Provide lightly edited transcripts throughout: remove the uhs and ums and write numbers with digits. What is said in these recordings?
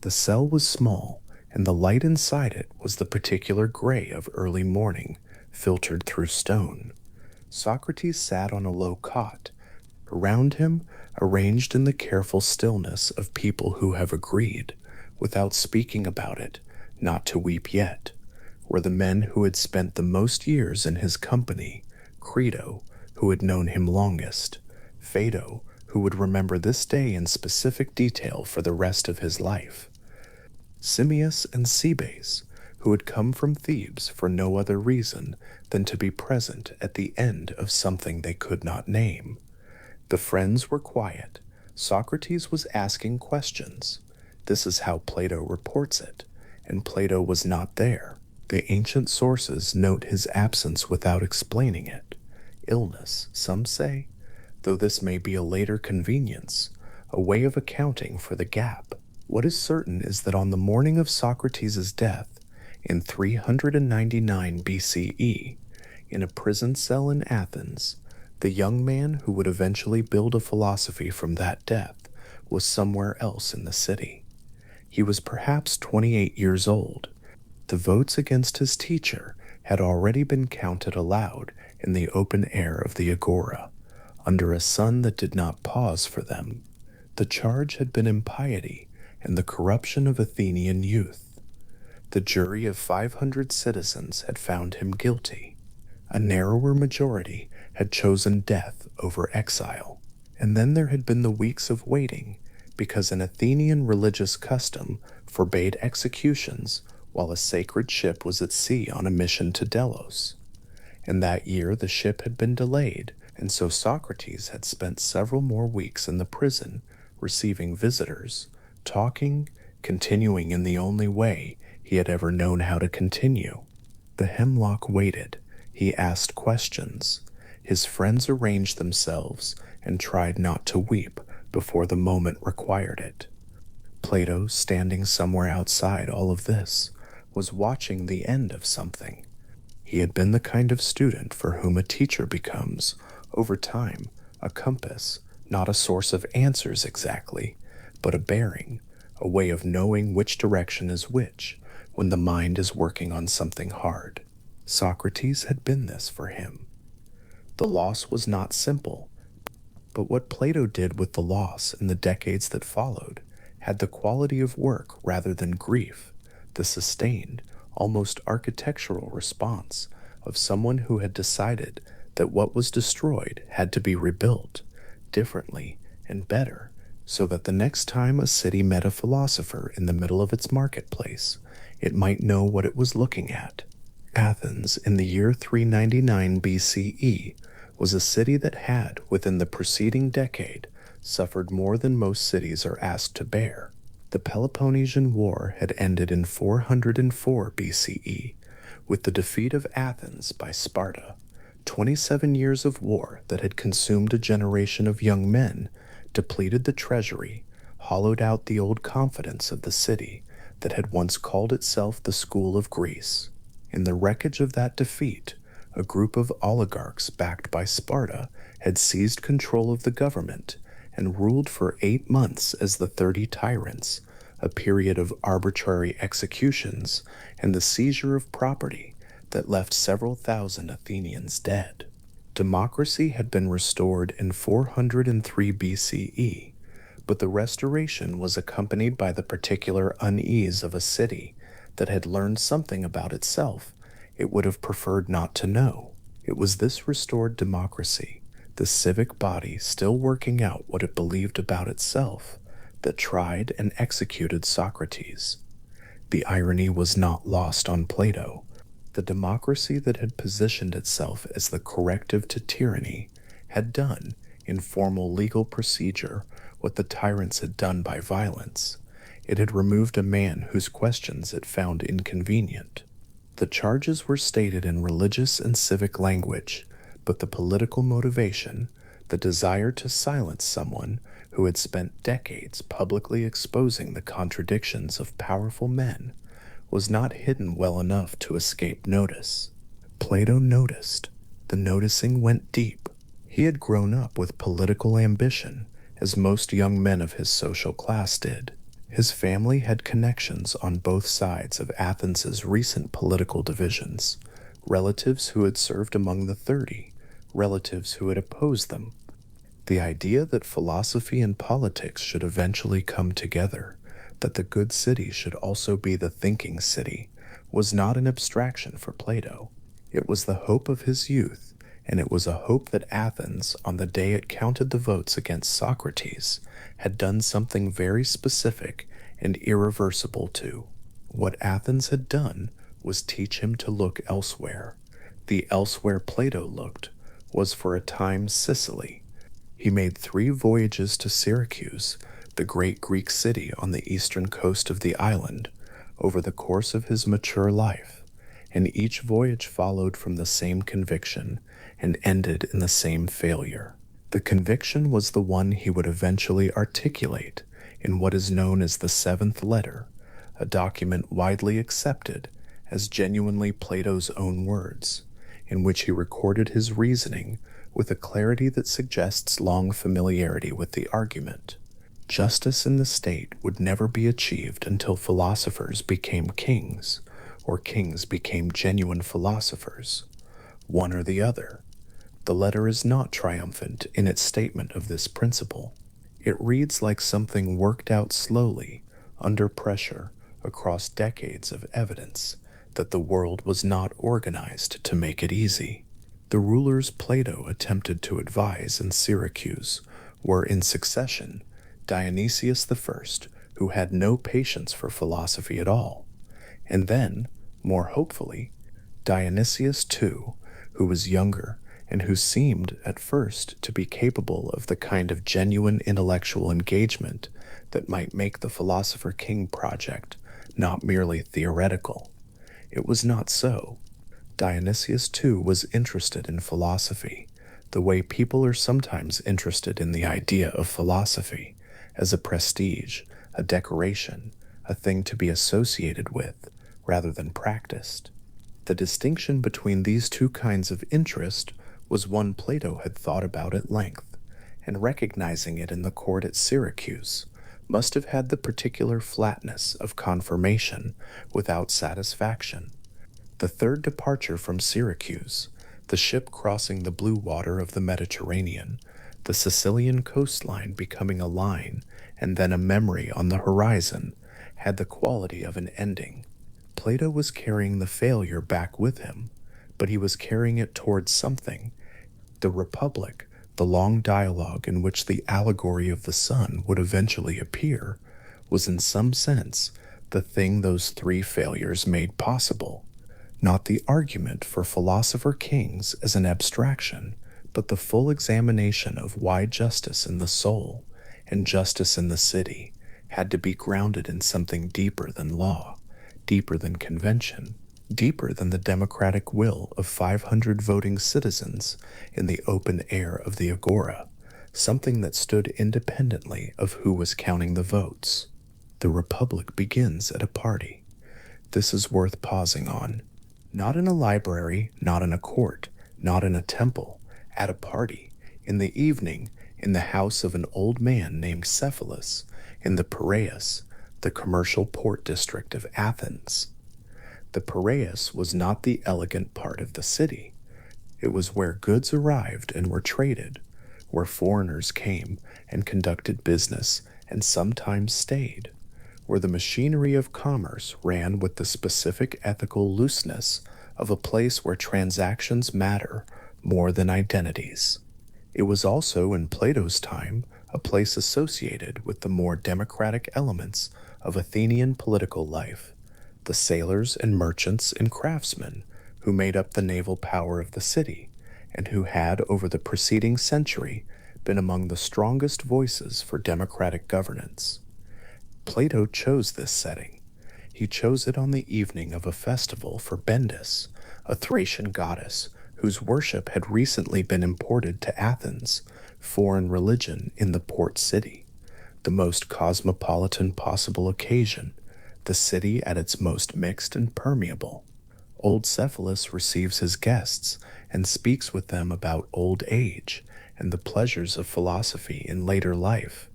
The cell was small, and the light inside it was the particular gray of early morning, filtered through stone. Socrates sat on a low cot. Around him, arranged in the careful stillness of people who have agreed, without speaking about it, not to weep yet, were the men who had spent the most years in his company, Crito, who had known him longest, Phaedo, who would remember this day in specific detail for the rest of his life, Simmias and Cebes, who had come from Thebes for no other reason than to be present at the end of something they could not name. The friends were quiet. Socrates was asking questions. This is how Plato reports it, and Plato was not there. The ancient sources note his absence without explaining it. Illness, some say, though this may be a later convenience, a way of accounting for the gap. What is certain is that on the morning of Socrates' death, in 399 BCE, in a prison cell in Athens, the young man who would eventually build a philosophy from that death was somewhere else in the city. He was perhaps 28 years old. The votes against his teacher had already been counted aloud in the open air of the agora, under a sun that did not pause for them. The charge had been impiety and the corruption of Athenian youth. The jury of 500 citizens had found him guilty. A narrower majority had chosen death over exile. And then there had been the weeks of waiting, because an Athenian religious custom forbade executions while a sacred ship was at sea on a mission to Delos. And that year the ship had been delayed, and so Socrates had spent several more weeks in the prison, receiving visitors, talking, continuing in the only way he had ever known how to continue. The hemlock waited. He asked questions. His friends arranged themselves and tried not to weep before the moment required it. Plato, standing somewhere outside all of this, was watching the end of something. He had been the kind of student for whom a teacher becomes, over time, a compass, not a source of answers exactly, but a bearing, a way of knowing which direction is which when the mind is working on something hard. Socrates had been this for him. The loss was not simple, but what Plato did with the loss in the decades that followed had the quality of work rather than grief, the sustained, almost architectural response of someone who had decided that what was destroyed had to be rebuilt differently and better, so that the next time a city met a philosopher in the middle of its marketplace, it might know what it was looking at. Athens, in the year 399 BCE, was a city that had, within the preceding decade, suffered more than most cities are asked to bear. The Peloponnesian War had ended in 404 BCE, with the defeat of Athens by Sparta. 27 years of war that had consumed a generation of young men, depleted the treasury, hollowed out the old confidence of the city that had once called itself the school of Greece. In the wreckage of that defeat, a group of oligarchs backed by Sparta had seized control of the government and ruled for 8 months as the 30 tyrants, a period of arbitrary executions and the seizure of property that left several thousand Athenians dead. Democracy had been restored in 403 BCE, but the restoration was accompanied by the particular unease of a city that had learned something about itself it would have preferred not to know. It was this restored democracy, the civic body still working out what it believed about itself, that tried and executed Socrates. The irony was not lost on Plato. The democracy that had positioned itself as the corrective to tyranny had done, in formal legal procedure, what the tyrants had done by violence. It had removed a man whose questions it found inconvenient. The charges were stated in religious and civic language, but the political motivation, the desire to silence someone who had spent decades publicly exposing the contradictions of powerful men, was not hidden well enough to escape notice. Plato noticed. The noticing went deep. He had grown up with political ambition, as most young men of his social class did. His family had connections on both sides of Athens's recent political divisions, relatives who had served among the 30, relatives who had opposed them. The idea that philosophy and politics should eventually come together, that the good city should also be the thinking city, was not an abstraction for Plato. It was the hope of his youth, and it was a hope that Athens, on the day it counted the votes against Socrates, had done something very specific and irreversible to. What Athens had done was teach him to look elsewhere. The elsewhere Plato looked was for a time Sicily. He made 3 voyages to Syracuse, the great Greek city on the eastern coast of the island, over the course of his mature life, and each voyage followed from the same conviction and ended in the same failure. The conviction was the one he would eventually articulate in what is known as the 7th letter, a document widely accepted as genuinely Plato's own words, in which he recorded his reasoning with a clarity that suggests long familiarity with the argument. Justice in the state would never be achieved until philosophers became kings, or kings became genuine philosophers. One or the other. The letter is not triumphant in its statement of this principle. It reads like something worked out slowly, under pressure, across decades of evidence that the world was not organized to make it easy. The rulers Plato attempted to advise in Syracuse were in succession Dionysius I, who had no patience for philosophy at all, and then, more hopefully, Dionysius II, who was younger and who seemed at first to be capable of the kind of genuine intellectual engagement that might make the Philosopher King project not merely theoretical. It was not so. Dionysius II was interested in philosophy, the way people are sometimes interested in the idea of philosophy, as a prestige, a decoration, a thing to be associated with, rather than practiced. The distinction between these two kinds of interest was one Plato had thought about at length, and recognizing it in the court at Syracuse, must have had the particular flatness of confirmation without satisfaction. The third departure from Syracuse, the ship crossing the blue water of the Mediterranean, the Sicilian coastline becoming a line and then a memory on the horizon, had the quality of an ending. Plato was carrying the failure back with him, but he was carrying it towards something. The Republic, the long dialogue in which the allegory of the sun would eventually appear, was in some sense the thing those 3 failures made possible. Not the argument for philosopher kings as an abstraction, but the full examination of why justice in the soul and justice in the city had to be grounded in something deeper than law, deeper than convention, deeper than the democratic will of 500 voting citizens in the open air of the agora, something that stood independently of who was counting the votes. The Republic begins at a party. This is worth pausing on. Not in a library, not in a court, not in a temple, at a party, in the evening, in the house of an old man named Cephalus, in the Piraeus, the commercial port district of Athens. The Piraeus was not the elegant part of the city. It was where goods arrived and were traded, where foreigners came and conducted business and sometimes stayed, where the machinery of commerce ran with the specific ethical looseness of a place where transactions matter more than identities. It was also, in Plato's time, a place associated with the more democratic elements of Athenian political life, the sailors and merchants and craftsmen who made up the naval power of the city, and who had, over the preceding century, been among the strongest voices for democratic governance. Plato chose this setting. He chose it on the evening of a festival for Bendis, a Thracian goddess whose worship had recently been imported to Athens, foreign religion in the port city, the most cosmopolitan possible occasion, the city at its most mixed and permeable. Old Cephalus receives his guests and speaks with them about old age and the pleasures of philosophy in later life.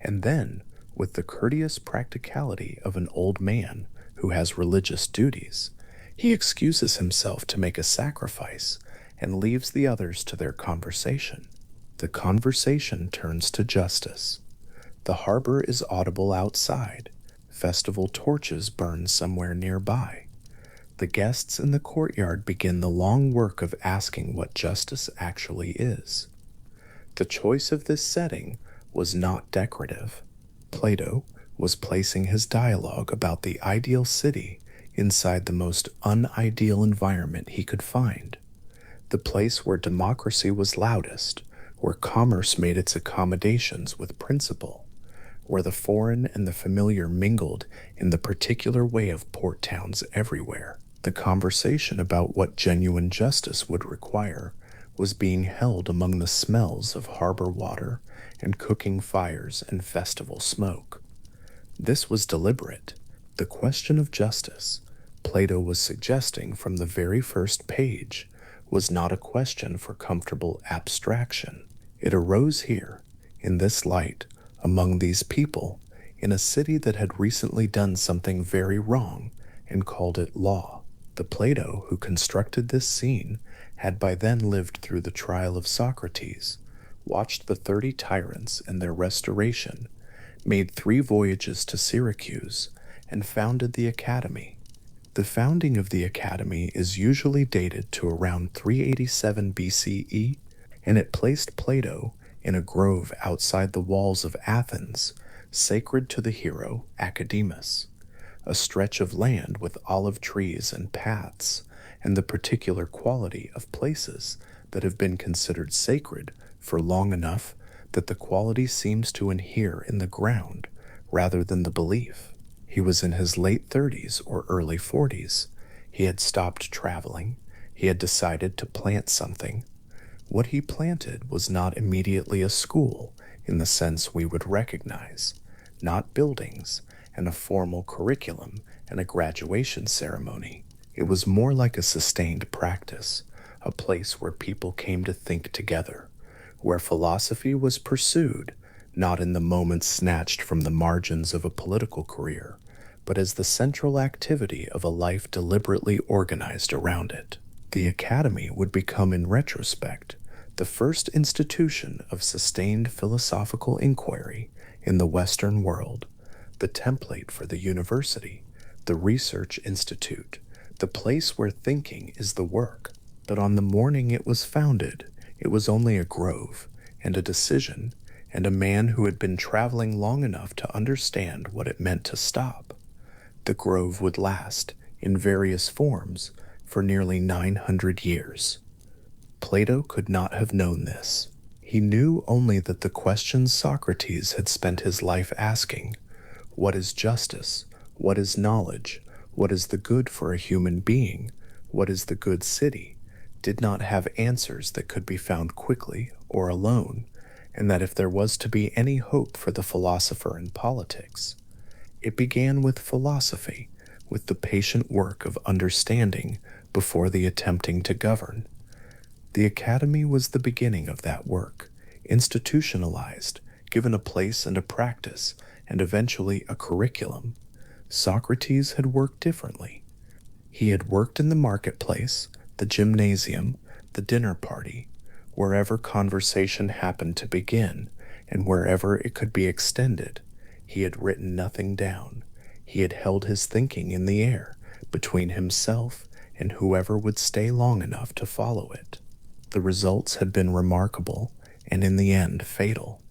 And then, With the courteous practicality of an old man who has religious duties, he excuses himself to make a sacrifice and leaves the others to their conversation. The conversation turns to justice. The harbor is audible outside. Festival torches burn somewhere nearby. The guests in the courtyard begin the long work of asking what justice actually is. The choice of this setting was not decorative. Plato was placing his dialogue about the ideal city inside the most unideal environment he could find, the place where democracy was loudest, where commerce made its accommodations with principle, where the foreign and the familiar mingled in the particular way of port towns everywhere. The conversation about what genuine justice would require was being held among the smells of harbor water and cooking fires and festival smoke. This was deliberate. The question of justice, Plato was suggesting from the very first page, was not a question for comfortable abstraction. It arose here, in this light, among these people, in a city that had recently done something very wrong and called it law. The Plato who constructed this scene had by then lived through the trial of Socrates, watched the 30 tyrants and their restoration, made 3 voyages to Syracuse, and founded the Academy. The founding of the Academy is usually dated to around 387 BCE, and it placed Plato in a grove outside the walls of Athens, sacred to the hero Academus, a stretch of land with olive trees and paths, and the particular quality of places that have been considered sacred for long enough that the quality seems to inhere in the ground rather than the belief. He was in his late 30s or early 40s. He had stopped traveling. He had decided to plant something. What he planted was not immediately a school in the sense we would recognize, not buildings and a formal curriculum and a graduation ceremony. It was more like a sustained practice, a place where people came to think together, where philosophy was pursued, not in the moments snatched from the margins of a political career, but as the central activity of a life deliberately organized around it. The Academy would become, in retrospect, the first institution of sustained philosophical inquiry in the Western world, the template for the university, the research institute, the place where thinking is the work. But on the morning it was founded, it was only a grove and a decision and a man who had been traveling long enough to understand what it meant to stop. The grove would last, in various forms, for nearly 900 years. Plato could not have known this. He knew only that the questions Socrates had spent his life asking, what is justice? What is knowledge? What is the good for a human being? What is the good city? Did not have answers that could be found quickly or alone, and that if there was to be any hope for the philosopher in politics, it began with philosophy, with the patient work of understanding before the attempting to govern. The Academy was the beginning of that work, institutionalized, given a place and a practice, and eventually a curriculum. Socrates had worked differently. He had worked in the marketplace, the gymnasium, the dinner party, wherever conversation happened to begin, and wherever it could be extended. He had written nothing down. He had held his thinking in the air, between himself and whoever would stay long enough to follow it. The results had been remarkable, and in the end fatal.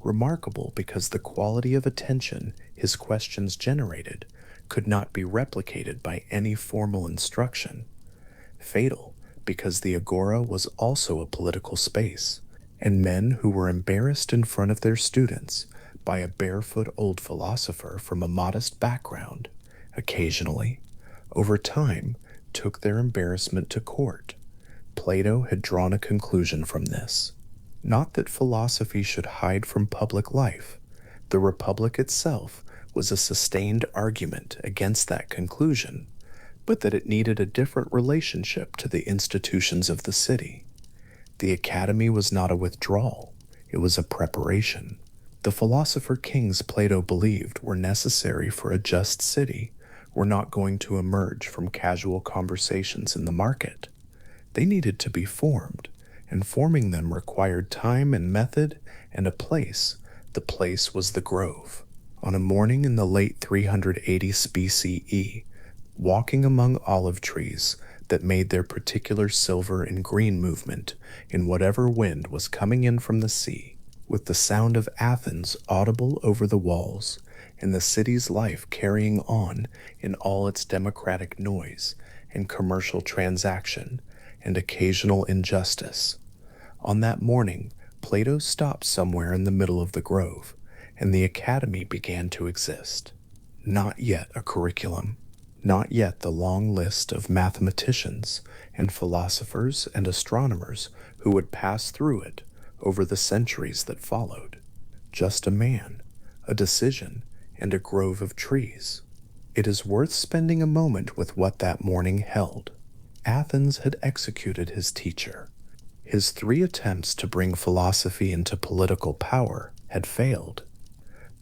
Remarkable because the quality of attention his questions generated could not be replicated by any formal instruction. Fatal because the agora was also a political space, and men who were embarrassed in front of their students by a barefoot old philosopher from a modest background, occasionally, over time, took their embarrassment to court. Plato had drawn a conclusion from this. Not that philosophy should hide from public life. The Republic itself was a sustained argument against that conclusion, but that it needed a different relationship to the institutions of the city. The Academy was not a withdrawal, it was a preparation. The philosopher kings Plato believed were necessary for a just city were not going to emerge from casual conversations in the market. They needed to be formed, and forming them required time and method and a place. The place was the grove. On a morning in the late 380 BCE, walking among olive trees that made their particular silver and green movement in whatever wind was coming in from the sea, with the sound of Athens audible over the walls, and the city's life carrying on in all its democratic noise and commercial transaction and occasional injustice. On that morning, Plato stopped somewhere in the middle of the grove, and the academy began to exist. Not yet a curriculum, not yet the long list of mathematicians and philosophers and astronomers who would pass through it over the centuries that followed. Just a man, a decision, and a grove of trees. It is worth spending a moment with what that morning held. Athens had executed his teacher. His 3 attempts to bring philosophy into political power had failed.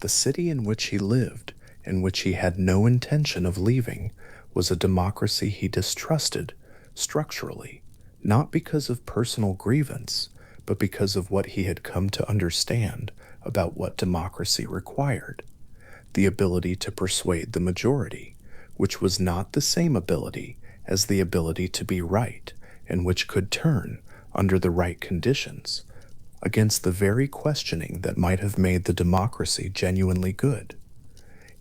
The city in which he lived, and which he had no intention of leaving, was a democracy he distrusted structurally, not because of personal grievance, but because of what he had come to understand about what democracy required. The ability to persuade the majority, which was not the same ability as the ability to be right, and which could turn, under the right conditions, against the very questioning that might have made the democracy genuinely good.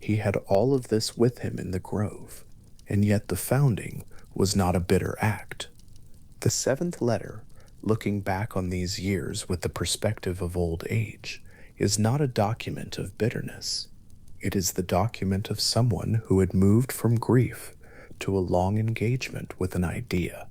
He had all of this with him in the grove, and yet the founding was not a bitter act. The 7th letter, looking back on these years with the perspective of old age, is not a document of bitterness. It is the document of someone who had moved from grief to a long engagement with an idea,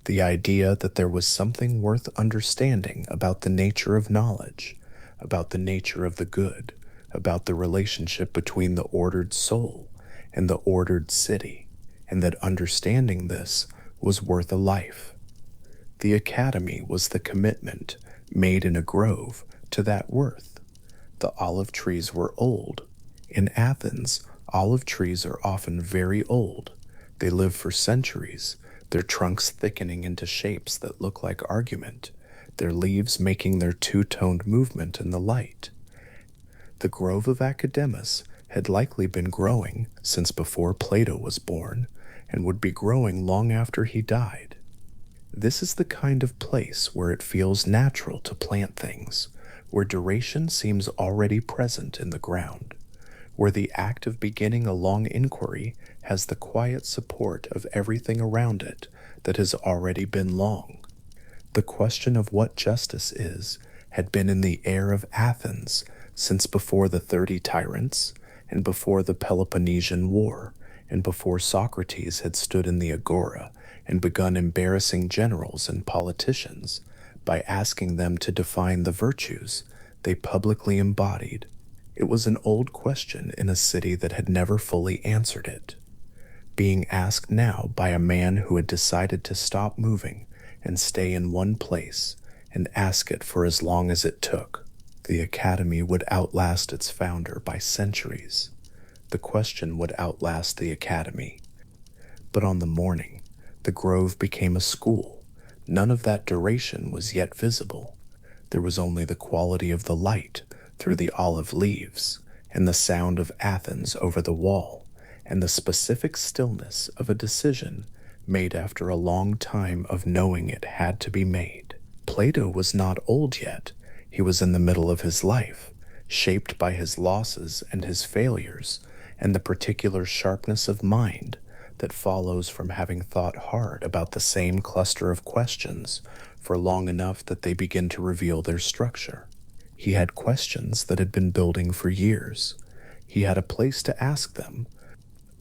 the idea that there was something worth understanding about the nature of knowledge, about the nature of the good, about the relationship between the ordered soul and the ordered city, and that understanding this was worth a life. The academy was the commitment, made in a grove, to that worth. The olive trees were old. In Athens, olive trees are often very old. They live for centuries, their trunks thickening into shapes that look like argument, their leaves making their two-toned movement in the light. The grove of Academus had likely been growing since before Plato was born, and would be growing long after he died. This is the kind of place where it feels natural to plant things, where duration seems already present in the ground, where the act of beginning a long inquiry has the quiet support of everything around it that has already been long. The question of what justice is had been in the air of Athens since before the 30 tyrants, and before the Peloponnesian War, and before Socrates had stood in the agora and begun embarrassing generals and politicians by asking them to define the virtues they publicly embodied. It was an old question in a city that had never fully answered it, being asked now by a man who had decided to stop moving and stay in one place and ask it for as long as it took. The academy would outlast its founder by centuries. The question would outlast the academy. But on the morning, the grove became a school. None of that duration was yet visible. There was only the quality of the light through the olive leaves, and the sound of Athens over the wall, and the specific stillness of a decision made after a long time of knowing it had to be made. Plato was not old yet. He was in the middle of his life, shaped by his losses and his failures, and the particular sharpness of mind that follows from having thought hard about the same cluster of questions for long enough that they begin to reveal their structure. He had questions that had been building for years. He had a place to ask them.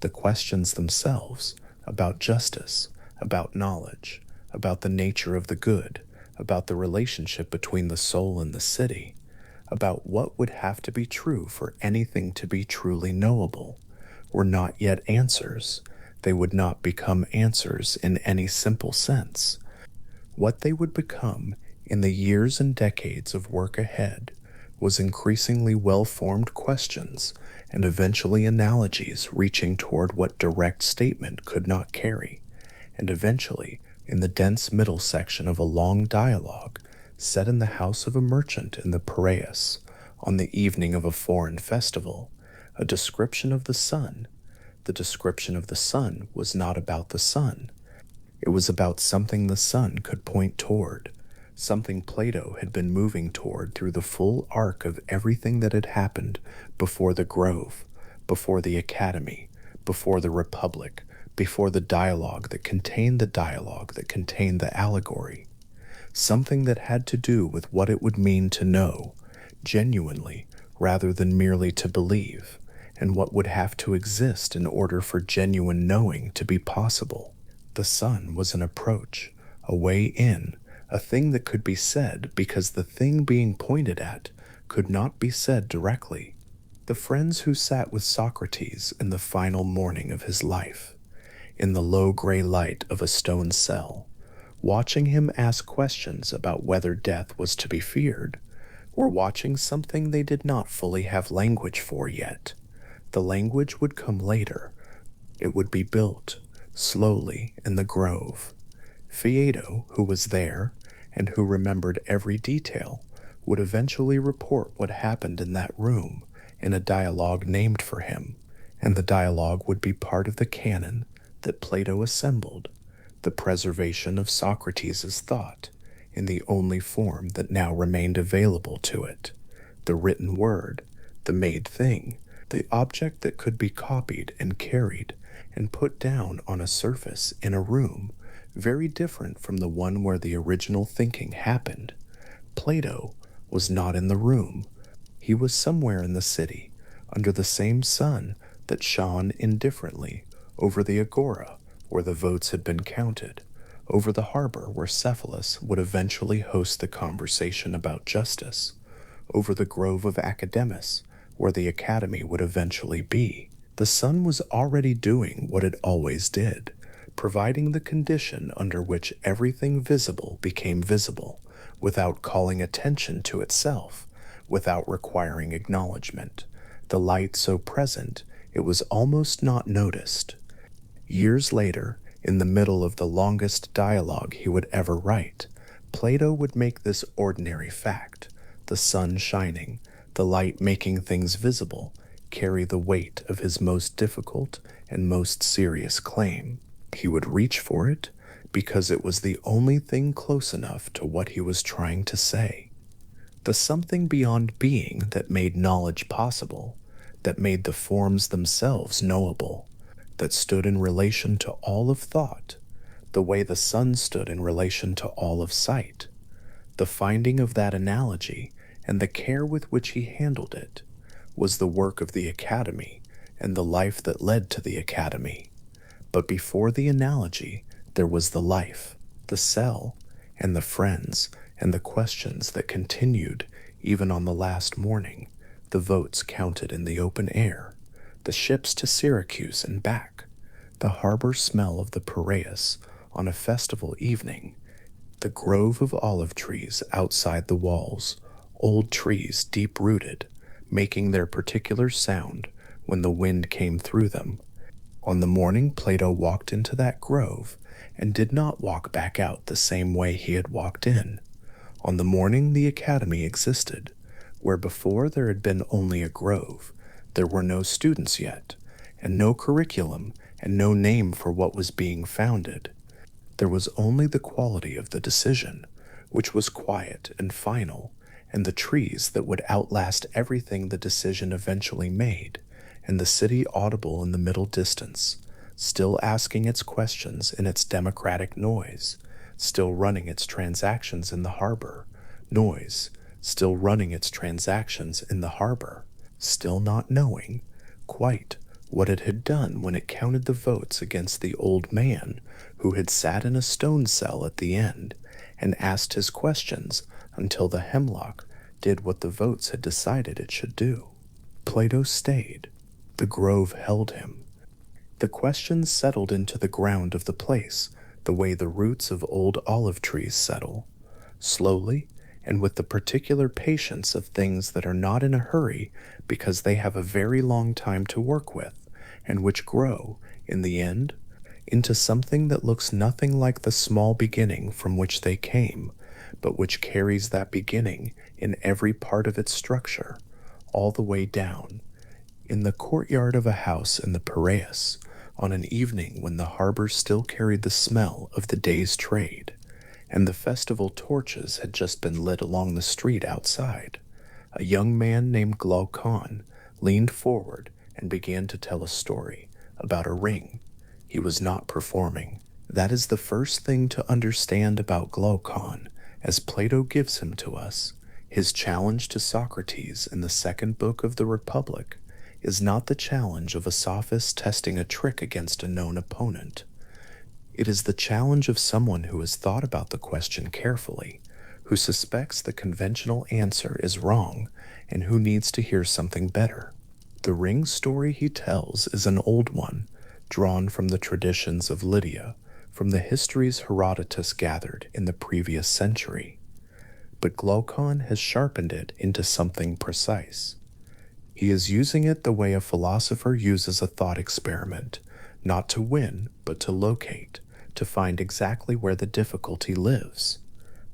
The questions themselves, about justice, about knowledge, about the nature of the good, about the relationship between the soul and the city, about what would have to be true for anything to be truly knowable, were not yet answers. They would not become answers in any simple sense. What they would become in the years and decades of work ahead was increasingly well-formed questions and eventually analogies reaching toward what direct statement could not carry, and eventually, in the dense middle section of a long dialogue set in the house of a merchant in the Piraeus on the evening of a foreign festival, a description of the sun. The description of the sun was not about the sun. It was about something the sun could point toward, something Plato had been moving toward through the full arc of everything that had happened before the Grove, before the Academy, before the Republic, before the dialogue that contained the dialogue that contained the allegory. Something that had to do with what it would mean to know, genuinely, rather than merely to believe, and what would have to exist in order for genuine knowing to be possible. The sun was an approach, a way in, a thing that could be said because the thing being pointed at could not be said directly. The friends who sat with Socrates in the final morning of his life, in the low gray light of a stone cell, watching him ask questions about whether death was to be feared, were watching something they did not fully have language for yet. The language would come later. It would be built, slowly, in the grove. Fiedo, who was there, and who remembered every detail, would eventually report what happened in that room in a dialogue named for him, and the dialogue would be part of the canon that Plato assembled, the preservation of Socrates' thought in the only form that now remained available to it, the written word, the made thing, the object that could be copied and carried and put down on a surface in a room very different from the one where the original thinking happened. Plato was not in the room. He was somewhere in the city, under the same sun that shone indifferently over the agora where the votes had been counted, over the harbor where Cephalus would eventually host the conversation about justice, over the grove of Academus where the academy would eventually be. The sun was already doing what it always did, providing the condition under which everything visible became visible, without calling attention to itself, without requiring acknowledgement. The light so present, it was almost not noticed. Years later, in the middle of the longest dialogue he would ever write, Plato would make this ordinary fact, the sun shining, the light making things visible, carry the weight of his most difficult and most serious claim. He would reach for it because it was the only thing close enough to what he was trying to say. The something beyond being that made knowledge possible, that made the forms themselves knowable, that stood in relation to all of thought, the way the sun stood in relation to all of sight. The finding of that analogy and the care with which he handled it was the work of the academy and the life that led to the academy. But before the analogy, there was the life, the cell, and the friends, and the questions that continued even on the last morning, the votes counted in the open air, the ships to Syracuse and back, the harbor smell of the Piraeus on a festival evening, the grove of olive trees outside the walls, old trees deep-rooted, making their particular sound when the wind came through them. On the morning Plato walked into that grove and did not walk back out the same way he had walked in. On the morning the academy existed, where before there had been only a grove, there were no students yet, and no curriculum, and no name for what was being founded. There was only the quality of the decision, which was quiet and final, and the trees that would outlast everything the decision eventually made, and the city audible in the middle distance, still asking its questions in its democratic noise, still running its transactions in the harbor, noise, still running its transactions in the harbor, still not knowing, quite, what it had done when it counted the votes against the old man who had sat in a stone cell at the end and asked his questions until the hemlock did what the votes had decided it should do. Plato stayed. The grove held him. The questions settled into the ground of the place the way the roots of old olive trees settle, slowly and with the particular patience of things that are not in a hurry because they have a very long time to work with, and which grow, in the end, into something that looks nothing like the small beginning from which they came, but which carries that beginning in every part of its structure, all the way down. In the courtyard of a house in the Piraeus, on an evening when the harbor still carried the smell of the day's trade, and the festival torches had just been lit along the street outside, a young man named Glaucon leaned forward and began to tell a story about a ring. He was not performing. That is the first thing to understand about Glaucon, as Plato gives him to us. His challenge to Socrates in the second book of the Republic is not the challenge of a sophist testing a trick against a known opponent. It is the challenge of someone who has thought about the question carefully, who suspects the conventional answer is wrong, and who needs to hear something better. The ring story he tells is an old one, drawn from the traditions of Lydia, from the histories Herodotus gathered in the previous century. But Glaucon has sharpened it into something precise. He is using it the way a philosopher uses a thought experiment, not to win, but to locate, to find exactly where the difficulty lives.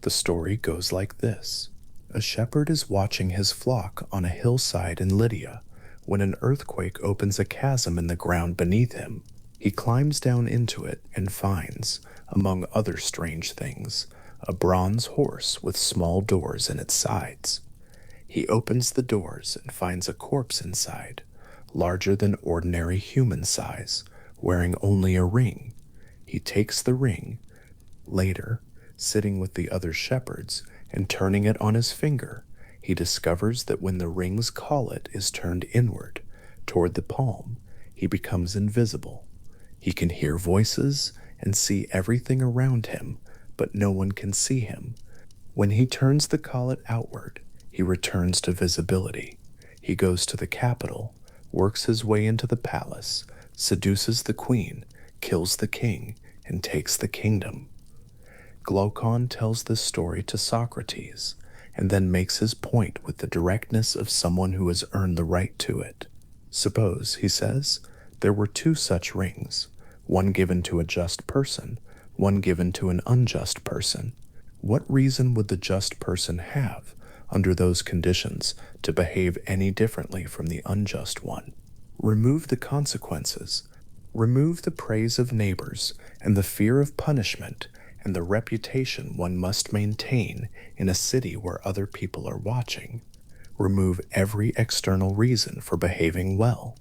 The story goes like this. A shepherd is watching his flock on a hillside in Lydia when an earthquake opens a chasm in the ground beneath him. He climbs down into it and finds, among other strange things, a bronze horse with small doors in its sides. He opens the doors and finds a corpse inside, larger than ordinary human size, wearing only a ring. He takes the ring. Later, sitting with the other shepherds and turning it on his finger, he discovers that when the ring's collet is turned inward, toward the palm, he becomes invisible. He can hear voices and see everything around him, but no one can see him. When he turns the collet outward, he returns to visibility. He goes to the capital, works his way into the palace, seduces the queen, kills the king, and takes the kingdom. Glaucon tells this story to Socrates, and then makes his point with the directness of someone who has earned the right to it. Suppose, he says, there were two such rings, one given to a just person, one given to an unjust person. What reason would the just person have, under those conditions, to behave any differently from the unjust one? Remove the consequences. Remove the praise of neighbors and the fear of punishment and the reputation one must maintain in a city where other people are watching. Remove every external reason for behaving well.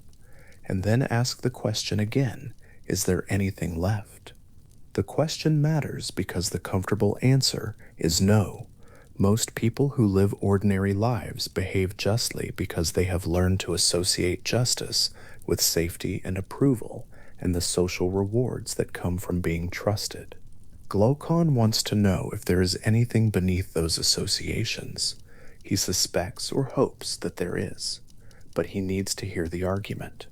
And then ask the question again, is there anything left? The question matters because the comfortable answer is no. Most people who live ordinary lives behave justly because they have learned to associate justice with safety and approval and the social rewards that come from being trusted. Glaucon wants to know if there is anything beneath those associations. He suspects or hopes that there is, but he needs to hear the argument.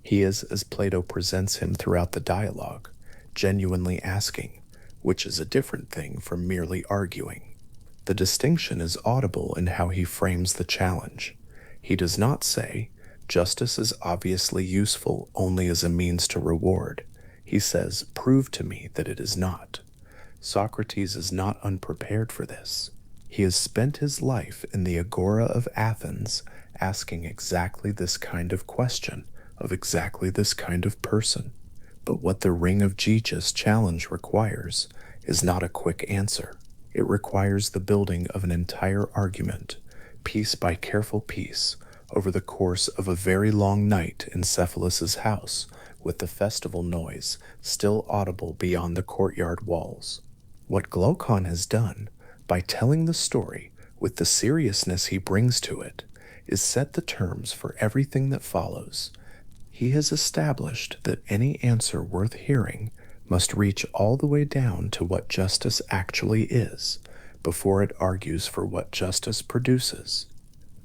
He is, as Plato presents him throughout the dialogue, genuinely asking, which is a different thing from merely arguing. The distinction is audible in how he frames the challenge. He does not say, justice is obviously useful only as a means to reward. He says, prove to me that it is not. Socrates is not unprepared for this. He has spent his life in the Agora of Athens asking exactly this kind of question of exactly this kind of person. But what the Ring of Gyges challenge requires is not a quick answer. It requires the building of an entire argument, piece by careful piece, over the course of a very long night in Cephalus's house, with the festival noise still audible beyond the courtyard walls. What Glaucon has done, by telling the story with the seriousness he brings to it, is set the terms for everything that follows. He has established that any answer worth hearing must reach all the way down to what justice actually is, before it argues for what justice produces.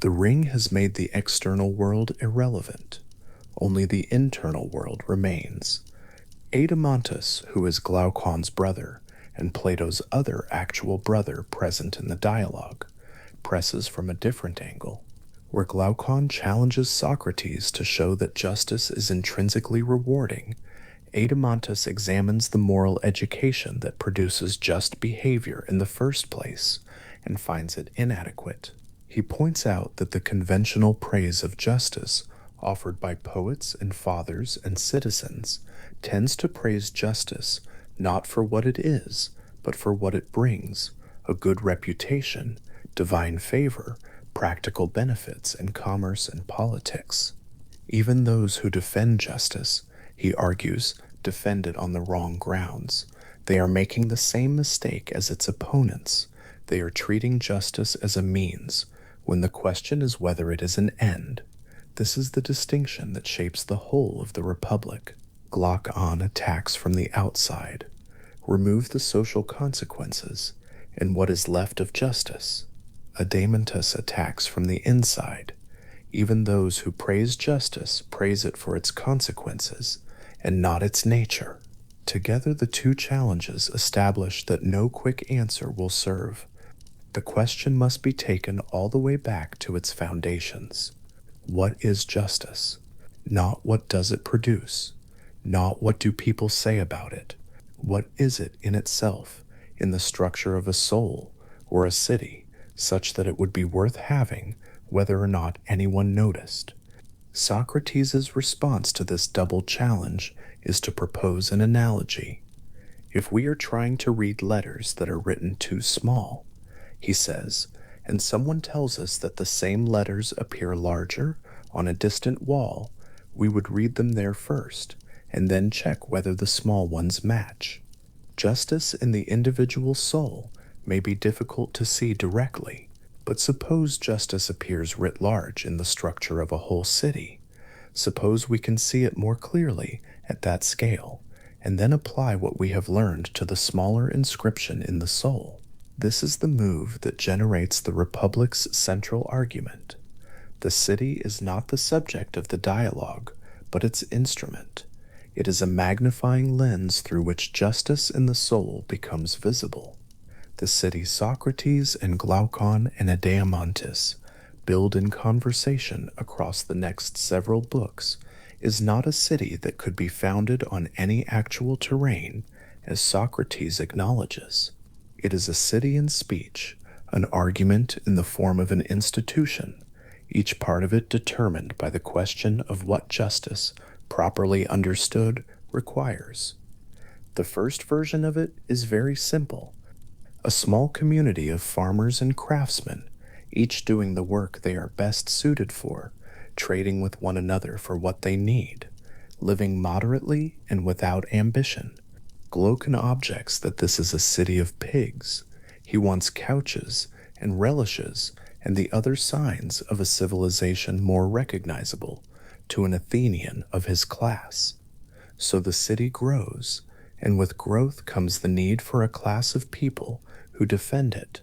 The ring has made the external world irrelevant. Only the internal world remains. Adeimantus, who is Glaucon's brother, and Plato's other actual brother present in the dialogue, presses from a different angle, where Glaucon challenges Socrates to show that justice is intrinsically rewarding. Adeimantus examines the moral education that produces just behavior in the first place and finds it inadequate. He points out that the conventional praise of justice offered by poets and fathers and citizens tends to praise justice not for what it is, but for what it brings: a good reputation, divine favor, practical benefits in commerce and politics. Even those who defend justice, he argues, defend it on the wrong grounds. They are making the same mistake as its opponents. They are treating justice as a means, when the question is whether it is an end. This is the distinction that shapes the whole of the Republic. Glaucon attacks from the outside. Remove the social consequences, and what is left of justice? Adeimantus attacks from the inside. Even those who praise justice praise it for its consequences, and not its nature. Together the two challenges establish that no quick answer will serve. The question must be taken all the way back to its foundations. What is justice? Not what does it produce? Not what do people say about it? What is it in itself, in the structure of a soul or a city, such that it would be worth having whether or not anyone noticed? Socrates' response to this double challenge is to propose an analogy. If we are trying to read letters that are written too small, he says, and someone tells us that the same letters appear larger on a distant wall, we would read them there first, and then check whether the small ones match. Justice in the individual soul may be difficult to see directly, but suppose justice appears writ large in the structure of a whole city. Suppose we can see it more clearly at that scale, and then apply what we have learned to the smaller inscription in the soul. This is the move that generates the Republic's central argument. The city is not the subject of the dialogue, but its instrument. It is a magnifying lens through which justice in the soul becomes visible. The city Socrates and Glaucon and Adeimantus build in conversation across the next several books is not a city that could be founded on any actual terrain, as Socrates acknowledges. It is a city in speech, an argument in the form of an institution, each part of it determined by the question of what justice, properly understood, requires. The first version of it is very simple. A small community of farmers and craftsmen, each doing the work they are best suited for, trading with one another for what they need, living moderately and without ambition. Glaucon objects that this is a city of pigs. He wants couches and relishes and the other signs of a civilization more recognizable to an Athenian of his class. So the city grows, and with growth comes the need for a class of people who defend it,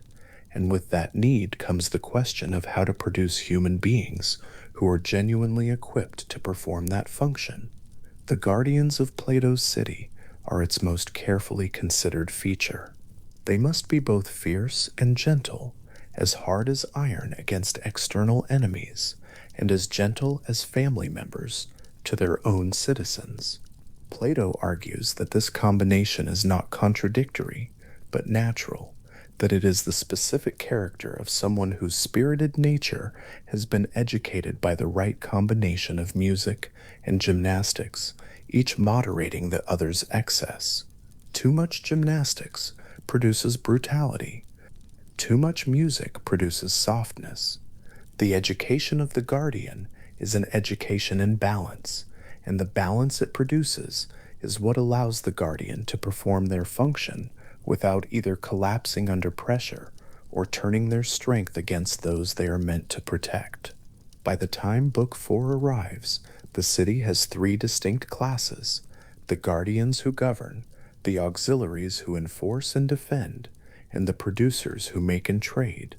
and with that need comes the question of how to produce human beings who are genuinely equipped to perform that function. The guardians of Plato's city are its most carefully considered feature. They must be both fierce and gentle, as hard as iron against external enemies, and as gentle as family members to their own citizens. Plato argues that this combination is not contradictory, but natural, that it is the specific character of someone whose spirited nature has been educated by the right combination of music and gymnastics, each moderating the other's excess. Too much gymnastics produces brutality. Too much music produces softness. The education of the guardian is an education in balance, and the balance it produces is what allows the guardian to perform their function without either collapsing under pressure or turning their strength against those they are meant to protect. By the time Book 4 arrives, the city has 3 distinct classes: the guardians who govern, the auxiliaries who enforce and defend, and the producers who make and trade.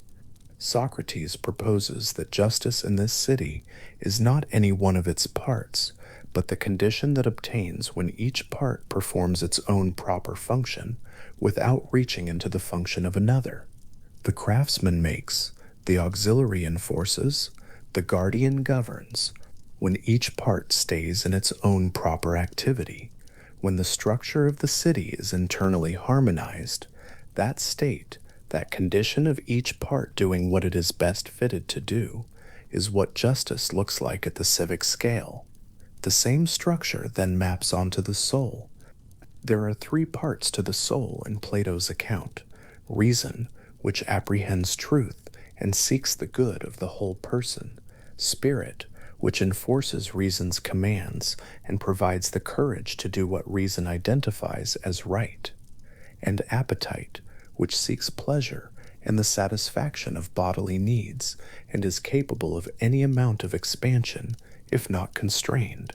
Socrates proposes that justice in this city is not any one of its parts, but the condition that obtains when each part performs its own proper function without reaching into the function of another. The craftsman makes, the auxiliary enforces, the guardian governs, when each part stays in its own proper activity. When the structure of the city is internally harmonized, that state, that condition of each part doing what it is best fitted to do, is what justice looks like at the civic scale. The same structure then maps onto the soul. There are three parts to the soul in Plato's account: reason, which apprehends truth and seeks the good of the whole person; spirit, which enforces reason's commands and provides the courage to do what reason identifies as right; and appetite, which seeks pleasure and the satisfaction of bodily needs and is capable of any amount of expansion, if not constrained.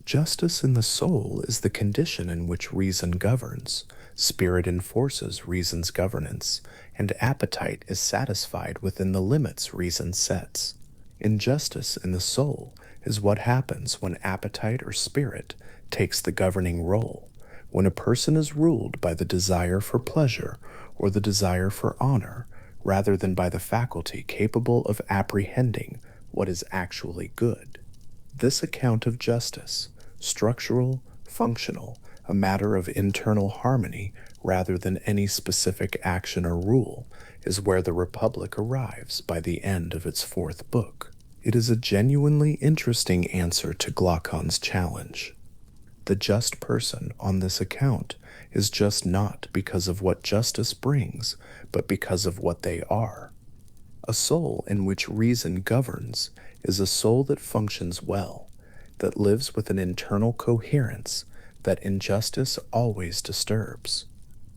Justice in the soul is the condition in which reason governs, spirit enforces reason's governance, and appetite is satisfied within the limits reason sets. Injustice in the soul is what happens when appetite or spirit takes the governing role, when a person is ruled by the desire for pleasure or the desire for honor, rather than by the faculty capable of apprehending what is actually good. This account of justice, structural, functional, a matter of internal harmony rather than any specific action or rule, is where the Republic arrives by the end of its fourth book. It is a genuinely interesting answer to Glaucon's challenge. The just person on this account is just not because of what justice brings, but because of what they are. A soul in which reason governs is a soul that functions well, that lives with an internal coherence that injustice always disturbs.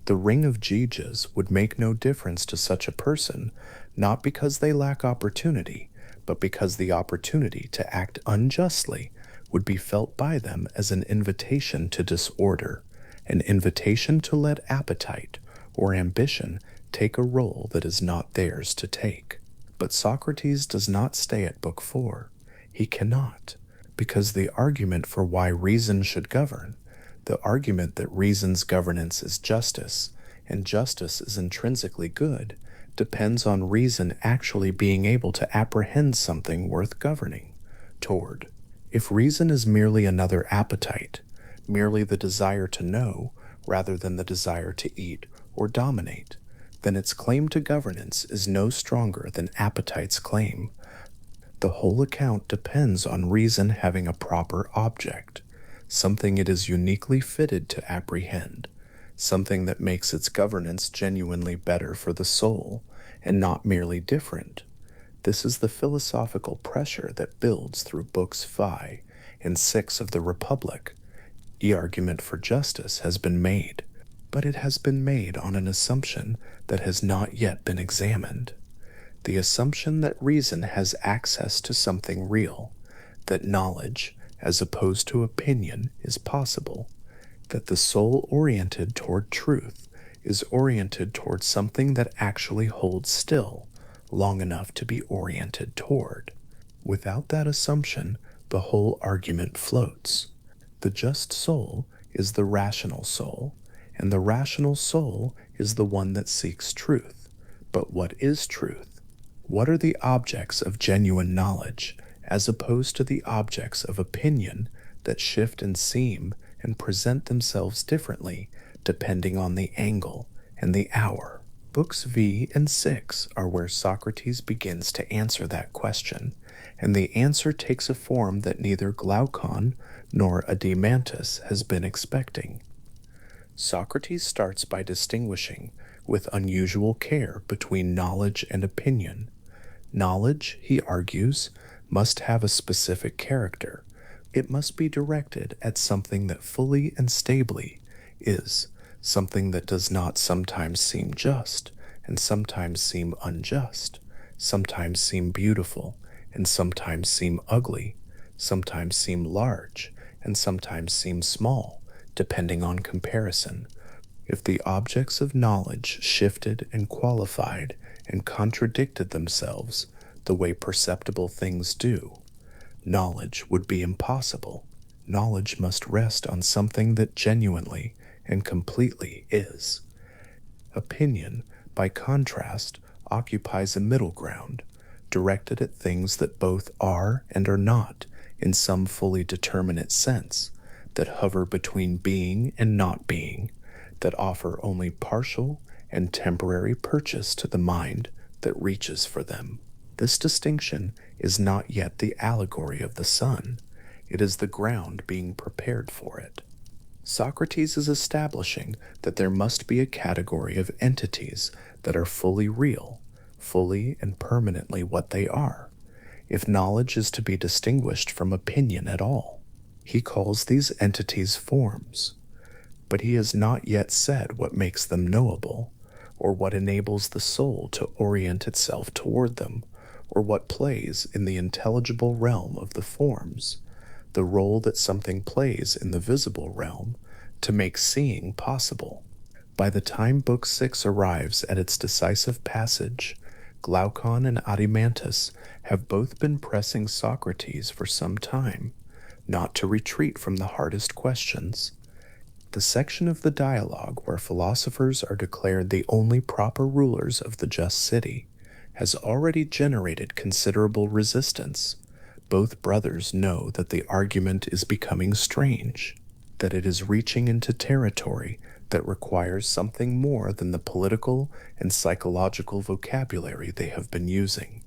The ring of Gyges would make no difference to such a person, not because they lack opportunity, but because the opportunity to act unjustly would be felt by them as an invitation to disorder, an invitation to let appetite or ambition take a role that is not theirs to take. But Socrates does not stay at Book 4. He cannot, because the argument for why reason should govern, the argument that reason's governance is justice, and justice is intrinsically good, depends on reason actually being able to apprehend something worth governing toward. If reason is merely another appetite, merely the desire to know rather than the desire to eat or dominate, then its claim to governance is no stronger than appetite's claim. The whole account depends on reason having a proper object, something it is uniquely fitted to apprehend, something that makes its governance genuinely better for the soul, and not merely different. This is the philosophical pressure that builds through Books 5 and 6 of the Republic. The argument for justice has been made, but it has been made on an assumption that has not yet been examined. The assumption that reason has access to something real, that knowledge, as opposed to opinion, is possible, that the soul oriented toward truth is oriented toward something that actually holds still long enough to be oriented toward. Without that assumption, the whole argument floats. The just soul is the rational soul, and the rational soul is the one that seeks truth. But what is truth? What are the objects of genuine knowledge, as opposed to the objects of opinion that shift and seem and present themselves differently depending on the angle and the hour? Books V and 6 are where Socrates begins to answer that question, and the answer takes a form that neither Glaucon nor Adimantus has been expecting. Socrates starts by distinguishing with unusual care between knowledge and opinion. Knowledge, he argues, must have a specific character. It must be directed at something that fully and stably is, something that does not sometimes seem just, and sometimes seem unjust, sometimes seem beautiful, and sometimes seem ugly, sometimes seem large, and sometimes seem small, depending on comparison. If the objects of knowledge shifted and qualified and contradicted themselves the way perceptible things do, knowledge would be impossible. Knowledge must rest on something that genuinely and completely is. Opinion, by contrast, occupies a middle ground, directed at things that both are and are not in some fully determinate sense, that hover between being and not being, that offer only partial and temporary purchase to the mind that reaches for them. This distinction is not yet the allegory of the sun. It is the ground being prepared for it. Socrates is establishing that there must be a category of entities that are fully real, fully and permanently what they are, if knowledge is to be distinguished from opinion at all. He calls these entities forms, but he has not yet said what makes them knowable, or what enables the soul to orient itself toward them, or what plays in the intelligible realm of the forms, the role that something plays in the visible realm to make seeing possible. By the time Book 6 arrives at its decisive passage, Glaucon and Adimantus have both been pressing Socrates for some time, not to retreat from the hardest questions. The section of the dialogue where philosophers are declared the only proper rulers of the just city has already generated considerable resistance. Both brothers know that the argument is becoming strange, that it is reaching into territory that requires something more than the political and psychological vocabulary they have been using.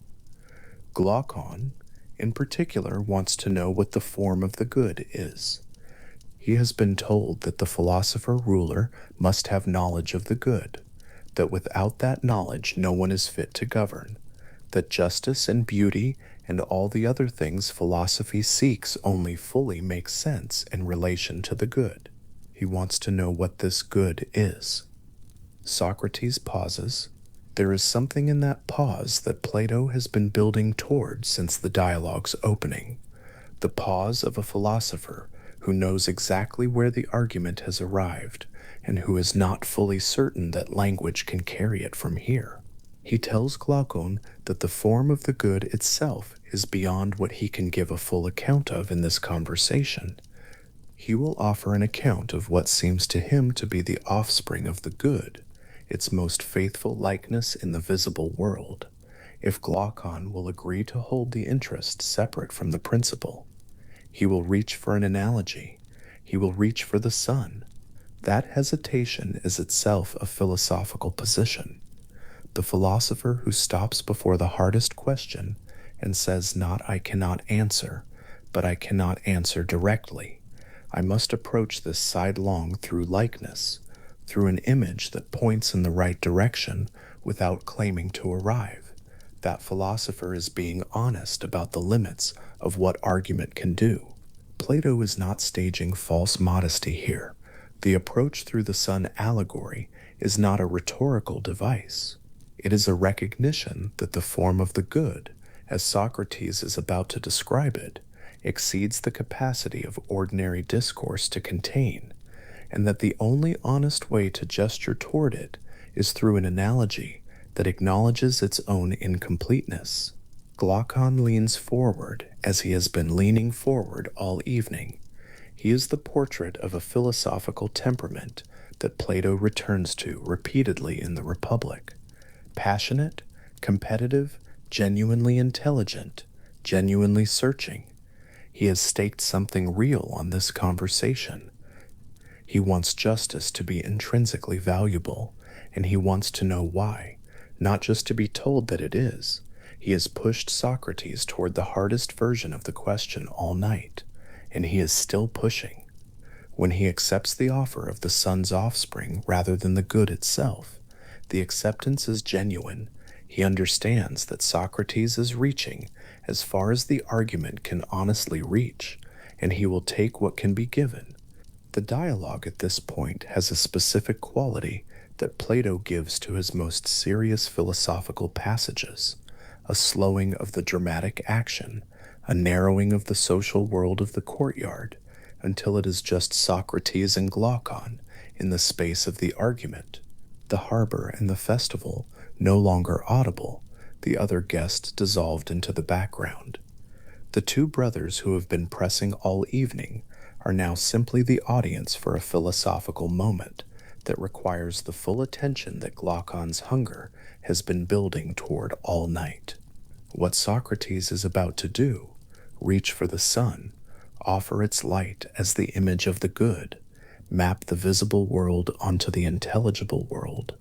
Glaucon, in particular, wants to know what the form of the good is. He has been told that the philosopher-ruler must have knowledge of the good, that without that knowledge no one is fit to govern, that justice and beauty and all the other things philosophy seeks only fully make sense in relation to the good. He wants to know what this good is. Socrates pauses. There is something in that pause that Plato has been building toward since the dialogue's opening, the pause of a philosopher who knows exactly where the argument has arrived and who is not fully certain that language can carry it from here. He tells Glaucon that the form of the good itself is beyond what he can give a full account of in this conversation. He will offer an account of what seems to him to be the offspring of the good, its most faithful likeness in the visible world, if Glaucon will agree to hold the interest separate from the principle. He will reach for an analogy. He will reach for the sun. That hesitation is itself a philosophical position. The philosopher who stops before the hardest question and says not I cannot answer, but I cannot answer directly. I must approach this sidelong through likeness, through an image that points in the right direction without claiming to arrive. That philosopher is being honest about the limits of what argument can do. Plato is not staging false modesty here. The approach through the sun allegory is not a rhetorical device. It is a recognition that the form of the good, as Socrates is about to describe it, exceeds the capacity of ordinary discourse to contain, and that the only honest way to gesture toward it is through an analogy that acknowledges its own incompleteness. Glaucon leans forward as he has been leaning forward all evening. He is the portrait of a philosophical temperament that Plato returns to repeatedly in the Republic. Passionate, competitive, genuinely intelligent, genuinely searching. He has staked something real on this conversation. He wants justice to be intrinsically valuable, and he wants to know why, not just to be told that it is. He has pushed Socrates toward the hardest version of the question all night, and he is still pushing. When he accepts the offer of the sun's offspring rather than the good itself, the acceptance is genuine. He understands that Socrates is reaching as far as the argument can honestly reach, and he will take what can be given. The dialogue at this point has a specific quality that Plato gives to his most serious philosophical passages, a slowing of the dramatic action, a narrowing of the social world of the courtyard, until it is just Socrates and Glaucon in the space of the argument, the harbor and the festival no longer audible, the other guest dissolved into the background. The two brothers who have been pressing all evening are now simply the audience for a philosophical moment that requires the full attention that Glaucon's hunger has been building toward all night. What Socrates is about to do, reach for the sun, offer its light as the image of the good, map the visible world onto the intelligible world,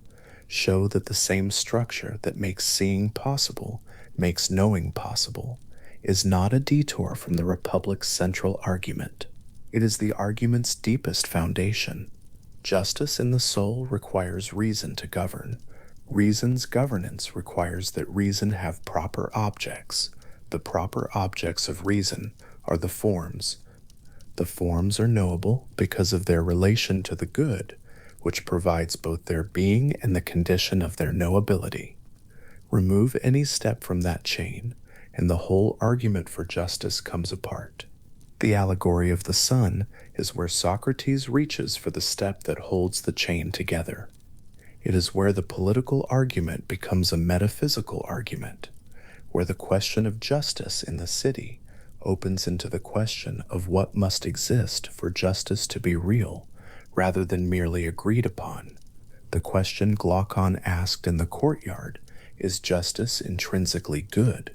show that the same structure that makes seeing possible makes knowing possible, is not a detour from the Republic's central argument. It is the argument's deepest foundation. Justice in the soul requires reason to govern. Reason's governance requires that reason have proper objects. The proper objects of reason are the forms. The forms are knowable because of their relation to the good, which provides both their being and the condition of their knowability. Remove any step from that chain, and the whole argument for justice comes apart. The allegory of the sun is where Socrates reaches for the step that holds the chain together. It is where the political argument becomes a metaphysical argument, where the question of justice in the city opens into the question of what must exist for justice to be real, rather than merely agreed upon. The question Glaucon asked in the courtyard, is justice intrinsically good,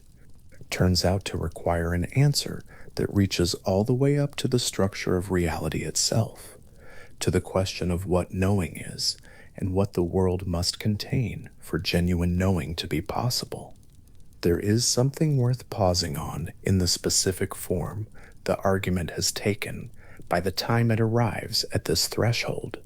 turns out to require an answer that reaches all the way up to the structure of reality itself, to the question of what knowing is and what the world must contain for genuine knowing to be possible. There is something worth pausing on in the specific form the argument has taken by the time it arrives at this threshold.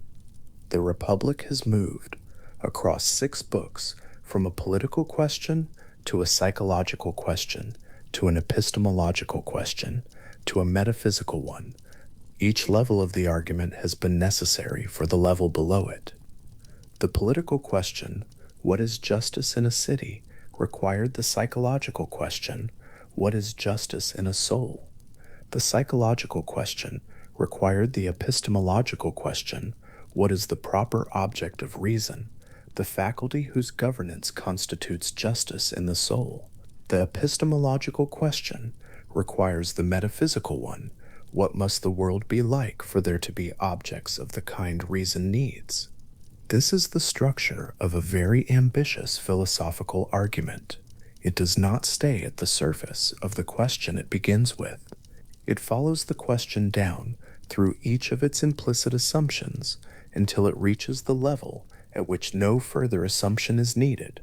The Republic has moved across 6 books from a political question to a psychological question to an epistemological question to a metaphysical one. Each level of the argument has been necessary for the level below it. The political question, what is justice in a city, required the psychological question, what is justice in a soul? The psychological question required the epistemological question, what is the proper object of reason, the faculty whose governance constitutes justice in the soul? The epistemological question requires the metaphysical one, what must the world be like for there to be objects of the kind reason needs? This is the structure of a very ambitious philosophical argument. It does not stay at the surface of the question it begins with. It follows the question down through each of its implicit assumptions until it reaches the level at which no further assumption is needed,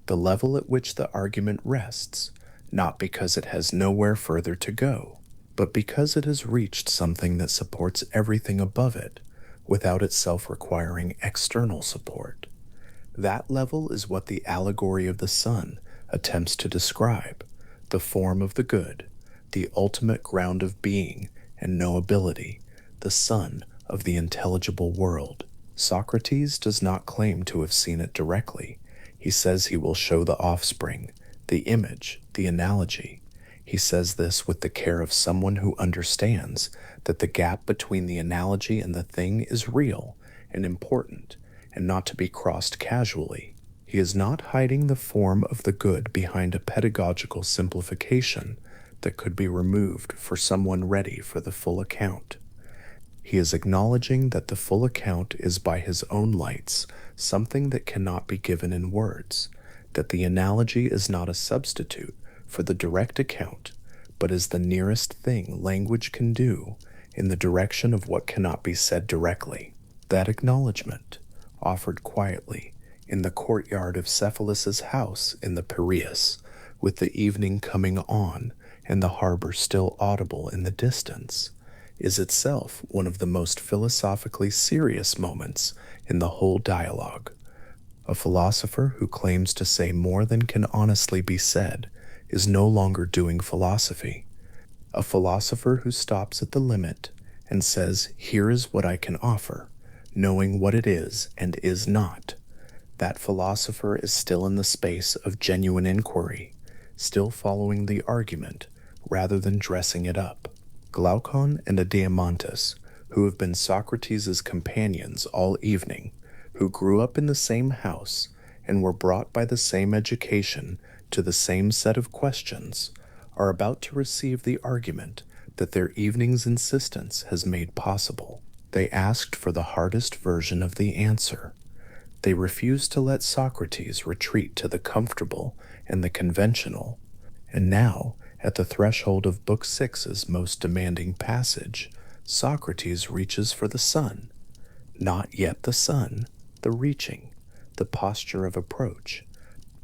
the level at which the argument rests, not because it has nowhere further to go, but because it has reached something that supports everything above it, without itself requiring external support. That level is what the allegory of the sun attempts to describe, the form of the good, the ultimate ground of being and knowability, the sun of the intelligible world. Socrates does not claim to have seen it directly. He says he will show the offspring, the image, the analogy. He says this with the care of someone who understands that the gap between the analogy and the thing is real and important and not to be crossed casually. He is not hiding the form of the good behind a pedagogical simplification that could be removed for someone ready for the full account. He is acknowledging that the full account is by his own lights something that cannot be given in words, that the analogy is not a substitute for the direct account, but is the nearest thing language can do in the direction of what cannot be said directly. That acknowledgement, offered quietly in the courtyard of Cephalus's house in the Piraeus, with the evening coming on and the harbor still audible in the distance, is itself one of the most philosophically serious moments in the whole dialogue. A philosopher who claims to say more than can honestly be said is no longer doing philosophy. A philosopher who stops at the limit and says, here is what I can offer, knowing what it is and is not. That philosopher is still in the space of genuine inquiry, still following the argument rather than dressing it up. Glaucon and Adeimantus, who have been Socrates' companions all evening, who grew up in the same house and were brought by the same education to the same set of questions, are about to receive the argument that their evening's insistence has made possible. They asked for the hardest version of the answer. They refused to let Socrates retreat to the comfortable and the conventional. And now, at the threshold of Book Six's most demanding passage, Socrates reaches for the sun. Not yet the sun, the reaching, the posture of approach,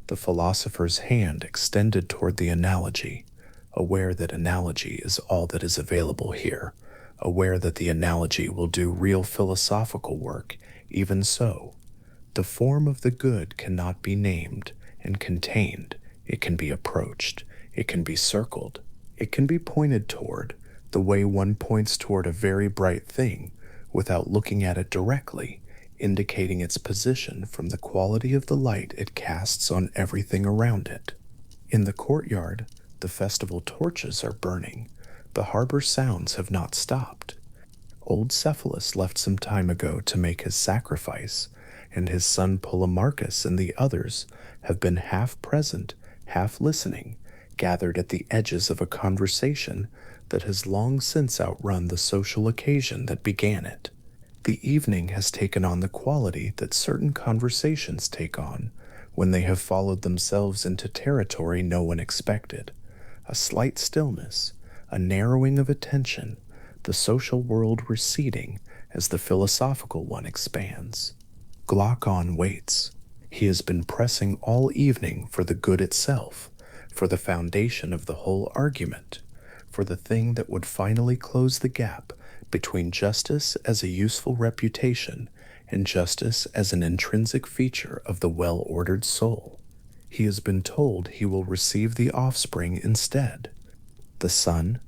the philosopher's hand extended toward the analogy, aware that analogy is all that is available here, aware that the analogy will do real philosophical work. Even so, the form of the good cannot be named and contained. It can be approached. It can be circled. It can be pointed toward, the way one points toward a very bright thing without looking at it directly, indicating its position from the quality of the light it casts on everything around it. In the courtyard, the festival torches are burning. The harbor sounds have not stopped. Old Cephalus left some time ago to make his sacrifice, and his son Polemarchus and the others have been half present, half listening, gathered at the edges of a conversation that has long since outrun the social occasion that began it. The evening has taken on the quality that certain conversations take on when they have followed themselves into territory no one expected. A slight stillness, a narrowing of attention, the social world receding as the philosophical one expands. Glaucon waits. He has been pressing all evening for the good itself, for the foundation of the whole argument, for the thing that would finally close the gap between justice as a useful reputation and justice as an intrinsic feature of the well-ordered soul. He has been told he will receive the offspring instead, the sun,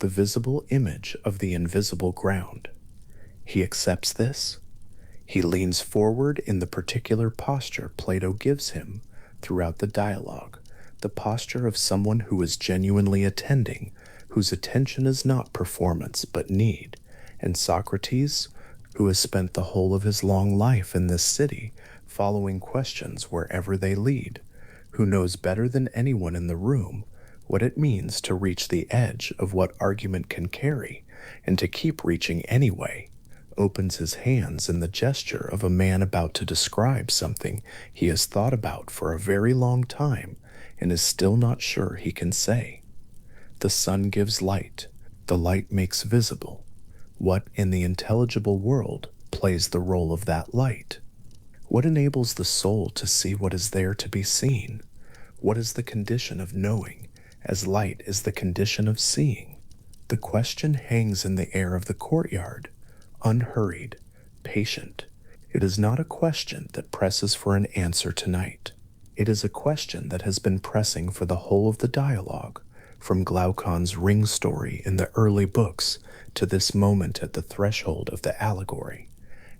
the visible image of the invisible ground. He accepts this. He leans forward in the particular posture Plato gives him throughout the dialogue, the posture of someone who is genuinely attending, whose attention is not performance but need. And Socrates, who has spent the whole of his long life in this city, following questions wherever they lead, who knows better than anyone in the room what it means to reach the edge of what argument can carry, and to keep reaching anyway, opens his hands in the gesture of a man about to describe something he has thought about for a very long time and is still not sure he can say. The sun gives light. The light makes visible. What in the intelligible world plays the role of that light? What enables the soul to see what is there to be seen? What is the condition of knowing, as light is the condition of seeing? The question hangs in the air of the courtyard, unhurried, patient. It is not a question that presses for an answer tonight. It is a question that has been pressing for the whole of the dialogue, from Glaucon's ring story in the early books to this moment at the threshold of the Allegory,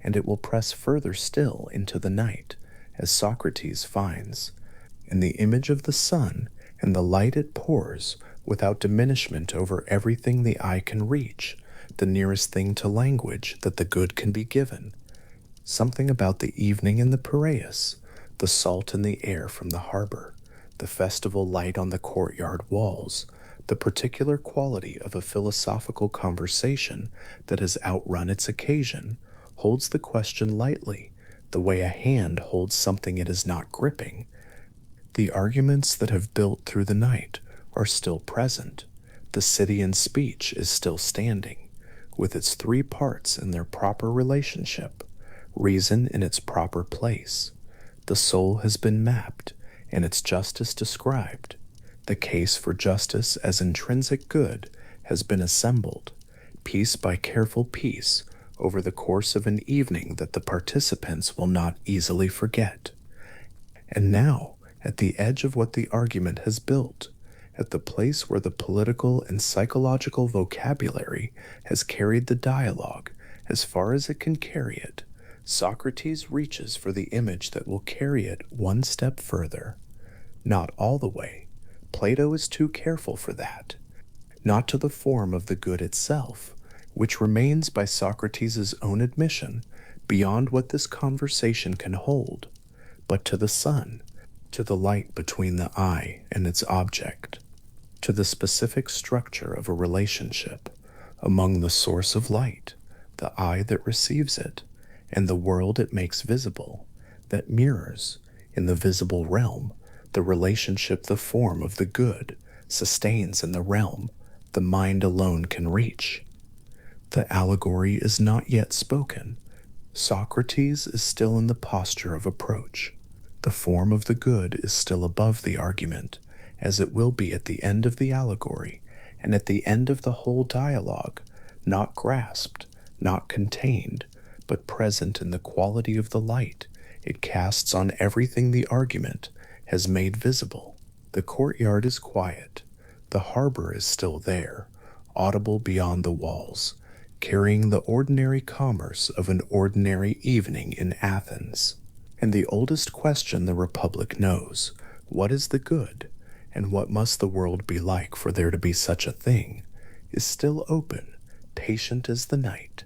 and it will press further still into the night, as Socrates finds, in the image of the sun and the light it pours without diminishment over everything the eye can reach, the nearest thing to language that the good can be given. Something about the evening in the Piraeus, the salt in the air from the harbor, the festival light on the courtyard walls, the particular quality of a philosophical conversation that has outrun its occasion, holds the question lightly, the way a hand holds something it is not gripping. The arguments that have built through the night are still present. The city in speech is still standing, with its three parts in their proper relationship, reason in its proper place. The soul has been mapped, and its justice described. The case for justice as intrinsic good has been assembled, piece by careful piece, over the course of an evening that the participants will not easily forget. And now, at the edge of what the argument has built, at the place where the political and psychological vocabulary has carried the dialogue as far as it can carry it, Socrates reaches for the image that will carry it one step further. Not all the way. Plato is too careful for that. Not to the form of the good itself, which remains by Socrates' own admission beyond what this conversation can hold, but to the sun, to the light between the eye and its object. to the specific structure of a relationship among the source of light, the eye that receives it, and the world it makes visible, that mirrors, in the visible realm, the relationship the form of the good sustains in the realm the mind alone can reach. The allegory is not yet spoken. Socrates is still in the posture of approach. The form of the good is still above the argument, as it will be at the end of the allegory, and at the end of the whole dialogue, not grasped, not contained, but present in the quality of the light it casts on everything the argument has made visible. The courtyard is quiet. The harbor is still there, audible beyond the walls, carrying the ordinary commerce of an ordinary evening in Athens. And the oldest question the Republic knows, what is the good, and what must the world be like for there to be such a thing, is still open, patient as the night,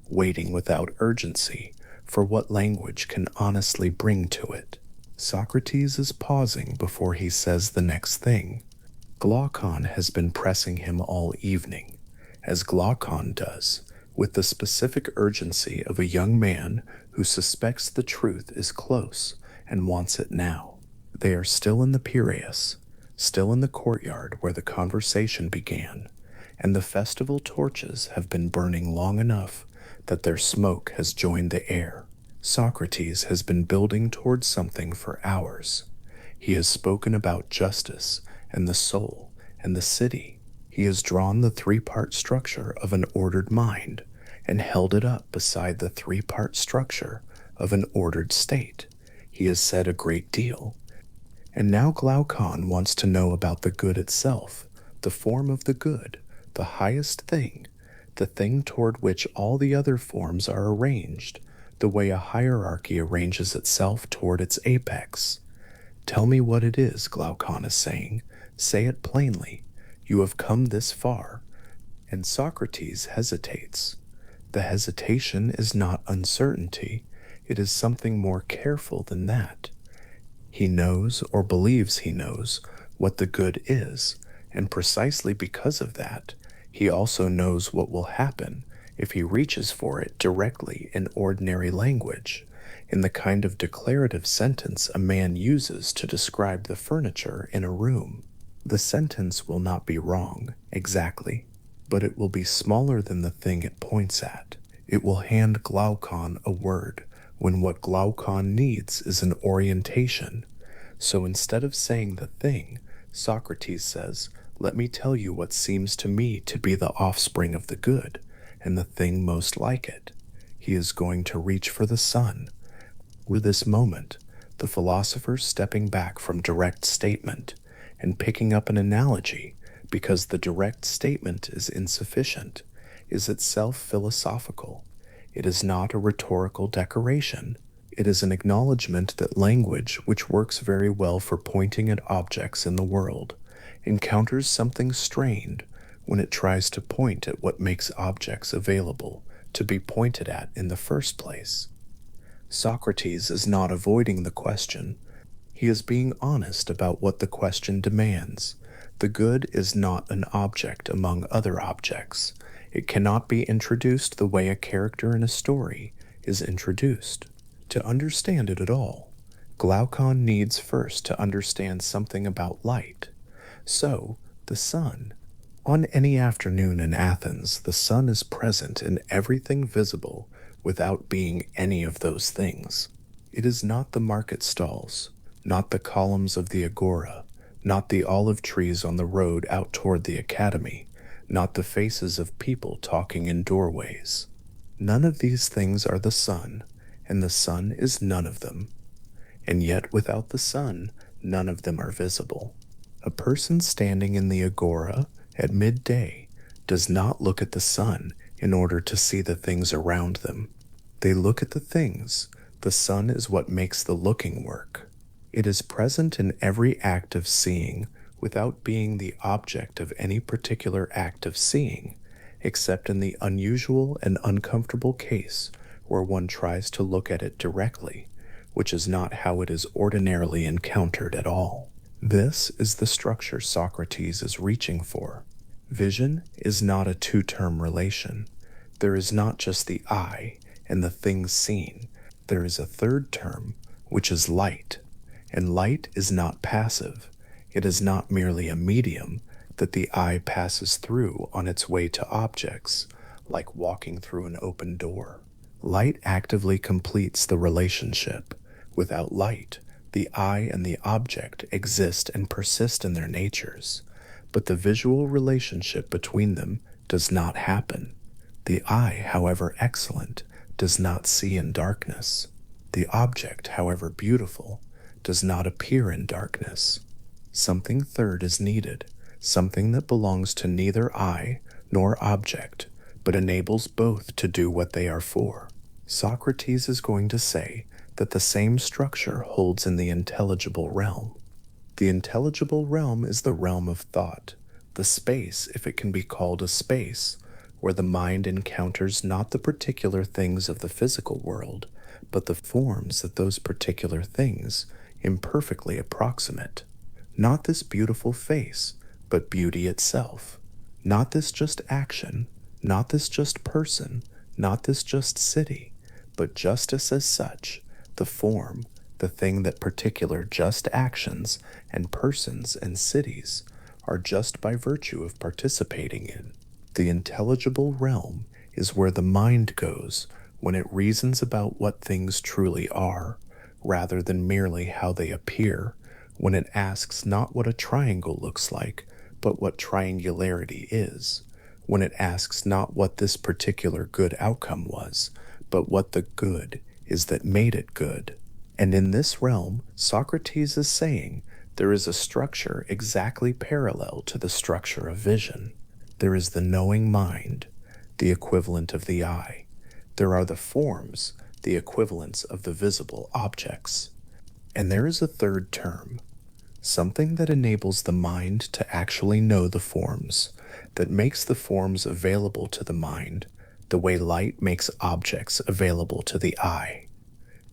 waiting without urgency for what language can honestly bring to it. Socrates is pausing before he says the next thing. Glaucon has been pressing him all evening, as Glaucon does, with the specific urgency of a young man who suspects the truth is close and wants it now. They are still in the Piraeus, still in the courtyard where the conversation began, and the festival torches have been burning long enough that their smoke has joined the air. Socrates has been building towards something for hours. He has spoken about justice and the soul and the city. He has drawn the three-part structure of an ordered mind and held it up beside the three-part structure of an ordered state. He has said a great deal. And now Glaucon wants to know about the good itself, the form of the good, the highest thing, the thing toward which all the other forms are arranged, the way a hierarchy arranges itself toward its apex. Tell me what it is, Glaucon is saying. Say it plainly. You have come this far. And Socrates hesitates. The hesitation is not uncertainty. It is something more careful than that. He knows, or believes he knows, what the good is, and precisely because of that, he also knows what will happen if he reaches for it directly in ordinary language, in the kind of declarative sentence a man uses to describe the furniture in a room. The sentence will not be wrong, exactly, but it will be smaller than the thing it points at. It will hand Glaucon a word, when what Glaucon needs is an orientation. So instead of saying the thing, Socrates says, let me tell you what seems to me to be the offspring of the good, and the thing most like it. He is going to reach for the sun. With this moment, the philosopher stepping back from direct statement and picking up an analogy, because the direct statement is insufficient, is itself philosophical. It is not a rhetorical decoration. It is an acknowledgement that language, which works very well for pointing at objects in the world, encounters something strained when it tries to point at what makes objects available to be pointed at in the first place. Socrates is not avoiding the question. He is being honest about what the question demands. The good is not an object among other objects. It cannot be introduced the way a character in a story is introduced. To understand it at all, Glaucon needs first to understand something about light. So, the sun. On any afternoon in Athens, the sun is present in everything visible without being any of those things. It is not the market stalls, not the columns of the agora, not the olive trees on the road out toward the academy, not the faces of people talking in doorways. None of these things are the sun, and the sun is none of them. And yet without the sun, none of them are visible. A person standing in the agora at midday does not look at the sun in order to see the things around them. They look at the things. The sun is what makes the looking work. It is present in every act of seeing without being the object of any particular act of seeing, except in the unusual and uncomfortable case where one tries to look at it directly, which is not how it is ordinarily encountered at all. This is the structure Socrates is reaching for. Vision is not a two-term relation. There is not just the eye and the things seen. There is a third term, which is light. And light is not passive. It is not merely a medium that the eye passes through on its way to objects, like walking through an open door. Light actively completes the relationship. Without light, the eye and the object exist and persist in their natures, but the visual relationship between them does not happen. The eye, however excellent, does not see in darkness. The object, however beautiful, does not appear in darkness. Something third is needed, something that belongs to neither eye nor object, but enables both to do what they are for. Socrates is going to say that the same structure holds in the intelligible realm. The intelligible realm is the realm of thought, the space, if it can be called a space, where the mind encounters not the particular things of the physical world, but the forms that those particular things imperfectly approximate. Not this beautiful face, but beauty itself. Not this just action, not this just person, not this just city, but justice as such, the form, the thing that particular just actions and persons and cities are just by virtue of participating in. The intelligible realm is where the mind goes when it reasons about what things truly are, rather than merely how they appear, when it asks not what a triangle looks like, but what triangularity is, when it asks not what this particular good outcome was, but what the good is that made it good. And in this realm, Socrates is saying there is a structure exactly parallel to the structure of vision. There is the knowing mind, the equivalent of the eye. There are the forms, the equivalents of the visible objects. And there is a third term, something that enables the mind to actually know the forms, that makes the forms available to the mind, the way light makes objects available to the eye.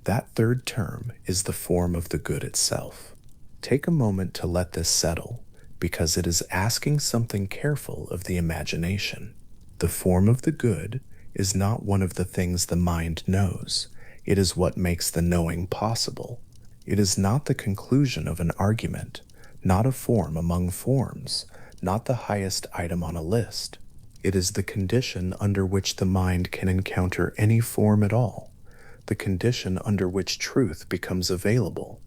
That third term is the form of the good itself. Take a moment to let this settle, because it is asking something careful of the imagination. The form of the good is not one of the things the mind knows. It is what makes the knowing possible. It is not the conclusion of an argument, not a form among forms, not the highest item on a list. It is the condition under which the mind can encounter any form at all, the condition under which truth becomes available,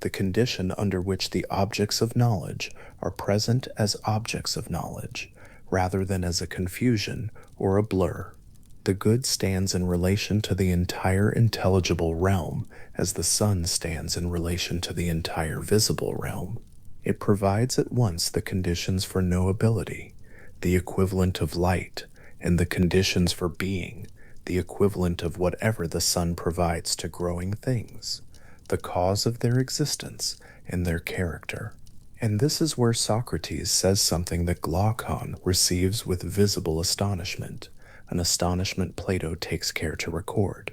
the condition under which the objects of knowledge are present as objects of knowledge, rather than as a confusion or a blur. The good stands in relation to the entire intelligible realm as the sun stands in relation to the entire visible realm. It provides at once the conditions for knowability, the equivalent of light, and the conditions for being, the equivalent of whatever the sun provides to growing things, the cause of their existence and their character. And this is where Socrates says something that Glaucon receives with visible astonishment, an astonishment Plato takes care to record.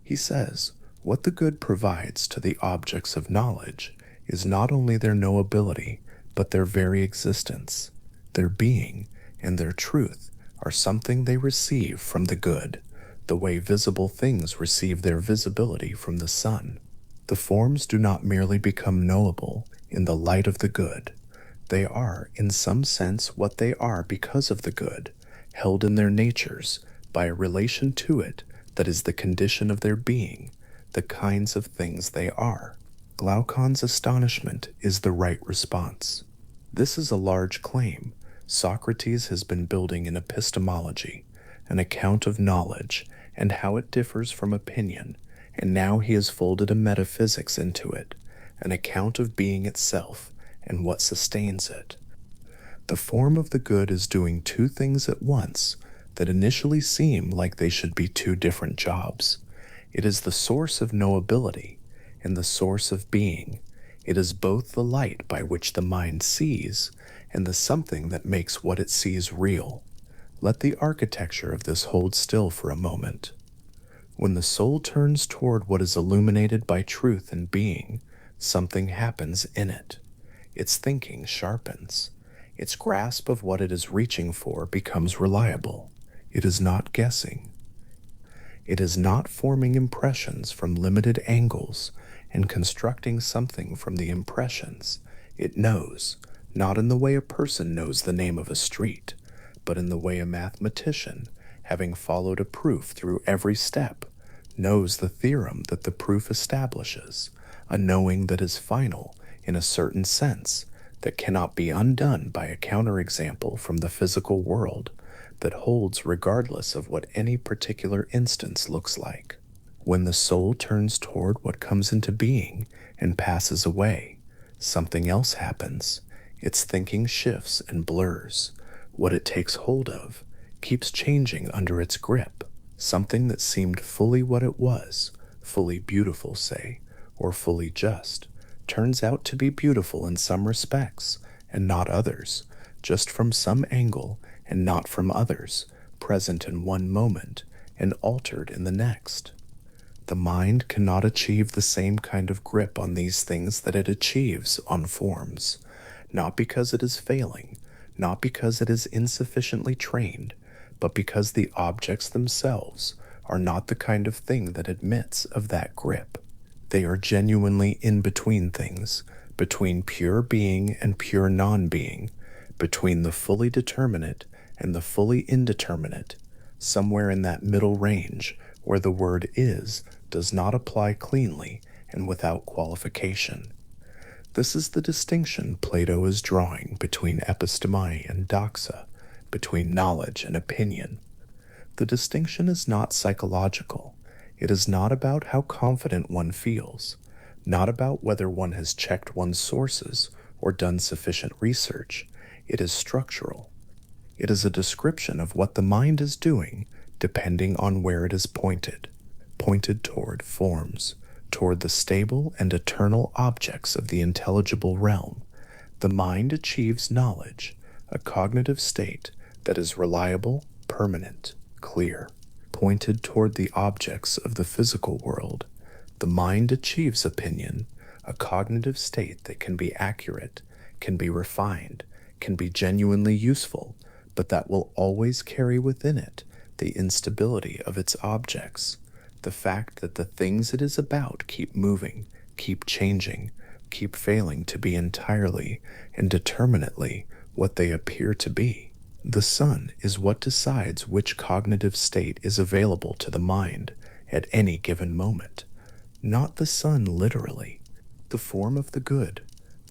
He says, what the good provides to the objects of knowledge is not only their knowability, but their very existence. Their being and their truth are something they receive from the good, the way visible things receive their visibility from the sun. The forms do not merely become knowable in the light of the good. They are, in some sense, what they are because of the good, held in their natures by a relation to it that is the condition of their being, the kinds of things they are. Glaucon's astonishment is the right response. This is a large claim. Socrates has been building in epistemology, an account of knowledge and how it differs from opinion, and now he has folded a metaphysics into it, an account of being itself and what sustains it. The form of the good is doing two things at once that initially seem like they should be two different jobs. It is the source of knowability and the source of being. It is both the light by which the mind sees and the something that makes what it sees real. Let the architecture of this hold still for a moment. When the soul turns toward what is illuminated by truth and being, something happens in it. Its thinking sharpens. Its grasp of what it is reaching for becomes reliable. It is not guessing. It is not forming impressions from limited angles and constructing something from the impressions. It knows, not in the way a person knows the name of a street, but in the way a mathematician, having followed a proof through every step, knows the theorem that the proof establishes, a knowing that is final in a certain sense, that cannot be undone by a counterexample from the physical world, that holds regardless of what any particular instance looks like. When the soul turns toward what comes into being and passes away, something else happens. Its thinking shifts and blurs. What it takes hold of keeps changing under its grip. Something that seemed fully what it was, fully beautiful, say, or fully just, turns out to be beautiful in some respects and not others, just from some angle and not from others, present in one moment and altered in the next. The mind cannot achieve the same kind of grip on these things that it achieves on forms, not because it is failing, not because it is insufficiently trained, but because the objects themselves are not the kind of thing that admits of that grip. They are genuinely in between things, between pure being and pure non-being, between the fully determinate and the fully indeterminate, somewhere in that middle range where the word is does not apply cleanly and without qualification. This is the distinction Plato is drawing between episteme and doxa, between knowledge and opinion. The distinction is not psychological. It is not about how confident one feels, not about whether one has checked one's sources or done sufficient research. It is structural. It is a description of what the mind is doing depending on where it is pointed toward forms, toward the stable and eternal objects of the intelligible realm. The mind achieves knowledge, a cognitive state that is reliable, permanent, clear, pointed toward the objects of the physical world. The mind achieves opinion, a cognitive state that can be accurate, can be refined, can be genuinely useful, but that will always carry within it the instability of its objects, the fact that the things it is about keep moving, keep changing, keep failing to be entirely and determinately what they appear to be. The sun is what decides which cognitive state is available to the mind at any given moment. Not the sun literally, the form of the good,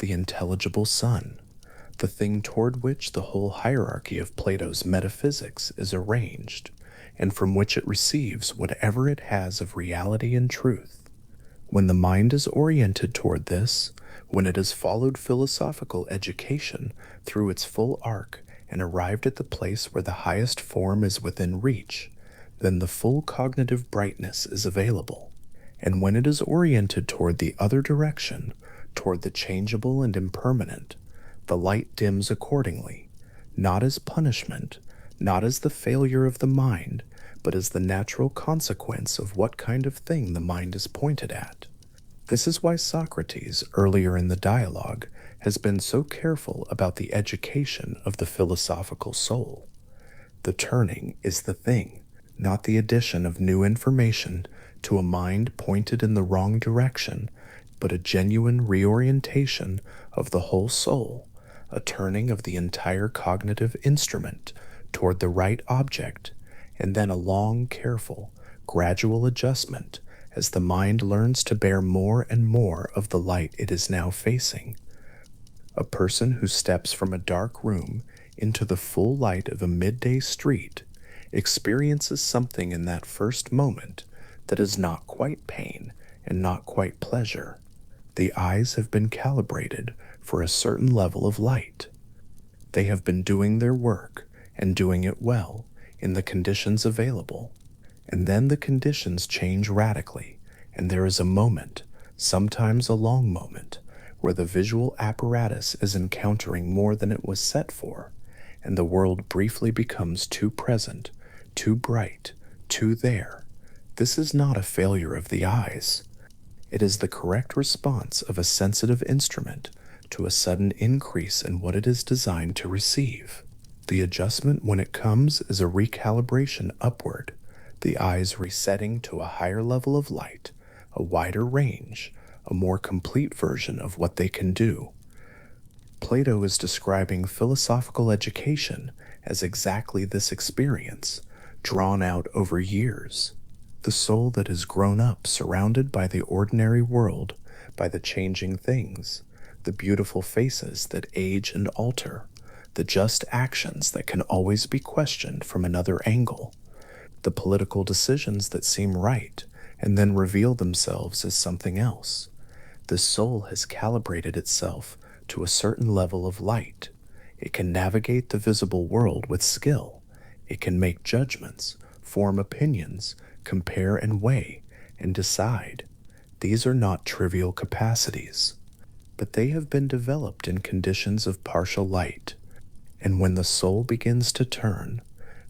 the intelligible sun, the thing toward which the whole hierarchy of Plato's metaphysics is arranged, and from which it receives whatever it has of reality and truth. When the mind is oriented toward this, when it has followed philosophical education through its full arc and arrived at the place where the highest form is within reach, then the full cognitive brightness is available. And when it is oriented toward the other direction, toward the changeable and impermanent, the light dims accordingly, not as punishment, not as the failure of the mind, but as the natural consequence of what kind of thing the mind is pointed at. This is why Socrates, earlier in the dialogue, has been so careful about the education of the philosophical soul. The turning is the thing, not the addition of new information to a mind pointed in the wrong direction, but a genuine reorientation of the whole soul, a turning of the entire cognitive instrument toward the right object, and then a long, careful, gradual adjustment as the mind learns to bear more and more of the light it is now facing. A person who steps from a dark room into the full light of a midday street experiences something in that first moment that is not quite pain and not quite pleasure. The eyes have been calibrated for a certain level of light. They have been doing their work and doing it well in the conditions available. And then the conditions change radically, and there is a moment, sometimes a long moment, where the visual apparatus is encountering more than it was set for, and the world briefly becomes too present, too bright, too there. This is not a failure of the eyes. It is the correct response of a sensitive instrument to a sudden increase in what it is designed to receive. The adjustment when it comes is a recalibration upward, the eyes resetting to a higher level of light, a wider range, a more complete version of what they can do. Plato is describing philosophical education as exactly this experience, drawn out over years. The soul that has grown up surrounded by the ordinary world, by the changing things, the beautiful faces that age and alter, the just actions that can always be questioned from another angle, the political decisions that seem right and then reveal themselves as something else. The soul has calibrated itself to a certain level of light. It can navigate the visible world with skill. It can make judgments, form opinions, compare and weigh, and decide. These are not trivial capacities, but they have been developed in conditions of partial light. And when the soul begins to turn,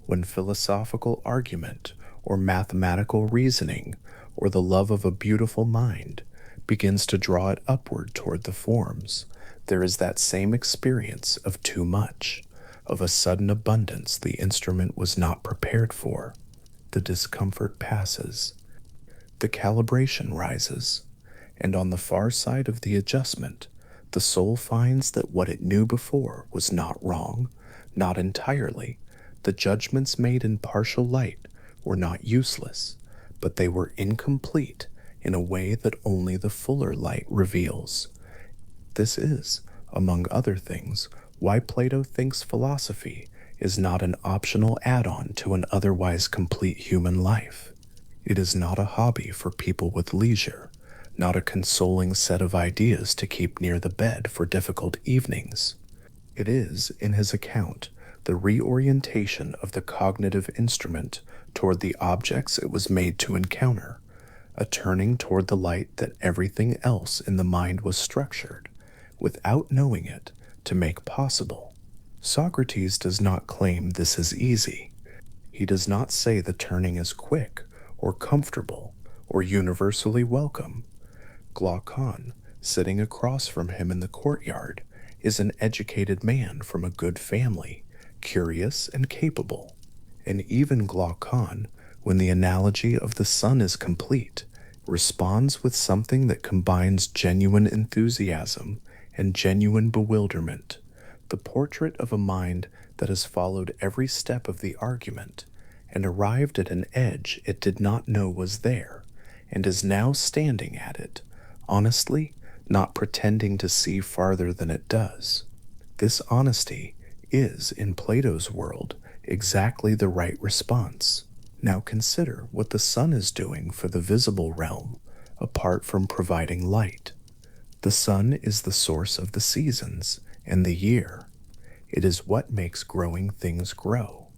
when philosophical argument or mathematical reasoning or the love of a beautiful mind begins to draw it upward toward the forms, there is that same experience of too much, of a sudden abundance the instrument was not prepared for. The discomfort passes. The calibration rises, and on the far side of the adjustment, the soul finds that what it knew before was not wrong, not entirely. The judgments made in partial light were not useless, but they were incomplete in a way that only the fuller light reveals. This is, among other things, why Plato thinks philosophy is not an optional add-on to an otherwise complete human life. It is not a hobby for people with leisure, not a consoling set of ideas to keep near the bed for difficult evenings. It is, in his account, the reorientation of the cognitive instrument toward the objects it was made to encounter, a turning toward the light that everything else in the mind was structured, without knowing it, to make possible. Socrates does not claim this is easy. He does not say the turning is quick, or comfortable, or universally welcome. Glaucon, sitting across from him in the courtyard, is an educated man from a good family, curious and capable. And even Glaucon, when the analogy of the sun is complete, responds with something that combines genuine enthusiasm and genuine bewilderment, the portrait of a mind that has followed every step of the argument and arrived at an edge it did not know was there, and is now standing at it, honestly, not pretending to see farther than it does. This honesty is, in Plato's world, exactly the right response. Now consider what the sun is doing for the visible realm, apart from providing light. The sun is the source of the seasons and the year. It is what makes growing things grow.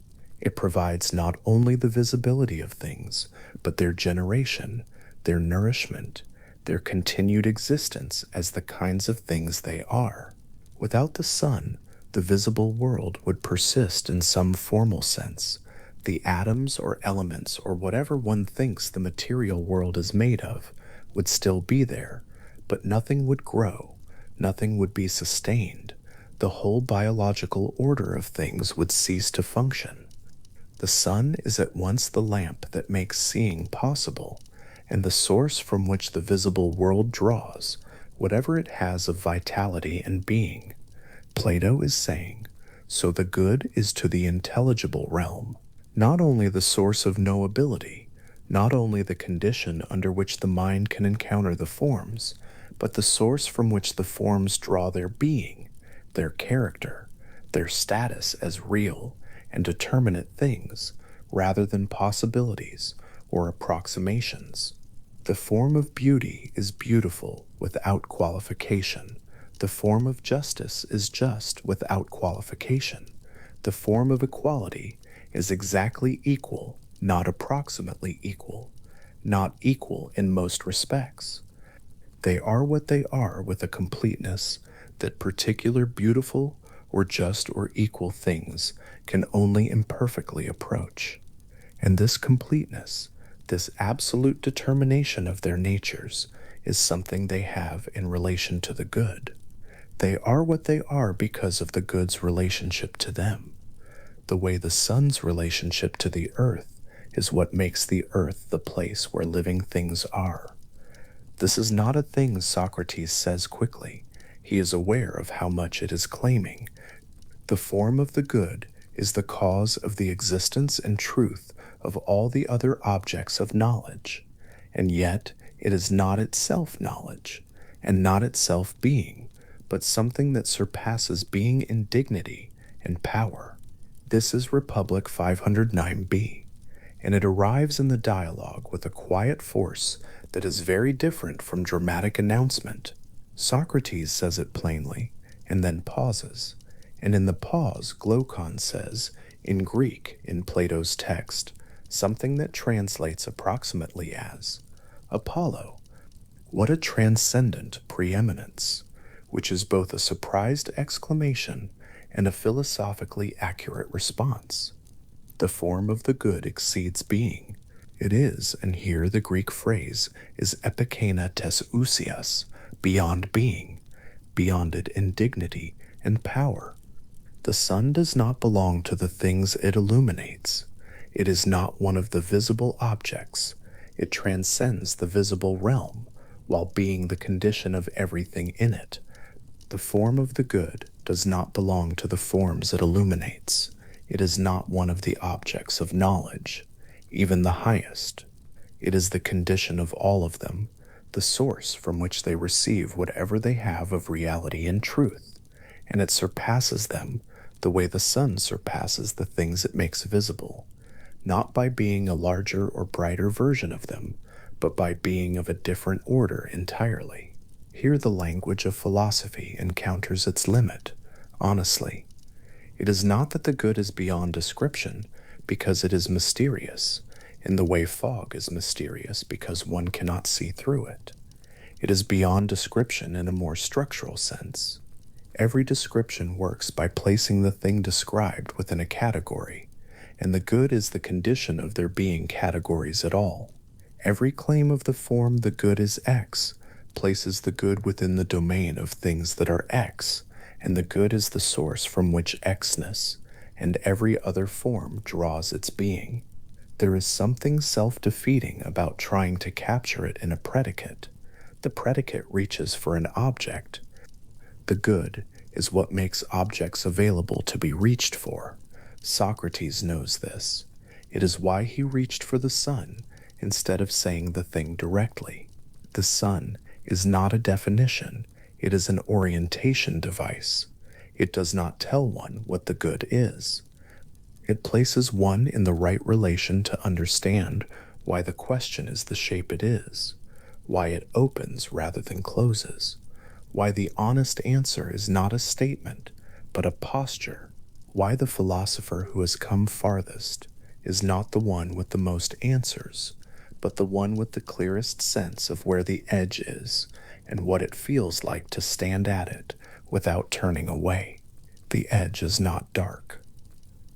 It provides not only the visibility of things, but their generation, their nourishment, their continued existence as the kinds of things they are. Without the sun, the visible world would persist in some formal sense. The atoms or elements or whatever one thinks the material world is made of would still be there, but nothing would grow, nothing would be sustained. The whole biological order of things would cease to function. The sun is at once the lamp that makes seeing possible, and the source from which the visible world draws whatever it has of vitality and being. Plato is saying, so the good is to the intelligible realm, not only the source of knowability, not only the condition under which the mind can encounter the forms, but the source from which the forms draw their being, their character, their status as real and determinate things, rather than possibilities or approximations. The form of beauty is beautiful without qualification. The form of justice is just without qualification. The form of equality is exactly equal, not approximately equal, not equal in most respects. They are what they are with a completeness that particular beautiful or just or equal things can only imperfectly approach. And this completeness, this absolute determination of their natures, is something they have in relation to the good. They are what they are because of the good's relationship to them. The way the sun's relationship to the earth is what makes the earth the place where living things are. This is not a thing Socrates says quickly. He is aware of how much it is claiming. The form of the good is the cause of the existence and truth of all the other objects of knowledge, and yet it is not itself knowledge, and not itself being, but something that surpasses being in dignity and power. This is Republic 509b, and it arrives in the dialogue with a quiet force that is very different from dramatic announcement. Socrates says it plainly, and then pauses, and in the pause Glaucon says, in Greek in Plato's text, something that translates approximately as, Apollo, what a transcendent preeminence, which is both a surprised exclamation and a philosophically accurate response. The form of the good exceeds being. It is, and here the Greek phrase is epikeina tes ousias, beyond being, beyond it in dignity and power. The sun does not belong to the things it illuminates. It is not one of the visible objects. It transcends the visible realm, while being the condition of everything in it. The form of the good does not belong to the forms it illuminates. It is not one of the objects of knowledge, even the highest. It is the condition of all of them, the source from which they receive whatever they have of reality and truth, and it surpasses them the way the sun surpasses the things it makes visible, not by being a larger or brighter version of them, but by being of a different order entirely. Here the language of philosophy encounters its limit, honestly. It is not that the good is beyond description, because it is mysterious, in the way fog is mysterious because one cannot see through it. It is beyond description in a more structural sense. Every description works by placing the thing described within a category, and the good is the condition of there being categories at all. Every claim of the form the good is X places the good within the domain of things that are X, and the good is the source from which Xness and every other form draws its being. There is something self-defeating about trying to capture it in a predicate. The predicate reaches for an object. The good is what makes objects available to be reached for. Socrates knows this. It is why he reached for the sun instead of saying the thing directly. The sun is not a definition. It is an orientation device. It does not tell one what the good is. It places one in the right relation to understand why the question is the shape it is, why it opens rather than closes, why the honest answer is not a statement, but a posture, why the philosopher who has come farthest is not the one with the most answers, but the one with the clearest sense of where the edge is and what it feels like to stand at it without turning away. The edge is not dark.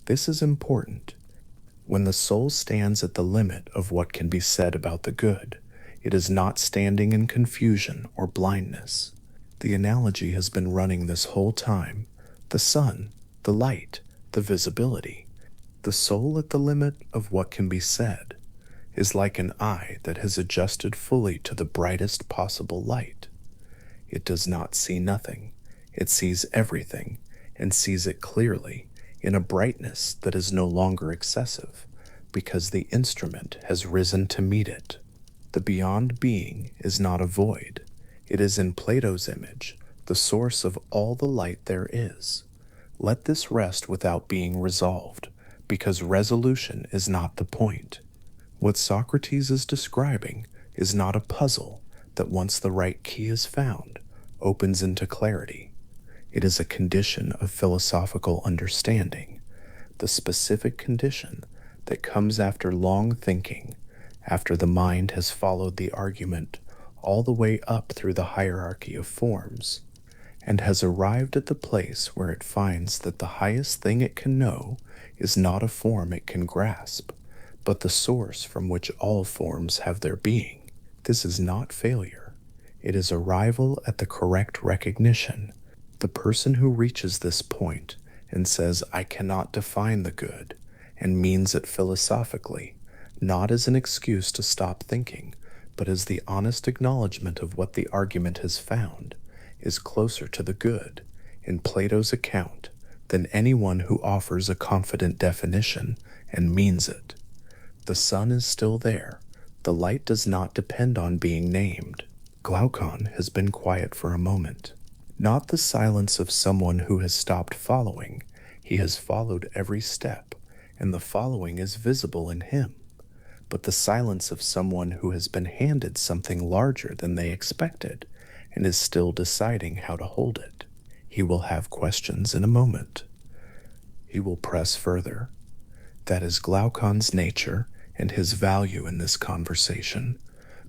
This is important. When the soul stands at the limit of what can be said about the good, it is not standing in confusion or blindness. The analogy has been running this whole time. The sun, the light, the visibility. The soul at the limit of what can be said is like an eye that has adjusted fully to the brightest possible light. It does not see nothing. It sees everything, and sees it clearly, in a brightness that is no longer excessive, because the instrument has risen to meet it. The beyond being is not a void. It is in Plato's image, the source of all the light there is. Let this rest without being resolved, because resolution is not the point. What Socrates is describing is not a puzzle that once the right key is found, opens into clarity. It is a condition of philosophical understanding, the specific condition that comes after long thinking, after the mind has followed the argument all the way up through the hierarchy of forms, and has arrived at the place where it finds that the highest thing it can know is not a form it can grasp, but the source from which all forms have their being. This is not failure. It is arrival at the correct recognition. The person who reaches this point and says, I cannot define the good, and means it philosophically, not as an excuse to stop thinking, but as the honest acknowledgement of what the argument has found, is closer to the good, in Plato's account, than anyone who offers a confident definition and means it. The sun is still there. The light does not depend on being named. Glaucon has been quiet for a moment. Not the silence of someone who has stopped following. He has followed every step, and the following is visible in him. But the silence of someone who has been handed something larger than they expected, and is still deciding how to hold it. He will have questions in a moment. He will press further. That is Glaucon's nature and his value in this conversation,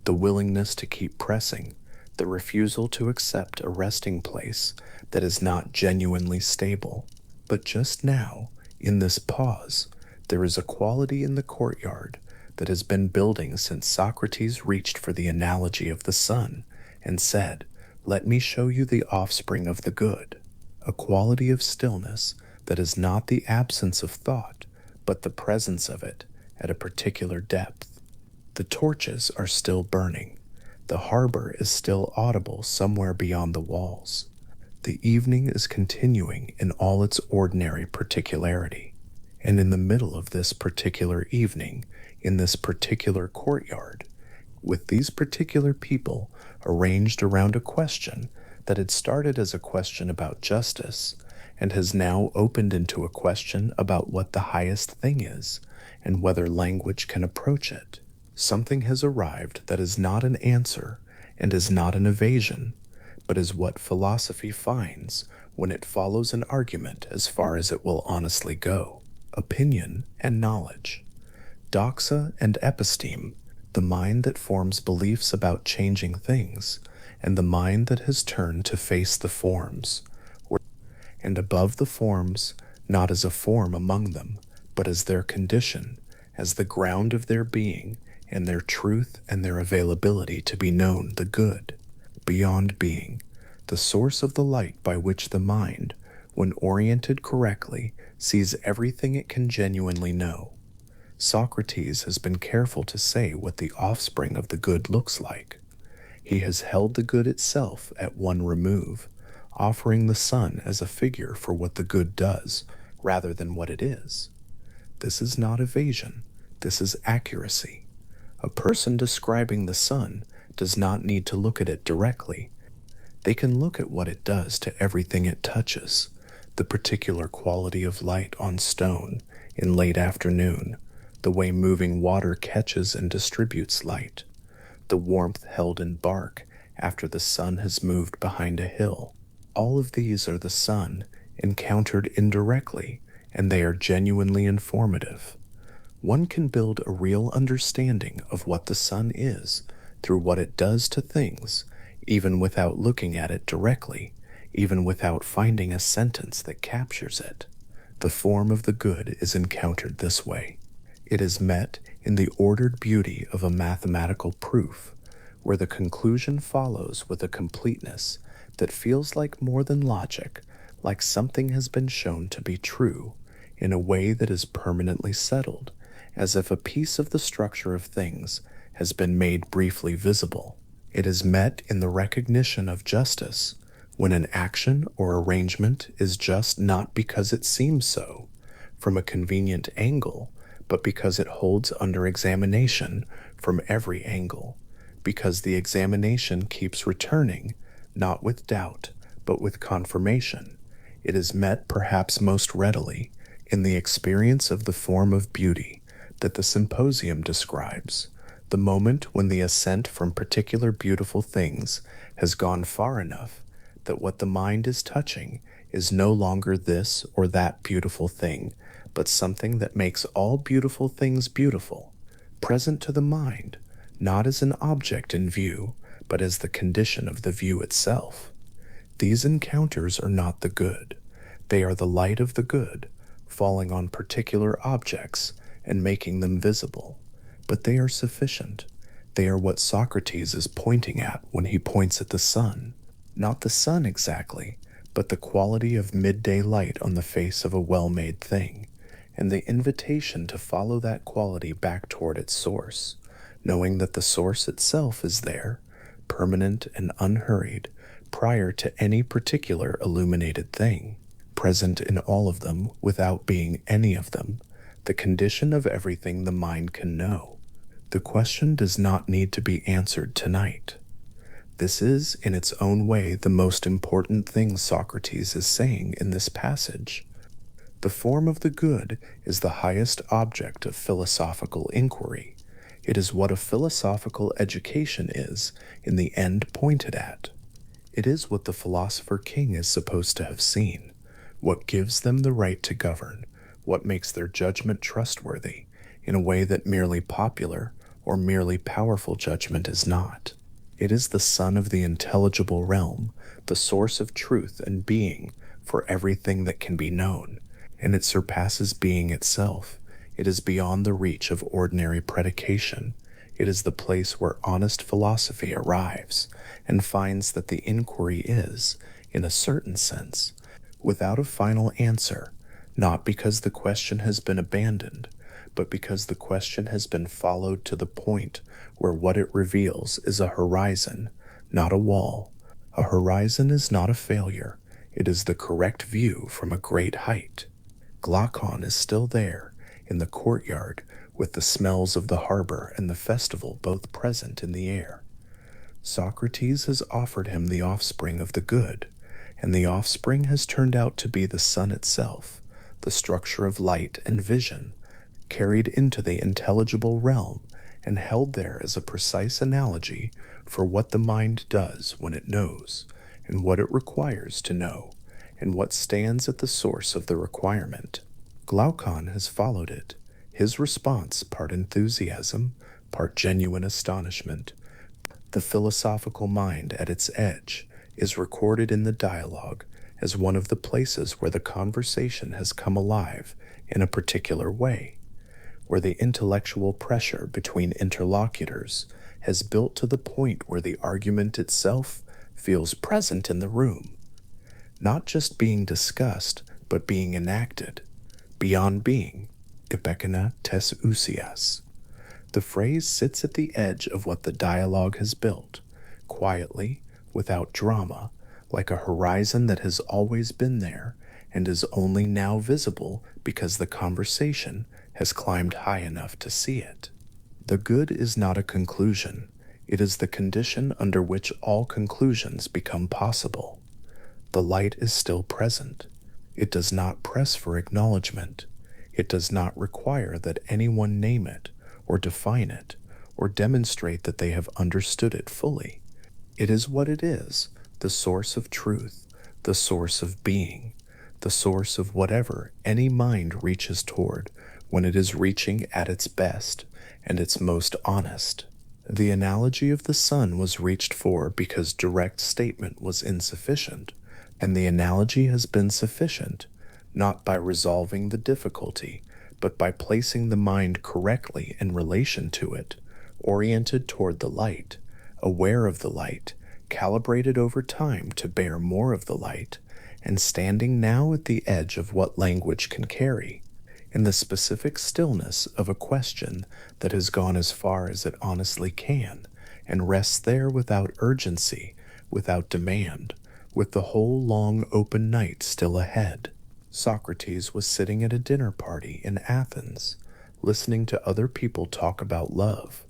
the willingness to keep pressing, the refusal to accept a resting place that is not genuinely stable. But just now, in this pause, there is a quality in the courtyard that has been building since Socrates reached for the analogy of the sun and said, let me show you the offspring of the good, a quality of stillness that is not the absence of thought, but the presence of it at a particular depth. The torches are still burning. The harbor is still audible somewhere beyond the walls. The evening is continuing in all its ordinary particularity. And in the middle of this particular evening, in this particular courtyard, with these particular people arranged around a question that had started as a question about justice and has now opened into a question about what the highest thing is and whether language can approach it. Something has arrived that is not an answer and is not an evasion, but is what philosophy finds when it follows an argument as far as it will honestly go. Opinion and knowledge. Doxa and episteme, the mind that forms beliefs about changing things, and the mind that has turned to face the forms, and above the forms, not as a form among them, but as their condition, as the ground of their being, and their truth and their availability to be known, the good, beyond being, the source of the light by which the mind, when oriented correctly, sees everything it can genuinely know. Socrates has been careful to say what the offspring of the good looks like. He has held the good itself at one remove, offering the sun as a figure for what the good does, rather than what it is. This is not evasion, this is accuracy. A person describing the sun does not need to look at it directly. They can look at what it does to everything it touches, the particular quality of light on stone in late afternoon, the way moving water catches and distributes light, the warmth held in bark after the sun has moved behind a hill. All of these are the sun encountered indirectly, and they are genuinely informative. One can build a real understanding of what the sun is through what it does to things, even without looking at it directly, even without finding a sentence that captures it. The form of the good is encountered this way. It is met in the ordered beauty of a mathematical proof, where the conclusion follows with a completeness that feels like more than logic, like something has been shown to be true, in a way that is permanently settled, as if a piece of the structure of things has been made briefly visible. It is met in the recognition of justice, when an action or arrangement is just not because it seems so, from a convenient angle, but because it holds under examination from every angle, because the examination keeps returning, not with doubt, but with confirmation. It is met perhaps most readily in the experience of the form of beauty that the symposium describes, the moment when the ascent from particular beautiful things has gone far enough that what the mind is touching is no longer this or that beautiful thing, but something that makes all beautiful things beautiful, present to the mind, not as an object in view, but as the condition of the view itself. These encounters are not the good. They are the light of the good, falling on particular objects and making them visible. But they are sufficient. They are what Socrates is pointing at when he points at the sun. Not the sun exactly, but the quality of midday light on the face of a well-made thing, and the invitation to follow that quality back toward its source, knowing that the source itself is there, permanent and unhurried, prior to any particular illuminated thing, present in all of them without being any of them, the condition of everything the mind can know. The question does not need to be answered tonight. This is, in its own way, the most important thing Socrates is saying in this passage. The form of the good is the highest object of philosophical inquiry. It is what a philosophical education is in the end pointed at. It is what the philosopher king is supposed to have seen, what gives them the right to govern, what makes their judgment trustworthy, in a way that merely popular or merely powerful judgment is not. It is the sun of the intelligible realm, the source of truth and being for everything that can be known, and it surpasses being itself. It is beyond the reach of ordinary predication. It is the place where honest philosophy arrives and finds that the inquiry is, in a certain sense, without a final answer, not because the question has been abandoned, but because the question has been followed to the point where what it reveals is a horizon, not a wall. A horizon is not a failure. It is the correct view from a great height. Glaucon is still there, in the courtyard, with the smells of the harbor and the festival both present in the air. Socrates has offered him the offspring of the good, and the offspring has turned out to be the sun itself, the structure of light and vision, carried into the intelligible realm and held there as a precise analogy for what the mind does when it knows, and what it requires to know, and what stands at the source of the requirement. Glaucon has followed it, his response part enthusiasm, part genuine astonishment. The philosophical mind at its edge is recorded in the dialogue as one of the places where the conversation has come alive in a particular way, where the intellectual pressure between interlocutors has built to the point where the argument itself feels present in the room, not just being discussed, but being enacted, beyond being, epekena tes ousias. The phrase sits at the edge of what the dialogue has built, quietly, without drama, like a horizon that has always been there and is only now visible because the conversation has climbed high enough to see it. The good is not a conclusion. It is the condition under which all conclusions become possible. The light is still present. It does not press for acknowledgement. It does not require that anyone name it, or define it, or demonstrate that they have understood it fully. It is what it is, the source of truth, the source of being, the source of whatever any mind reaches toward when it is reaching at its best and its most honest. The analogy of the sun was reached for because direct statement was insufficient, and the analogy has been sufficient, not by resolving the difficulty, but by placing the mind correctly in relation to it, oriented toward the light, aware of the light, calibrated over time to bear more of the light, and standing now at the edge of what language can carry, in the specific stillness of a question that has gone as far as it honestly can, and rests there without urgency, without demand, with the whole long open night still ahead. Socrates was sitting at a dinner party in Athens, listening to other people talk about love,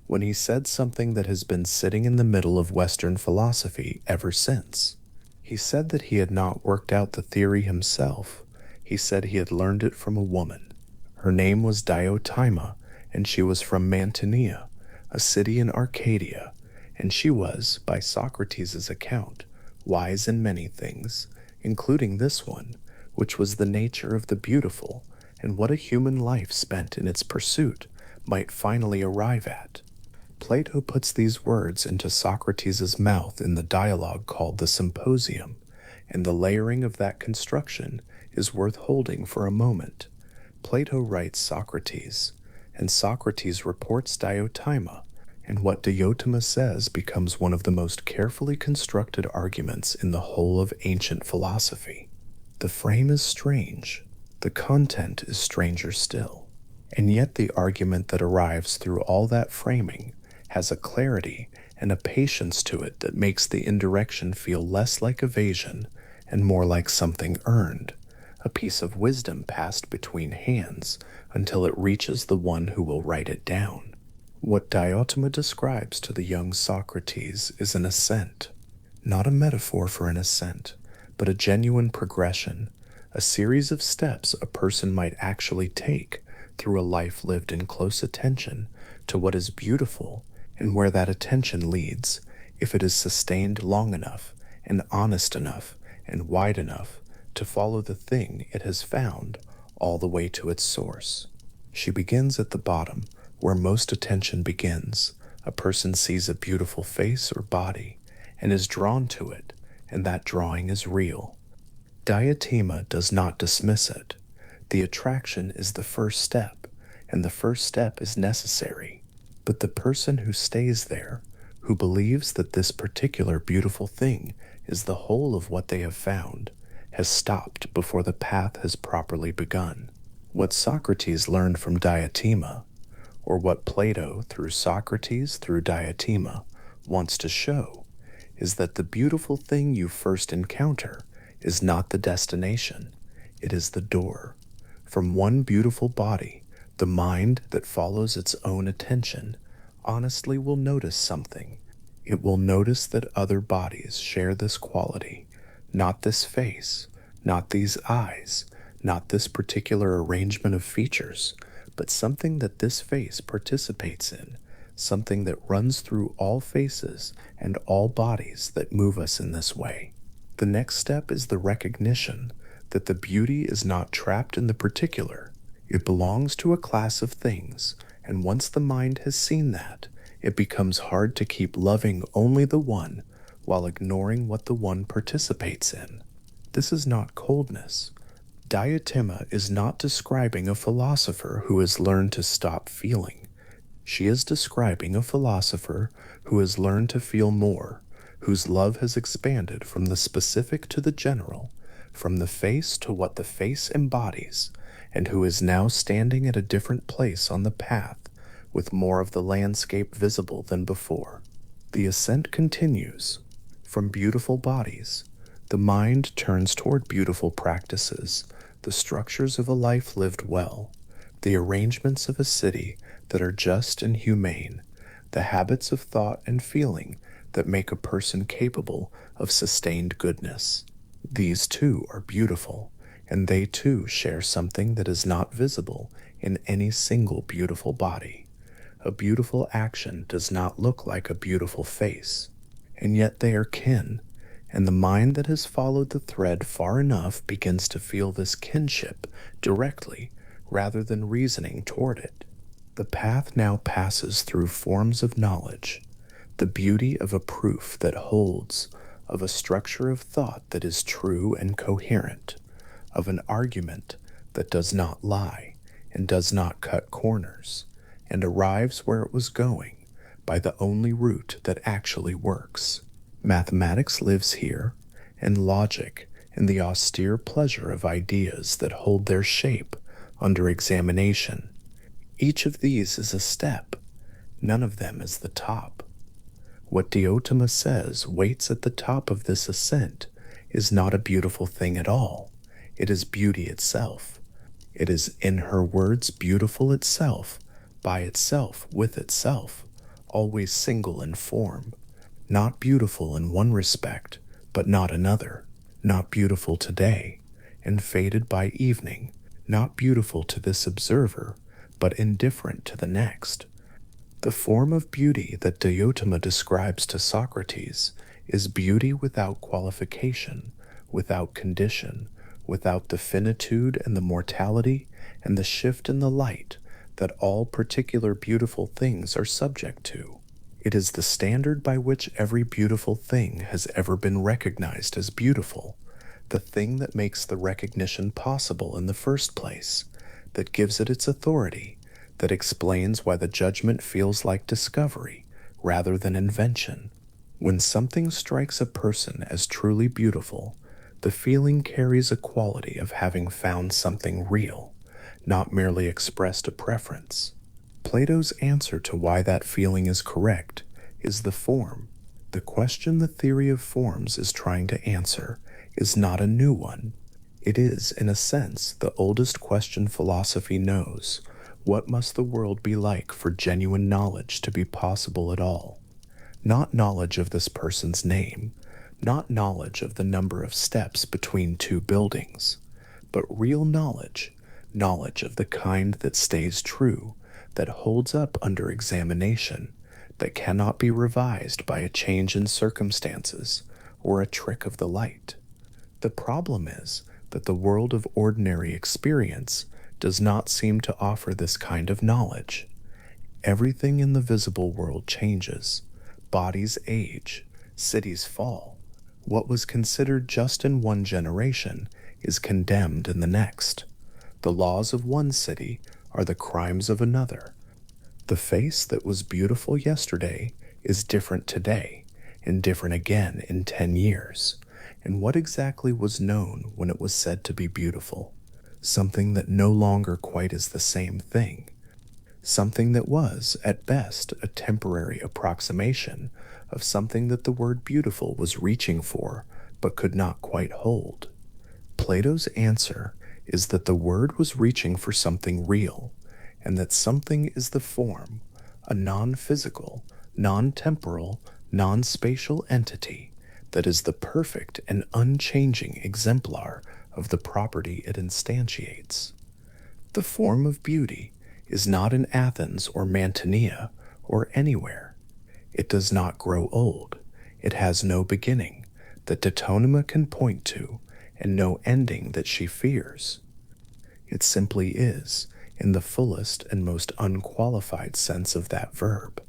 when he said something that has been sitting in the middle of Western philosophy ever since. He said that he had not worked out the theory himself. He said he had learned it from a woman. Her name was Diotima, and she was from Mantinea, a city in Arcadia, and she was, by Socrates' account, wise in many things, including this one, which was the nature of the beautiful, and what a human life spent in its pursuit might finally arrive at. Plato puts these words into Socrates' mouth in the dialogue called the Symposium, and the layering of that construction is worth holding for a moment. Plato writes Socrates, and Socrates reports Diotima, and what Diotima says becomes one of the most carefully constructed arguments in the whole of ancient philosophy. The frame is strange, the content is stranger still, and yet the argument that arrives through all that framing has a clarity and a patience to it that makes the indirection feel less like evasion and more like something earned, a piece of wisdom passed between hands until it reaches the one who will write it down. What Diotima describes to the young Socrates is an ascent, not a metaphor for an ascent, but a genuine progression, a series of steps a person might actually take through a life lived in close attention to what is beautiful and where that attention leads, if it is sustained long enough and honest enough and wide enough to follow the thing it has found all the way to its source. She begins at the bottom, where most attention begins. A person sees a beautiful face or body and is drawn to it, and that drawing is real. Diotima does not dismiss it. The attraction is the first step, and the first step is necessary. But the person who stays there, who believes that this particular beautiful thing is the whole of what they have found, has stopped before the path has properly begun. What Socrates learned from Diotima, or what Plato, through Socrates, through Diotima, wants to show, is that the beautiful thing you first encounter is not the destination, it is the door. From one beautiful body, the mind that follows its own attention honestly will notice something. It will notice that other bodies share this quality, not this face, not these eyes, not this particular arrangement of features, but something that this face participates in, something that runs through all faces and all bodies that move us in this way. The next step is the recognition that the beauty is not trapped in the particular. It belongs to a class of things, and once the mind has seen that, it becomes hard to keep loving only the one while ignoring what the one participates in. This is not coldness. Diotima is not describing a philosopher who has learned to stop feeling. She is describing a philosopher who has learned to feel more, whose love has expanded from the specific to the general, from the face to what the face embodies, and who is now standing at a different place on the path, with more of the landscape visible than before. The ascent continues. From beautiful bodies, the mind turns toward beautiful practices, the structures of a life lived well, the arrangements of a city that are just and humane, the habits of thought and feeling that make a person capable of sustained goodness. These too are beautiful, and they too share something that is not visible in any single beautiful body. A beautiful action does not look like a beautiful face, and yet they are kin, and the mind that has followed the thread far enough begins to feel this kinship directly rather than reasoning toward it. The path now passes through forms of knowledge, the beauty of a proof that holds, of a structure of thought that is true and coherent, of an argument that does not lie and does not cut corners, and arrives where it was going by the only route that actually works. Mathematics lives here, and logic, and the austere pleasure of ideas that hold their shape under examination. Each of these is a step, none of them is the top. What Diotima says waits at the top of this ascent is not a beautiful thing at all. It is beauty itself. It is, in her words, beautiful itself, by itself, with itself, always single in form, not beautiful in one respect, but not another, not beautiful today, and faded by evening, not beautiful to this observer, but indifferent to the next. The form of beauty that Diotima describes to Socrates is beauty without qualification, without condition, without the finitude and the mortality and the shift in the light that all particular beautiful things are subject to. It is the standard by which every beautiful thing has ever been recognized as beautiful, the thing that makes the recognition possible in the first place, that gives it its authority, that explains why the judgment feels like discovery, rather than invention. When something strikes a person as truly beautiful, the feeling carries a quality of having found something real, not merely expressed a preference. Plato's answer to why that feeling is correct is the form. The question the theory of forms is trying to answer is not a new one. It is, in a sense, the oldest question philosophy knows. What must the world be like for genuine knowledge to be possible at all? Not knowledge of this person's name, not knowledge of the number of steps between two buildings, but real knowledge, knowledge of the kind that stays true, that holds up under examination, that cannot be revised by a change in circumstances or a trick of the light. The problem is that the world of ordinary experience does not seem to offer this kind of knowledge. Everything in the visible world changes. Bodies age, cities fall. What was considered just in one generation is condemned in the next. The laws of one city are the crimes of another. The face that was beautiful yesterday is different today, and different again in 10 years. And what exactly was known when it was said to be beautiful? Something that no longer quite is the same thing. Something that was, at best, a temporary approximation of something that the word beautiful was reaching for, but could not quite hold. Plato's answer is that the word was reaching for something real, and that something is the form, a non-physical, non-temporal, non-spatial entity that is the perfect and unchanging exemplar of the property it instantiates. The form of beauty is not in Athens or Mantinea or anywhere. It does not grow old. It has no beginning that Deitonoma can point to and no ending that she fears. It simply is, in the fullest and most unqualified sense of that verb,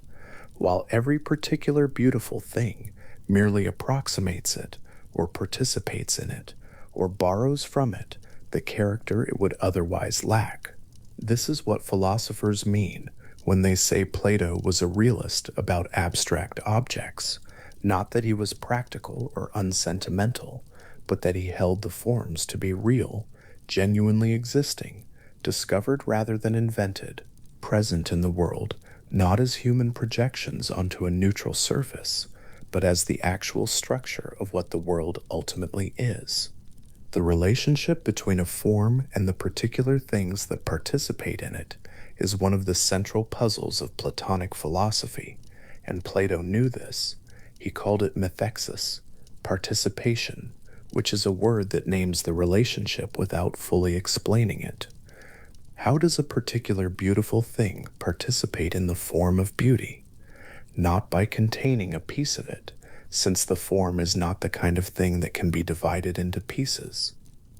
while every particular beautiful thing merely approximates it or participates in it or borrows from it the character it would otherwise lack. This is what philosophers mean when they say Plato was a realist about abstract objects, not that he was practical or unsentimental, but that he held the forms to be real, genuinely existing, discovered rather than invented, present in the world, not as human projections onto a neutral surface, but as the actual structure of what the world ultimately is. The relationship between a form and the particular things that participate in it is one of the central puzzles of Platonic philosophy, and Plato knew this. He called it methexis, participation, which is a word that names the relationship without fully explaining it. How does a particular beautiful thing participate in the form of beauty? Not by containing a piece of it, since the form is not the kind of thing that can be divided into pieces.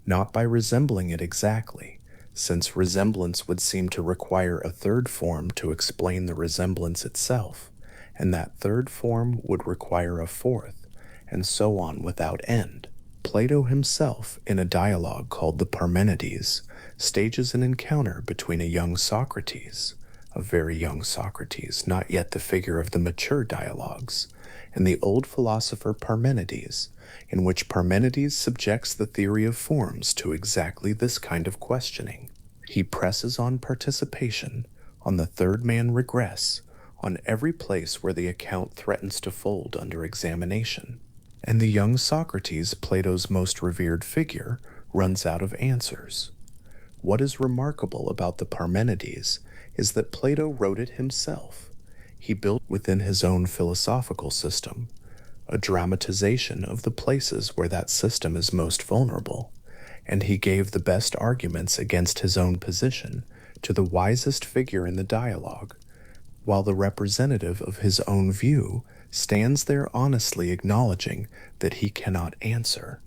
Not by resembling it exactly, since resemblance would seem to require a third form to explain the resemblance itself, and that third form would require a fourth, and so on without end. Plato himself, in a dialogue called the Parmenides, stages an encounter between a young Socrates, a very young Socrates, not yet the figure of the mature dialogues, and the old philosopher Parmenides, in which Parmenides subjects the theory of forms to exactly this kind of questioning. He presses on participation, on the third man regress, on every place where the account threatens to fold under examination. And the young Socrates, Plato's most revered figure, runs out of answers. What is remarkable about the Parmenides is that Plato wrote it himself. He built within his own philosophical system a dramatization of the places where that system is most vulnerable, and he gave the best arguments against his own position to the wisest figure in the dialogue, while the representative of his own view stands there honestly acknowledging that he cannot answer.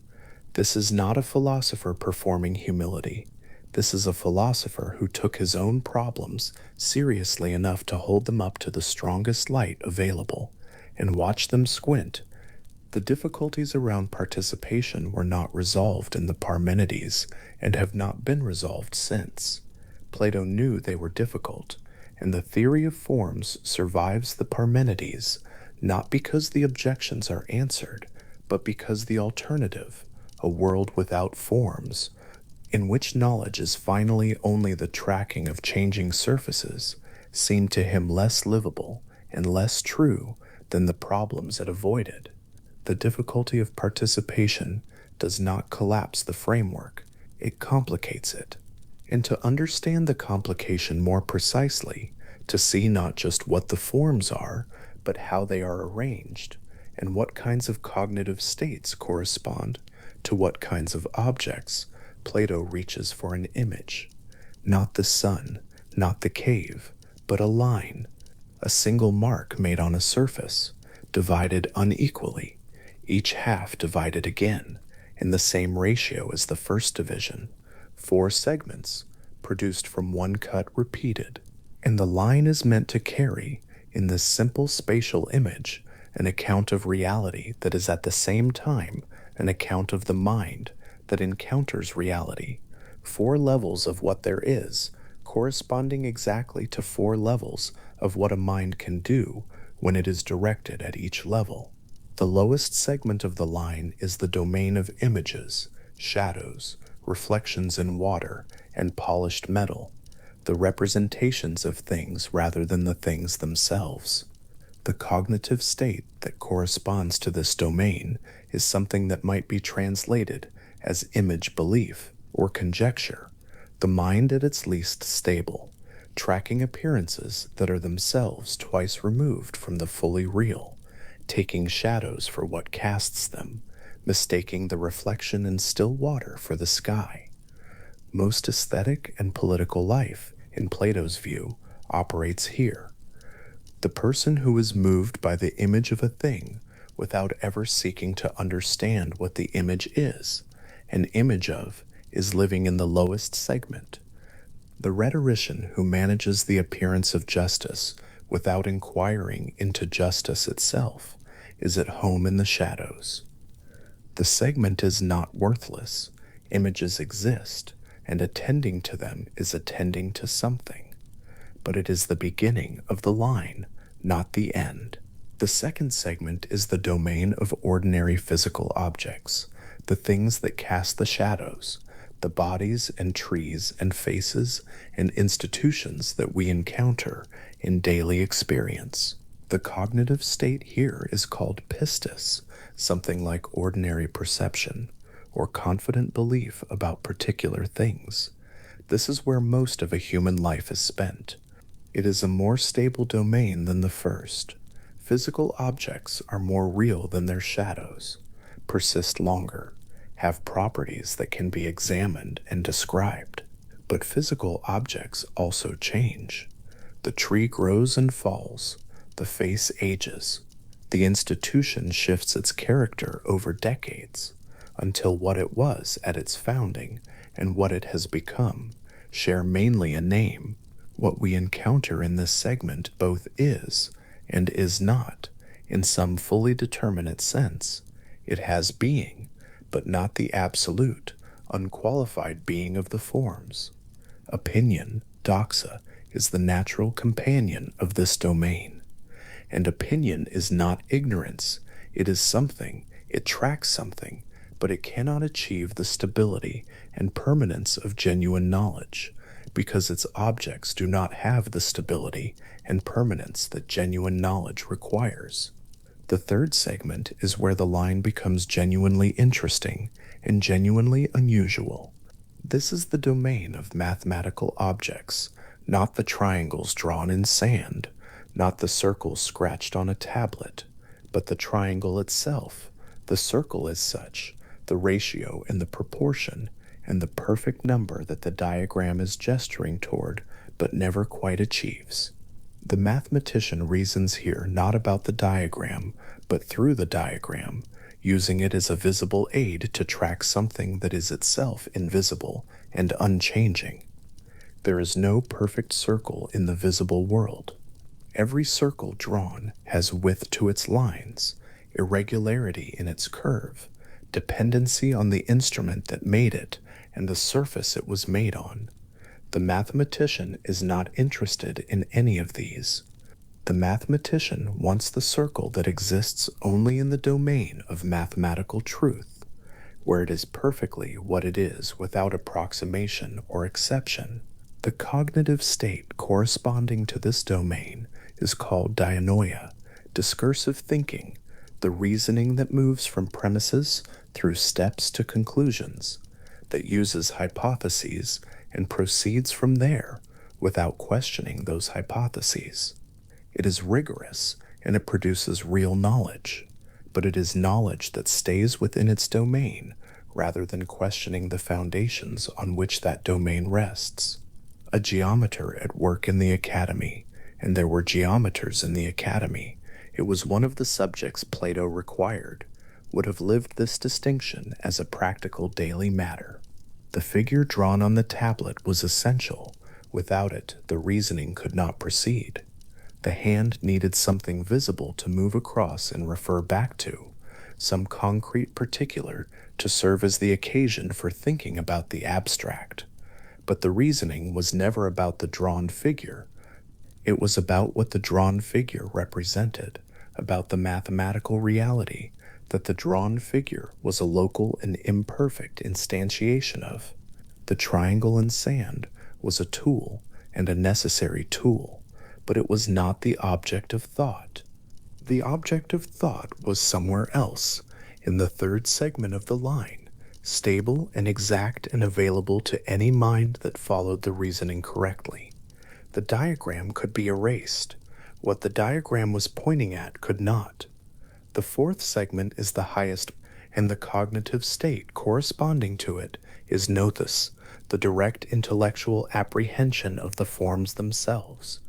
This is not a philosopher performing humility. This is a philosopher who took his own problems seriously enough to hold them up to the strongest light available and watch them squint. The difficulties around participation were not resolved in the Parmenides and have not been resolved since. Plato knew they were difficult, and the theory of forms survives the Parmenides not because the objections are answered, but because the alternative, a world without forms, in which knowledge is finally only the tracking of changing surfaces, seemed to him less livable and less true than the problems it avoided. The difficulty of participation does not collapse the framework, it complicates it. And to understand the complication more precisely, to see not just what the forms are, but how they are arranged, and what kinds of cognitive states correspond to what kinds of objects, Plato reaches for an image. Not the sun, not the cave, but a line, a single mark made on a surface, divided unequally, each half divided again, in the same ratio as the first division, 4 segments, produced from one cut repeated. And the line is meant to carry, in this simple spatial image, an account of reality that is at the same time an account of the mind that encounters reality, 4 levels of what there is, corresponding exactly to 4 levels of what a mind can do when it is directed at each level. The lowest segment of the line is the domain of images, shadows, reflections in water, and polished metal, the representations of things rather than the things themselves. The cognitive state that corresponds to this domain is something that might be translated as image belief or conjecture, the mind at its least stable, tracking appearances that are themselves twice removed from the fully real, taking shadows for what casts them, mistaking the reflection in still water for the sky. Most aesthetic and political life, in Plato's view, operates here. The person who is moved by the image of a thing without ever seeking to understand what the image is, an image of, is living in the lowest segment. The rhetorician who manages the appearance of justice without inquiring into justice itself is at home in the shadows. The segment is not worthless. Images exist, and attending to them is attending to something. But it is the beginning of the line, not the end. The second segment is the domain of ordinary physical objects, the things that cast the shadows, the bodies and trees and faces and institutions that we encounter in daily experience. The cognitive state here is called pistis, something like ordinary perception, or confident belief about particular things. This is where most of a human life is spent. It is a more stable domain than the first. Physical objects are more real than their shadows, persist longer, have properties that can be examined and described. But physical objects also change. The tree grows and falls, the face ages, the institution shifts its character over decades, until what it was at its founding and what it has become share mainly a name. What we encounter in this segment both is and is not, in some fully determinate sense. It has being, but not the absolute, unqualified being of the forms. Opinion, doxa, is the natural companion of this domain. And opinion is not ignorance. It is something, it tracks something, but it cannot achieve the stability and permanence of genuine knowledge, because its objects do not have the stability and permanence that genuine knowledge requires. The third segment is where the line becomes genuinely interesting and genuinely unusual. This is the domain of mathematical objects, not the triangles drawn in sand, not the circles scratched on a tablet, but the triangle itself, the circle as such, the ratio and the proportion, and the perfect number that the diagram is gesturing toward but never quite achieves. The mathematician reasons here not about the diagram, but through the diagram, using it as a visible aid to track something that is itself invisible and unchanging. There is no perfect circle in the visible world. Every circle drawn has width to its lines, irregularity in its curve, dependency on the instrument that made it and the surface it was made on. The mathematician is not interested in any of these. The mathematician wants the circle that exists only in the domain of mathematical truth, where it is perfectly what it is without approximation or exception. The cognitive state corresponding to this domain is called dianoia, discursive thinking, the reasoning that moves from premises through steps to conclusions, that uses hypotheses and proceeds from there without questioning those hypotheses. It is rigorous and it produces real knowledge, but it is knowledge that stays within its domain rather than questioning the foundations on which that domain rests. A geometer at work in the academy, and there were geometers in the academy, it was one of the subjects Plato required, would have lived this distinction as a practical daily matter. The figure drawn on the tablet was essential. Without it, the reasoning could not proceed. The hand needed something visible to move across and refer back to, some concrete particular to serve as the occasion for thinking about the abstract. But the reasoning was never about the drawn figure. It was about what the drawn figure represented, about the mathematical reality that the drawn figure was a local and imperfect instantiation of. The triangle in sand was a tool and a necessary tool, but it was not the object of thought. The object of thought was somewhere else, in the third segment of the line, stable and exact and available to any mind that followed the reasoning correctly. The diagram could be erased. What the diagram was pointing at could not. The fourth segment is the highest, and the cognitive state corresponding to it is gnosis, the direct intellectual apprehension of the forms themselves,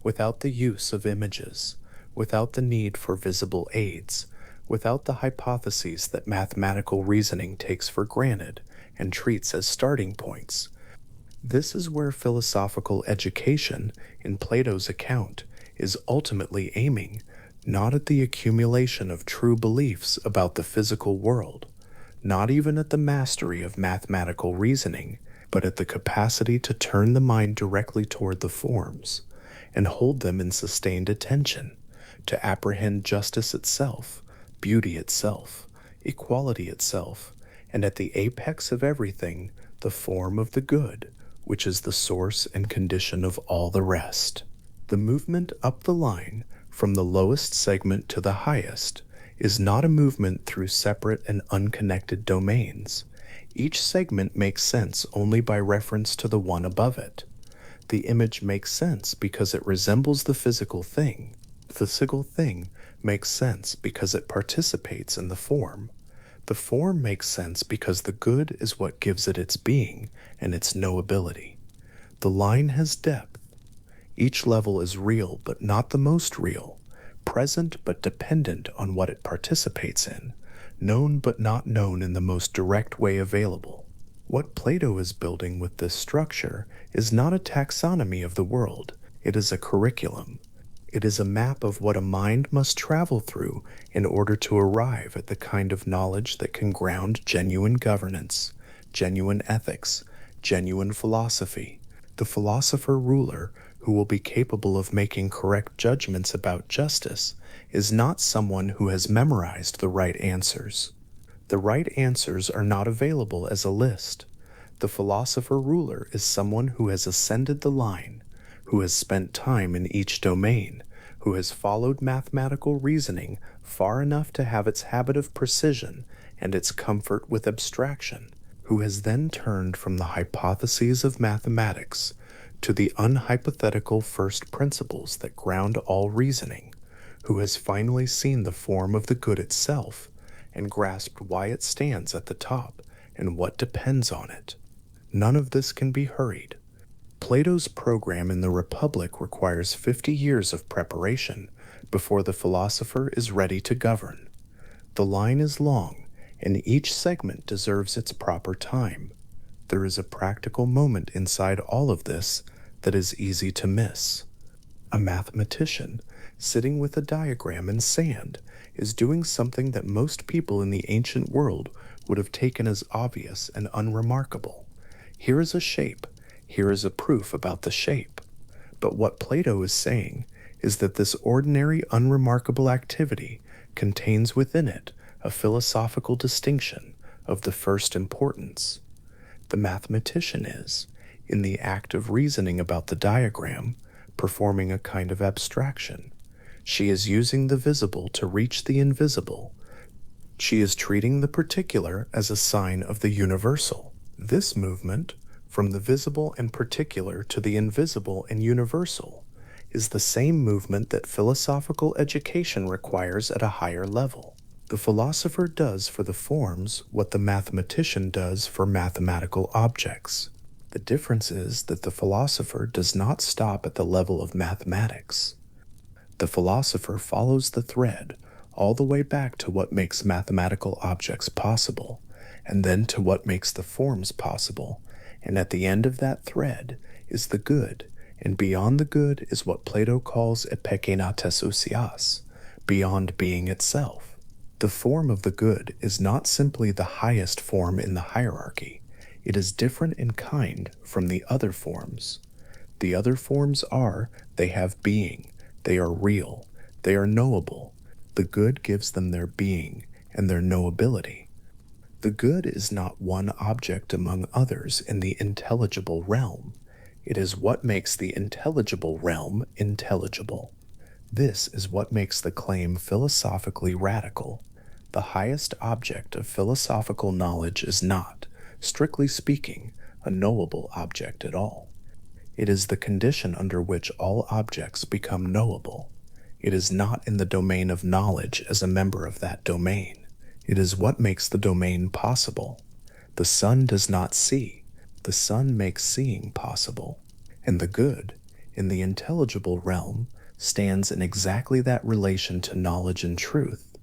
without the use of images, without the need for visible aids, without the hypotheses that mathematical reasoning takes for granted and treats as starting points. This is where philosophical education, in Plato's account, is ultimately aiming, not at the accumulation of true beliefs about the physical world, not even at the mastery of mathematical reasoning, but at the capacity to turn the mind directly toward the forms and hold them in sustained attention, to apprehend justice itself, beauty itself, equality itself, and at the apex of everything, the form of the good, which is the source and condition of all the rest. The movement up the line, from the lowest segment to the highest, is not a movement through separate and unconnected domains. Each segment makes sense only by reference to the one above it. The image makes sense because it resembles the physical thing. The physical thing makes sense because it participates in the form. The form makes sense because the good is what gives it its being and its knowability. The line has depth. Each level is real but not the most real, present but dependent on what it participates in, known but not known in the most direct way available. What Plato is building with this structure is not a taxonomy of the world, it is a curriculum. It is a map of what a mind must travel through in order to arrive at the kind of knowledge that can ground genuine governance, genuine ethics, genuine philosophy. The philosopher-ruler who will be capable of making correct judgments about justice is not someone who has memorized the right answers. The right answers are not available as a list. The philosopher-ruler is someone who has ascended the line, who has spent time in each domain, who has followed mathematical reasoning far enough to have its habit of precision and its comfort with abstraction, who has then turned from the hypotheses of mathematics to the unhypothetical first principles that ground all reasoning, who has finally seen the form of the good itself and grasped why it stands at the top and what depends on it. None of this can be hurried. Plato's program in the Republic requires 50 years of preparation before the philosopher is ready to govern. The line is long, and each segment deserves its proper time. There is a practical moment inside all of this that is easy to miss. A mathematician, sitting with a diagram in sand, is doing something that most people in the ancient world would have taken as obvious and unremarkable. Here is a shape, Here is a proof about the shape. But what Plato is saying is that this ordinary, unremarkable activity contains within it a philosophical distinction of the first importance. The mathematician is, in the act of reasoning about the diagram, performing a kind of abstraction. She is using the visible to reach the invisible. She is treating the particular as a sign of the universal. This movement, from the visible and particular to the invisible and universal, is the same movement that philosophical education requires at a higher level. The philosopher does for the forms what the mathematician does for mathematical objects. The difference is that the philosopher does not stop at the level of mathematics. The philosopher follows the thread all the way back to what makes mathematical objects possible, and then to what makes the forms possible, and at the end of that thread is the good, and beyond the good is what Plato calls epekenates ousias, beyond being itself. The form of the good is not simply the highest form in the hierarchy. It is different in kind from the other forms. The other forms are, they have being, they are real, they are knowable. The good gives them their being and their knowability. The good is not one object among others in the intelligible realm. It is what makes the intelligible realm intelligible. This is what makes the claim philosophically radical. The highest object of philosophical knowledge is not, strictly speaking, a knowable object at all. It is the condition under which all objects become knowable. It is not in the domain of knowledge as a member of that domain. It is what makes the domain possible. The sun does not see. The sun makes seeing possible. And the good, in the intelligible realm, stands in exactly that relation to knowledge and truth.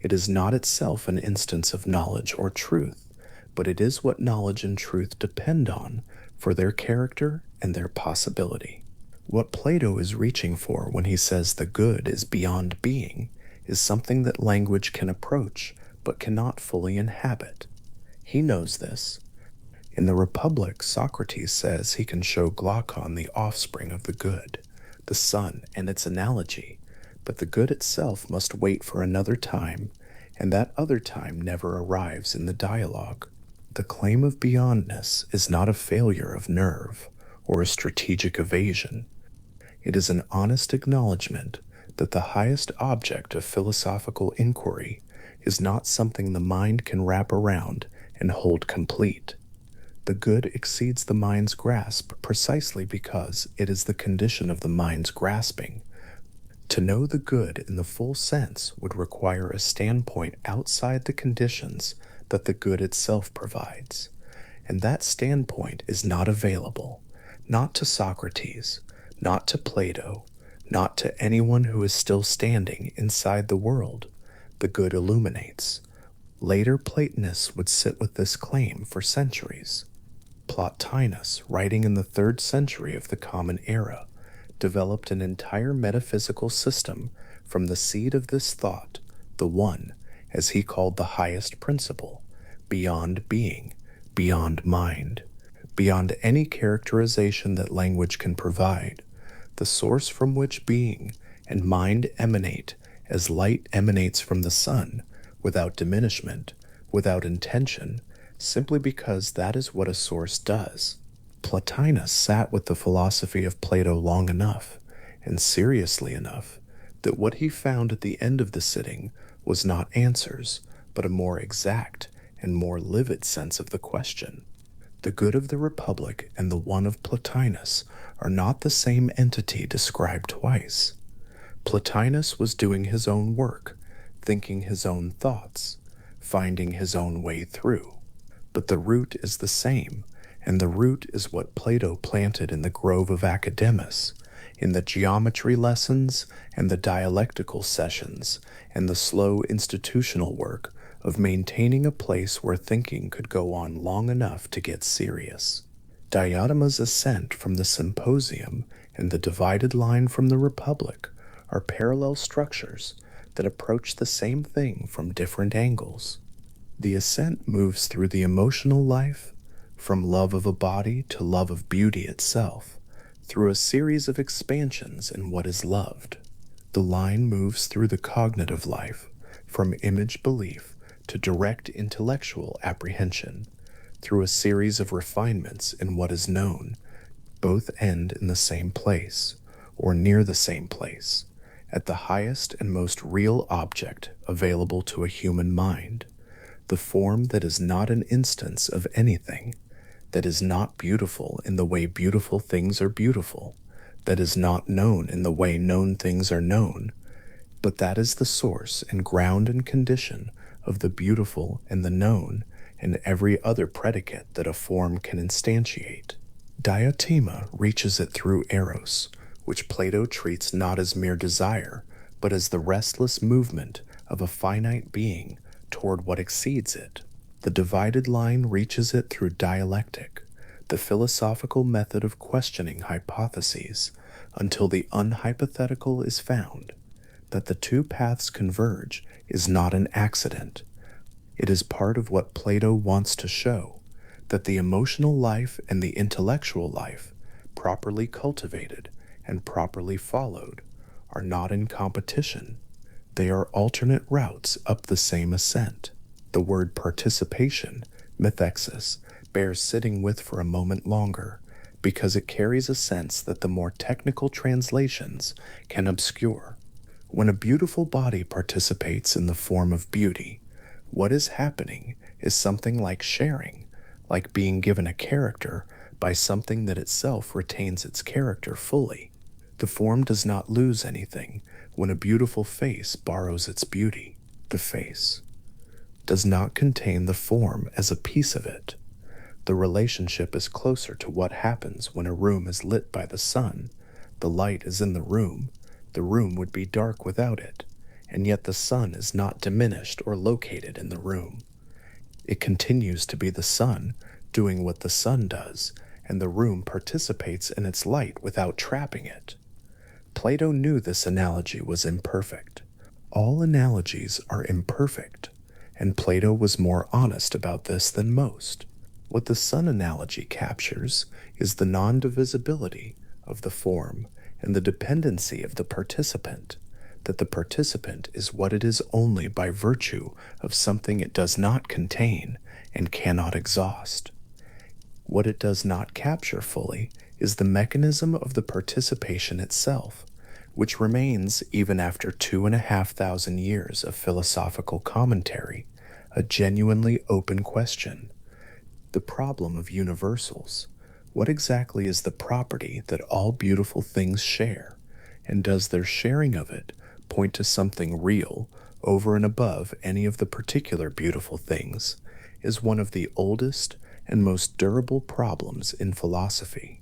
It is not itself an instance of knowledge or truth, but it is what knowledge and truth depend on for their character and their possibility. What Plato is reaching for when he says the good is beyond being is something that language can approach but cannot fully inhabit. He knows this. In the Republic, Socrates says he can show Glaucon the offspring of the good, the sun and its analogy, but the good itself must wait for another time, and that other time never arrives in the dialogue. The claim of beyondness is not a failure of nerve or a strategic evasion. It is an honest acknowledgement that the highest object of philosophical inquiry is not something the mind can wrap around and hold complete. The good exceeds the mind's grasp precisely because it is the condition of the mind's grasping. To know the good in the full sense would require a standpoint outside the conditions that the good itself provides, and that standpoint is not available, not to Socrates, not to Plato, not to anyone who is still standing inside the world. The good illuminates. Later Platonists would sit with this claim for centuries. Plotinus, writing in the 3rd century of the Common Era, developed an entire metaphysical system from the seed of this thought, the one, as he called the highest principle, beyond being, beyond mind, beyond any characterization that language can provide, the source from which being and mind emanate as light emanates from the sun, without diminishment, without intention, simply because that is what a source does. Plotinus sat with the philosophy of Plato long enough, and seriously enough, that what he found at the end of the sitting was not answers, but a more exact and more livid sense of the question. The good of the Republic and the one of Plotinus are not the same entity described twice. Plotinus was doing his own work, thinking his own thoughts, finding his own way through. But the root is the same, and the root is what Plato planted in the grove of Academus, in the geometry lessons and the dialectical sessions and the slow institutional work of maintaining a place where thinking could go on long enough to get serious. Diotima's ascent from the symposium and the divided line from the Republic are parallel structures that approach the same thing from different angles. The ascent moves through the emotional life, from love of a body to love of beauty itself, through a series of expansions in what is loved. The line moves through the cognitive life, from image belief to direct intellectual apprehension, through a series of refinements in what is known. Both end in the same place, or near the same place, at the highest and most real object available to a human mind, the form that is not an instance of anything, that is not beautiful in the way beautiful things are beautiful, that is not known in the way known things are known, but that is the source and ground and condition of the beautiful and the known and every other predicate that a form can instantiate. Diotima reaches it through eros, which Plato treats not as mere desire, but as the restless movement of a finite being toward what exceeds it. The divided line reaches it through dialectic, the philosophical method of questioning hypotheses, until the unhypothetical is found. That the two paths converge is not an accident. It is part of what Plato wants to show, that the emotional life and the intellectual life, properly cultivated and properly followed, are not in competition. They are alternate routes up the same ascent. The word participation, methexis, bears sitting with for a moment longer, because it carries a sense that the more technical translations can obscure. When a beautiful body participates in the form of beauty, what is happening is something like sharing, like being given a character by something that itself retains its character fully. The form does not lose anything when a beautiful face borrows its beauty. The face does not contain the form as a piece of it. The relationship is closer to what happens when a room is lit by the sun. The light is in the room would be dark without it, and yet the sun is not diminished or located in the room. It continues to be the sun, doing what the sun does, and the room participates in its light without trapping it. Plato knew this analogy was imperfect. All analogies are imperfect, and Plato was more honest about this than most. What the sun analogy captures is the non-divisibility of the form and the dependency of the participant, that the participant is what it is only by virtue of something it does not contain and cannot exhaust. What it does not capture fully is the mechanism of the participation itself, which remains even after 2,500 years of philosophical commentary, a genuinely open question. The problem of universals. What exactly is the property that all beautiful things share, and does their sharing of it point to something real over and above any of the particular beautiful things, is one of the oldest and most durable problems in philosophy.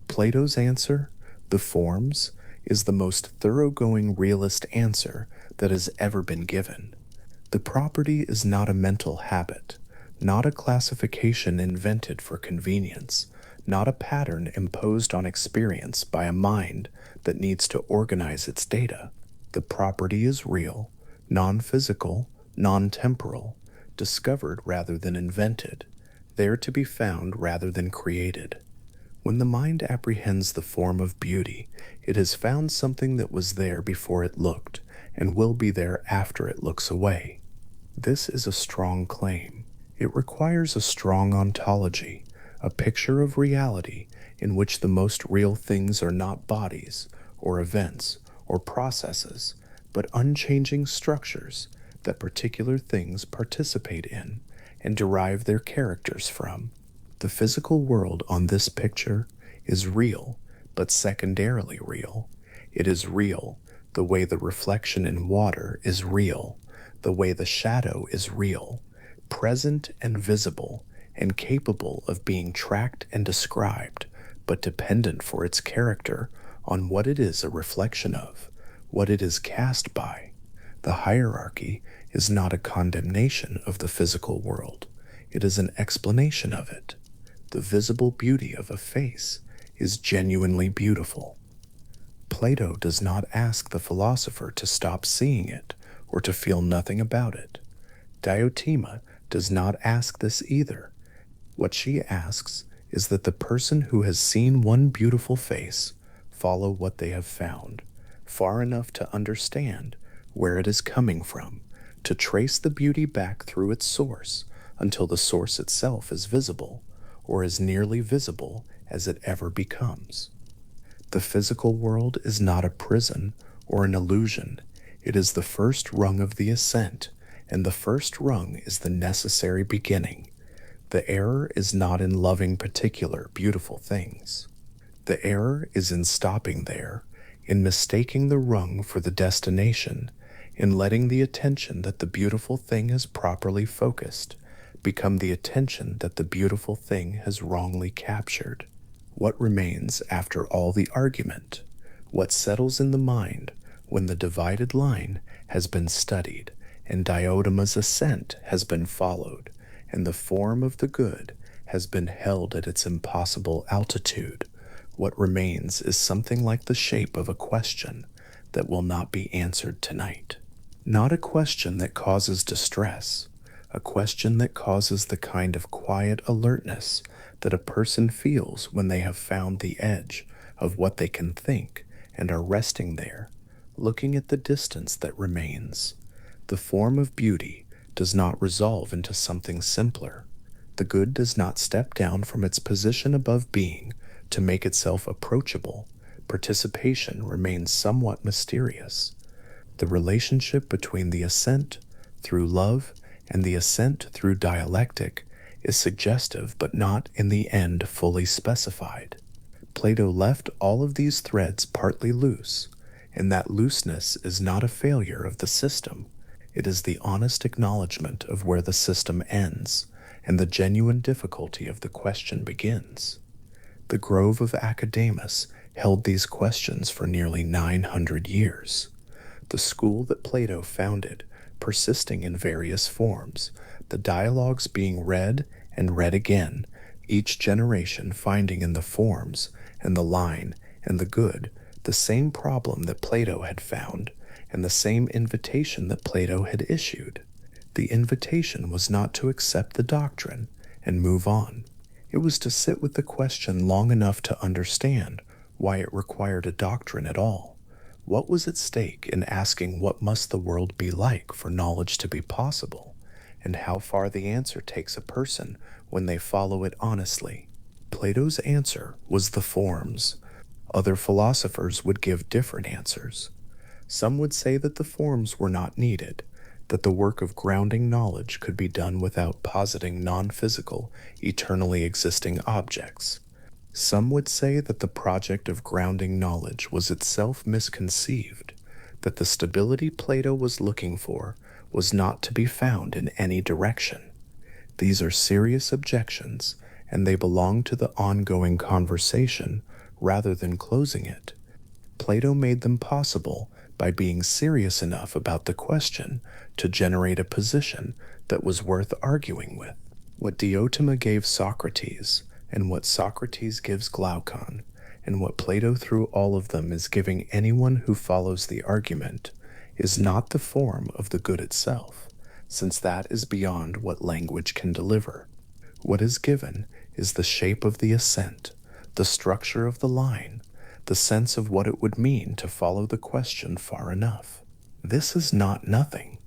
Plato's answer, the forms, is the most thoroughgoing realist answer that has ever been given. The property is not a mental habit, not a classification invented for convenience, not a pattern imposed on experience by a mind that needs to organize its data. The property is real, non-physical, non-temporal, discovered rather than invented, there to be found rather than created. When the mind apprehends the form of beauty, it has found something that was there before it looked, and will be there after it looks away. This is a strong claim. It requires a strong ontology, a picture of reality in which the most real things are not bodies, or events, or processes, but unchanging structures that particular things participate in and derive their characters from. The physical world on this picture is real, but secondarily real. It is real the way the reflection in water is real, the way the shadow is real, present and visible, and capable of being tracked and described, but dependent for its character on what it is a reflection of, what it is cast by. The hierarchy is not a condemnation of the physical world. It is an explanation of it. The visible beauty of a face is genuinely beautiful. Plato does not ask the philosopher to stop seeing it or to feel nothing about it. Diotima does not ask this either. What she asks is that the person who has seen one beautiful face follow what they have found, far enough to understand where it is coming from, to trace the beauty back through its source until the source itself is visible, or as nearly visible as it ever becomes. The physical world is not a prison or an illusion. It is the first rung of the ascent, and the first rung is the necessary beginning. The error is not in loving particular beautiful things. The error is in stopping there, in mistaking the rung for the destination, in letting the attention that the beautiful thing has properly focused become the attention that the beautiful thing has wrongly captured. What remains after all the argument? What settles in the mind when the divided line has been studied and Diotima's ascent has been followed, and the form of the good has been held at its impossible altitude? What remains is something like the shape of a question that will not be answered tonight. Not a question that causes distress, a question that causes the kind of quiet alertness that a person feels when they have found the edge of what they can think and are resting there, looking at the distance that remains. The form of beauty does not resolve into something simpler. The good does not step down from its position above being to make itself approachable. Participation remains somewhat mysterious. The relationship between the ascent through love and the ascent through dialectic is suggestive but not in the end fully specified. Plato left all of these threads partly loose, and that looseness is not a failure of the system. It is the honest acknowledgement of where the system ends and the genuine difficulty of the question begins. The grove of Academus held these questions for nearly 900 years. The school that Plato founded, persisting in various forms, the dialogues being read and read again, each generation finding in the forms and the line and the good the same problem that Plato had found and the same invitation that Plato had issued. The invitation was not to accept the doctrine and move on. It was to sit with the question long enough to understand why it required a doctrine at all. What was at stake in asking what must the world be like for knowledge to be possible, and how far the answer takes a person when they follow it honestly? Plato's answer was the forms. Other philosophers would give different answers. Some would say that the forms were not needed, that the work of grounding knowledge could be done without positing non-physical, eternally existing objects. Some would say that the project of grounding knowledge was itself misconceived, that the stability Plato was looking for was not to be found in any direction. These are serious objections, and they belong to the ongoing conversation rather than closing it. Plato made them possible by being serious enough about the question to generate a position that was worth arguing with. What Diotima gave Socrates, and what Socrates gives Glaucon, and what Plato through all of them is giving anyone who follows the argument, is not the form of the good itself, since that is beyond what language can deliver. What is given is the shape of the ascent, the structure of the line, the sense of what it would mean to follow the question far enough. This is not nothing.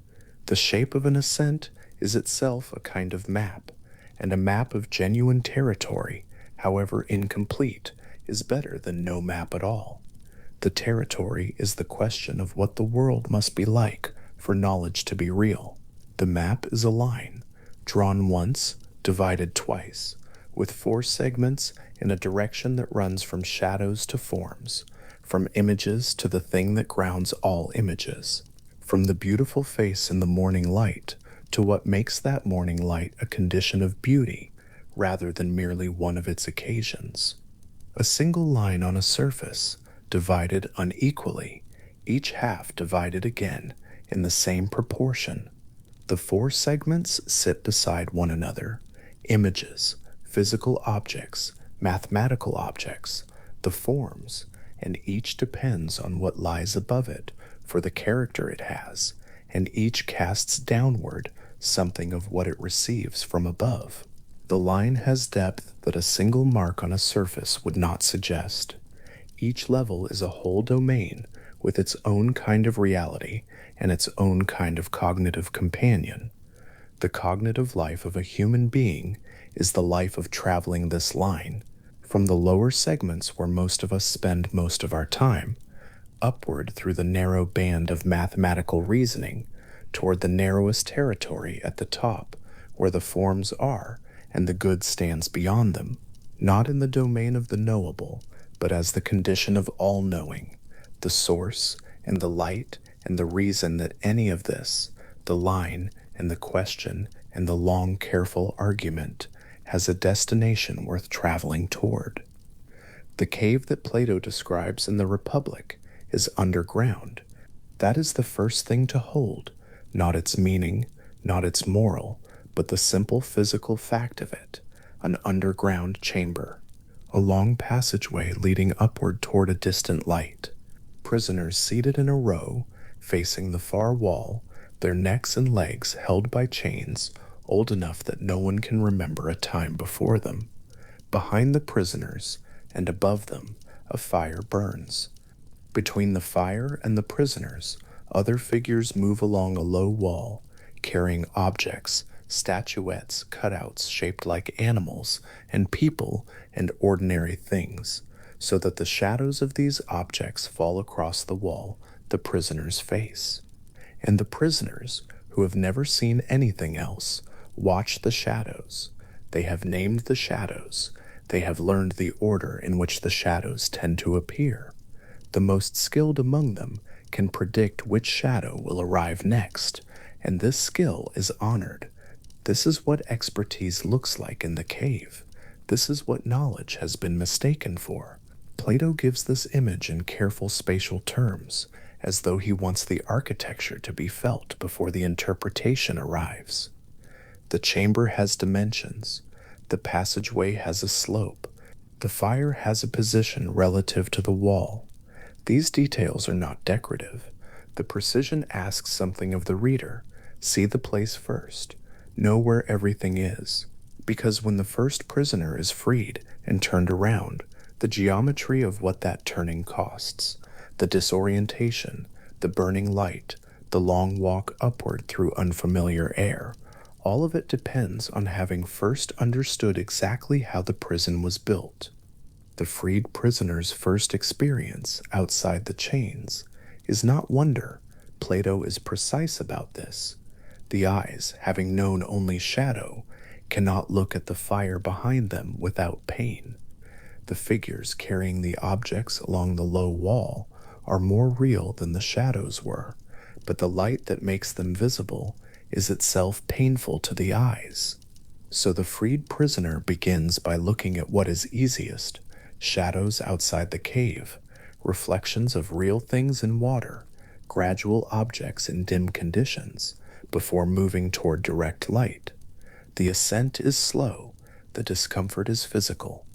The shape of an ascent is itself a kind of map, and a map of genuine territory, however incomplete, is better than no map at all. The territory is the question of what the world must be like for knowledge to be real. The map is a line, drawn once, divided twice, with 4 segments in a direction that runs from shadows to forms, from images to the thing that grounds all images, from the beautiful face in the morning light to what makes that morning light a condition of beauty rather than merely one of its occasions. A single line on a surface, divided unequally, each half divided again in the same proportion. The 4 segments sit beside one another, images, physical objects, mathematical objects, the forms, and each depends on what lies above it for the character it has, and each casts downward something of what it receives from above. The line has depth that a single mark on a surface would not suggest. Each level is a whole domain with its own kind of reality and its own kind of cognitive companion. The cognitive life of a human being is the life of traveling this line, from the lower segments where most of us spend most of our time, upward through the narrow band of mathematical reasoning, toward the narrowest territory at the top, where the forms are and the good stands beyond them, not in the domain of the knowable, but as the condition of all knowing, the source and the light and the reason that any of this, the line and the question and the long careful argument, has a destination worth traveling toward. The cave that Plato describes in the Republic is underground. That is the first thing to hold, not its meaning, not its moral, but the simple physical fact of it, an underground chamber, a long passageway leading upward toward a distant light. Prisoners seated in a row, facing the far wall, their necks and legs held by chains old enough that no one can remember a time before them. Behind the prisoners, and above them, a fire burns. Between the fire and the prisoners, other figures move along a low wall, carrying objects, statuettes, cutouts shaped like animals, and people and ordinary things, so that the shadows of these objects fall across the wall the prisoners face. And the prisoners, who have never seen anything else, watch the shadows. They have named the shadows. They have learned the order in which the shadows tend to appear. The most skilled among them can predict which shadow will arrive next, and this skill is honored. This is what expertise looks like in the cave. This is what knowledge has been mistaken for. Plato gives this image in careful spatial terms, as though he wants the architecture to be felt before the interpretation arrives. The chamber has dimensions. The passageway has a slope. The fire has a position relative to the wall. These details are not decorative. The precision asks something of the reader. See the place first. Know where everything is. Because when the first prisoner is freed and turned around, the geometry of what that turning costs, the disorientation, the burning light, the long walk upward through unfamiliar air, all of it depends on having first understood exactly how the prison was built. The freed prisoner's first experience outside the chains is not wonder. Plato is precise about this. The eyes, having known only shadow, cannot look at the fire behind them without pain. The figures carrying the objects along the low wall are more real than the shadows were, but the light that makes them visible is itself painful to the eyes. So the freed prisoner begins by looking at what is easiest, shadows outside the cave, reflections of real things in water, gradual objects in dim conditions, before moving toward direct light. The ascent is slow, the discomfort is physical.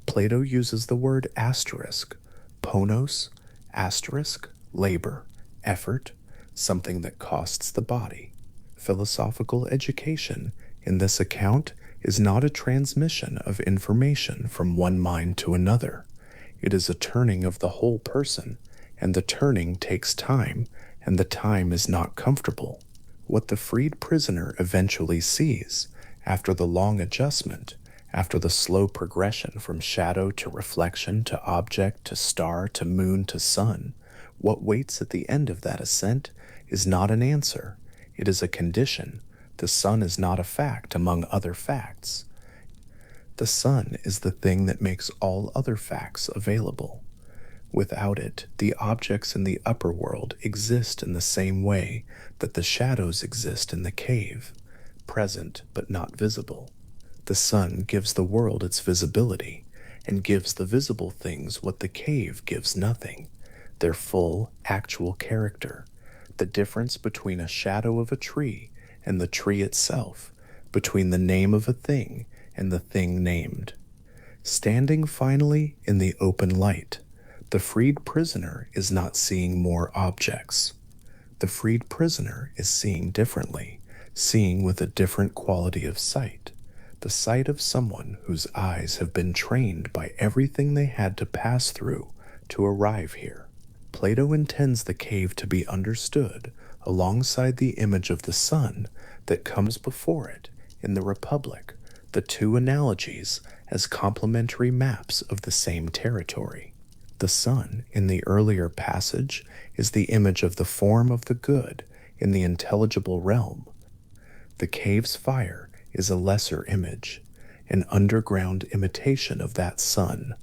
Plato uses the word asterisk, ponos, asterisk, labor, effort, something that costs the body. Philosophical education, in this account, is not a transmission of information from one mind to another. It is a turning of the whole person, and the turning takes time, and the time is not comfortable. What the freed prisoner eventually sees, after the long adjustment, after the slow progression from shadow to reflection to object to star to moon to sun, what waits at the end of that ascent is not an answer. It is a condition. The sun is not a fact among other facts. The sun is the thing that makes all other facts available. Without it, the objects in the upper world exist in the same way that the shadows exist in the cave, present but not visible. The sun gives the world its visibility, and gives the visible things what the cave gives nothing, their full, actual character, the difference between a shadow of a tree and the tree itself, between the name of a thing and the thing named. Standing finally in the open light, the freed prisoner is not seeing more objects. The freed prisoner is seeing differently, seeing with a different quality of sight. the sight of someone whose eyes have been trained by everything they had to pass through to arrive here. Plato intends the cave to be understood alongside the image of the sun that comes before it in the Republic, the two analogies as complementary maps of the same territory. The sun in the earlier passage is the image of the form of the good in the intelligible realm. The cave's fire is a lesser image, an underground imitation of that sun,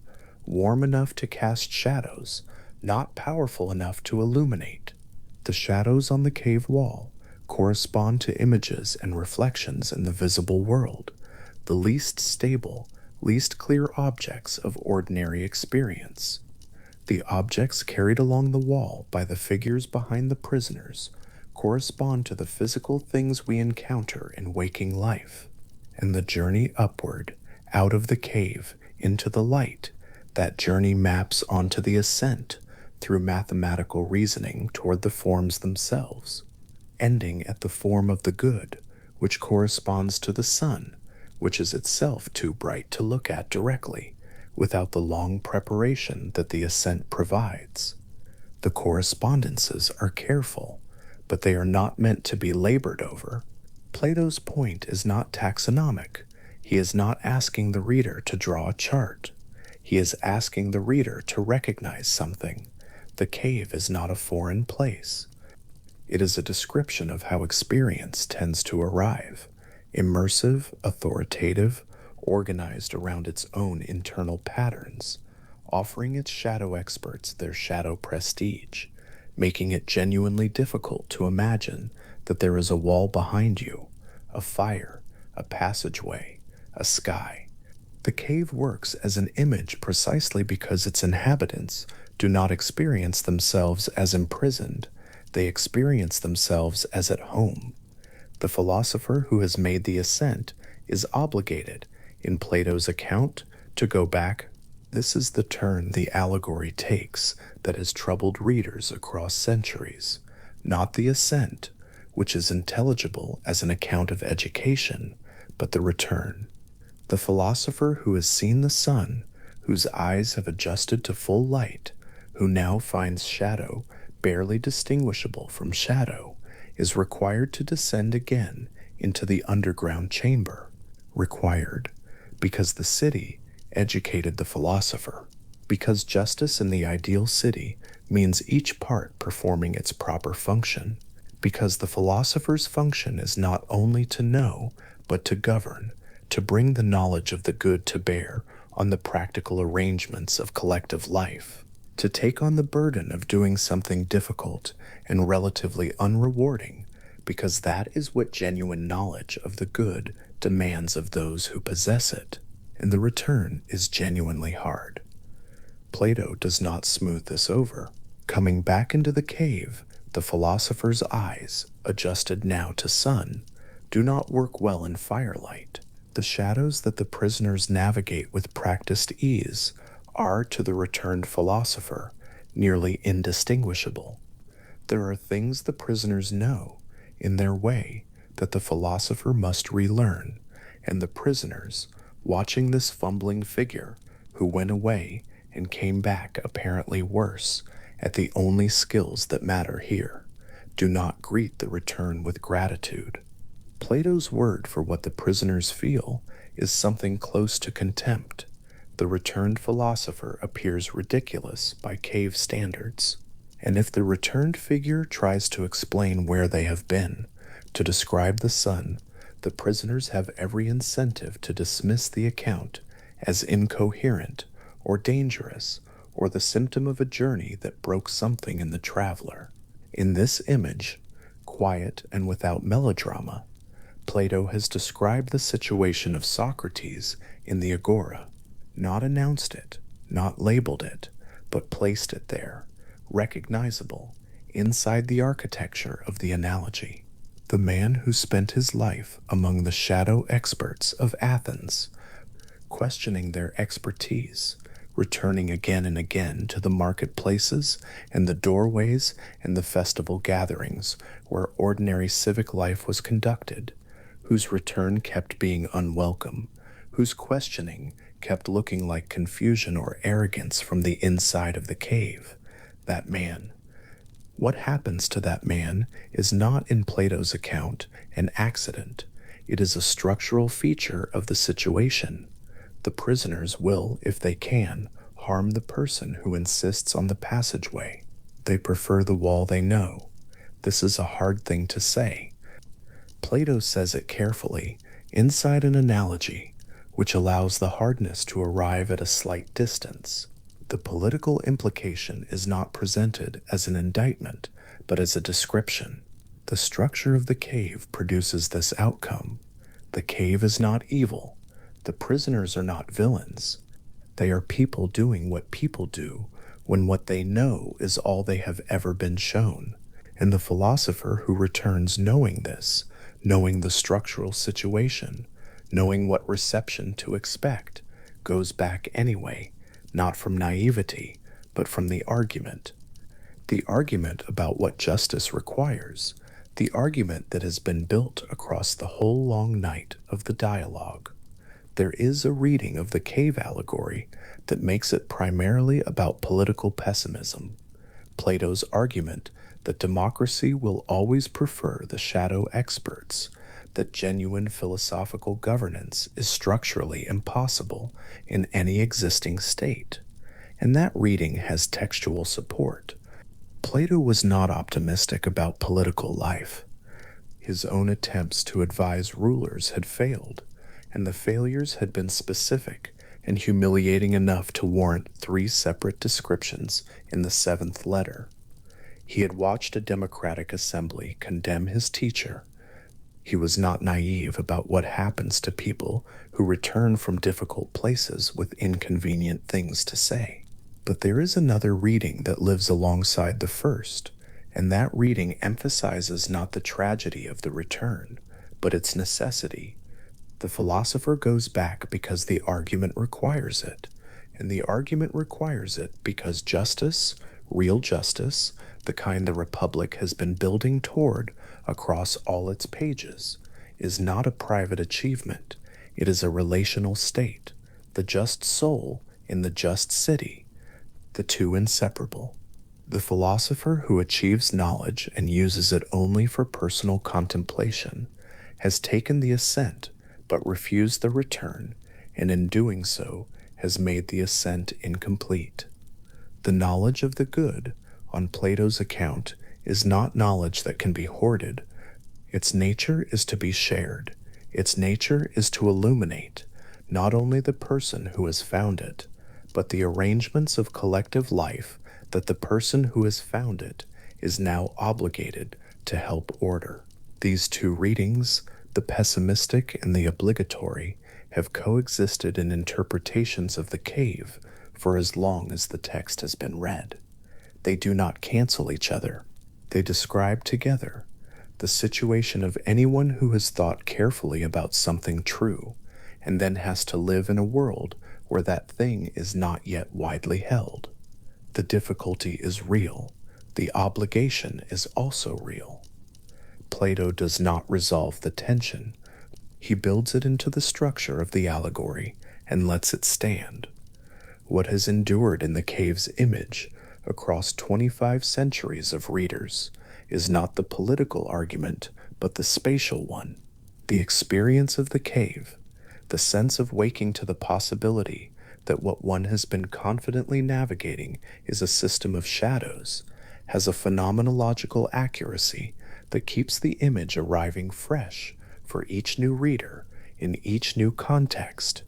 warm enough to cast shadows, not powerful enough to illuminate. The shadows on the cave wall correspond to images and reflections in the visible world, the least stable, least clear objects of ordinary experience. The objects carried along the wall by the figures behind the prisoners correspond to the physical things we encounter in waking life, and the journey upward, out of the cave, into the light, that journey maps onto the ascent through mathematical reasoning toward the forms themselves, ending at the form of the good, which corresponds to the sun, which is itself too bright to look at directly, without the long preparation that the ascent provides. The correspondences are careful, but they are not meant to be labored over. Plato's point is not taxonomic. He is not asking the reader to draw a chart. He is asking the reader to recognize something. The cave is not a foreign place. It is a description of how experience tends to arrive, immersive, authoritative, organized around its own internal patterns, offering its shadow experts their shadow prestige, making it genuinely difficult to imagine that there is a wall behind you, a fire, a passageway, a sky. The cave works as an image precisely because its inhabitants do not experience themselves as imprisoned, they experience themselves as at home. The philosopher who has made the ascent is obligated, in Plato's account, to go back. This is the turn the allegory takes that has troubled readers across centuries, not the ascent, which is intelligible as an account of education, but the return. The philosopher who has seen the sun, whose eyes have adjusted to full light, who now finds shadow barely distinguishable from shadow, is required to descend again into the underground chamber. Required, because the city educated the philosopher, because justice in the ideal city means each part performing its proper function, because the philosopher's function is not only to know, but to govern, to bring the knowledge of the good to bear on the practical arrangements of collective life, to take on the burden of doing something difficult and relatively unrewarding, because that is what genuine knowledge of the good demands of those who possess it, and the return is genuinely hard. Plato does not smooth this over. Coming back into the cave, the philosopher's eyes, adjusted now to sun, do not work well in firelight. The shadows that the prisoners navigate with practiced ease are, to the returned philosopher, nearly indistinguishable. There are things the prisoners know, in their way, that the philosopher must relearn, and the prisoners, watching this fumbling figure, who went away and came back apparently worse at the only skills that matter here, do not greet the return with gratitude. Plato's word for what the prisoners feel is something close to contempt. The returned philosopher appears ridiculous by cave standards, and if the returned figure tries to explain where they have been, to describe the sun, the prisoners have every incentive to dismiss the account as incoherent or dangerous or the symptom of a journey that broke something in the traveler. In this image, quiet and without melodrama, Plato has described the situation of Socrates in the Agora, not announced it, not labeled it, but placed it there, recognizable, inside the architecture of the analogy. The man who spent his life among the shadow experts of Athens, questioning their expertise, returning again and again to the marketplaces and the doorways and the festival gatherings where ordinary civic life was conducted, whose return kept being unwelcome, whose questioning kept looking like confusion or arrogance from the inside of the cave. That man. What happens to that man is not, in Plato's account, an accident. It is a structural feature of the situation. The prisoners will, if they can, harm the person who insists on the passageway. They prefer the wall they know. This is a hard thing to say. Plato says it carefully, inside an analogy, which allows the hardness to arrive at a slight distance. The political implication is not presented as an indictment, but as a description. The structure of the cave produces this outcome. The cave is not evil. The prisoners are not villains. They are people doing what people do when what they know is all they have ever been shown. And the philosopher who returns knowing this, knowing the structural situation, knowing what reception to expect, goes back anyway, not from naivety, but from the argument. The argument about what justice requires, the argument that has been built across the whole long night of the dialogue. There is a reading of the cave allegory that makes it primarily about political pessimism. Plato's argument that democracy will always prefer the shadow experts, that genuine philosophical governance is structurally impossible in any existing state. And that reading has textual support. Plato was not optimistic about political life. His own attempts to advise rulers had failed, and the failures had been specific and humiliating enough to warrant 3 separate descriptions in the 7th letter. He had watched a democratic assembly condemn his teacher. He was not naive about what happens to people who return from difficult places with inconvenient things to say. But there is another reading that lives alongside the first, and that reading emphasizes not the tragedy of the return, but its necessity. The philosopher goes back because the argument requires it, and the argument requires it because justice, real justice, the kind the Republic has been building toward across all its pages, is not a private achievement. It is a relational state, the just soul in the just city, the two inseparable. The philosopher who achieves knowledge and uses it only for personal contemplation has taken the ascent but refused the return, and in doing so has made the ascent incomplete. The knowledge of the good, on Plato's account, is not knowledge that can be hoarded. Its nature is to be shared. Its nature is to illuminate not only the person who has found it, but the arrangements of collective life that the person who has found it is now obligated to help order. These 2 readings, the pessimistic and the obligatory, have coexisted in interpretations of the cave for as long as the text has been read. They do not cancel each other. They describe together the situation of anyone who has thought carefully about something true and then has to live in a world where that thing is not yet widely held. The difficulty is real. The obligation is also real. Plato does not resolve the tension. He builds it into the structure of the allegory and lets it stand. What has endured in the cave's image across 25 centuries of readers is not the political argument, but the spatial one. The experience of the cave, the sense of waking to the possibility that what one has been confidently navigating is a system of shadows, has a phenomenological accuracy that keeps the image arriving fresh for each new reader in each new context,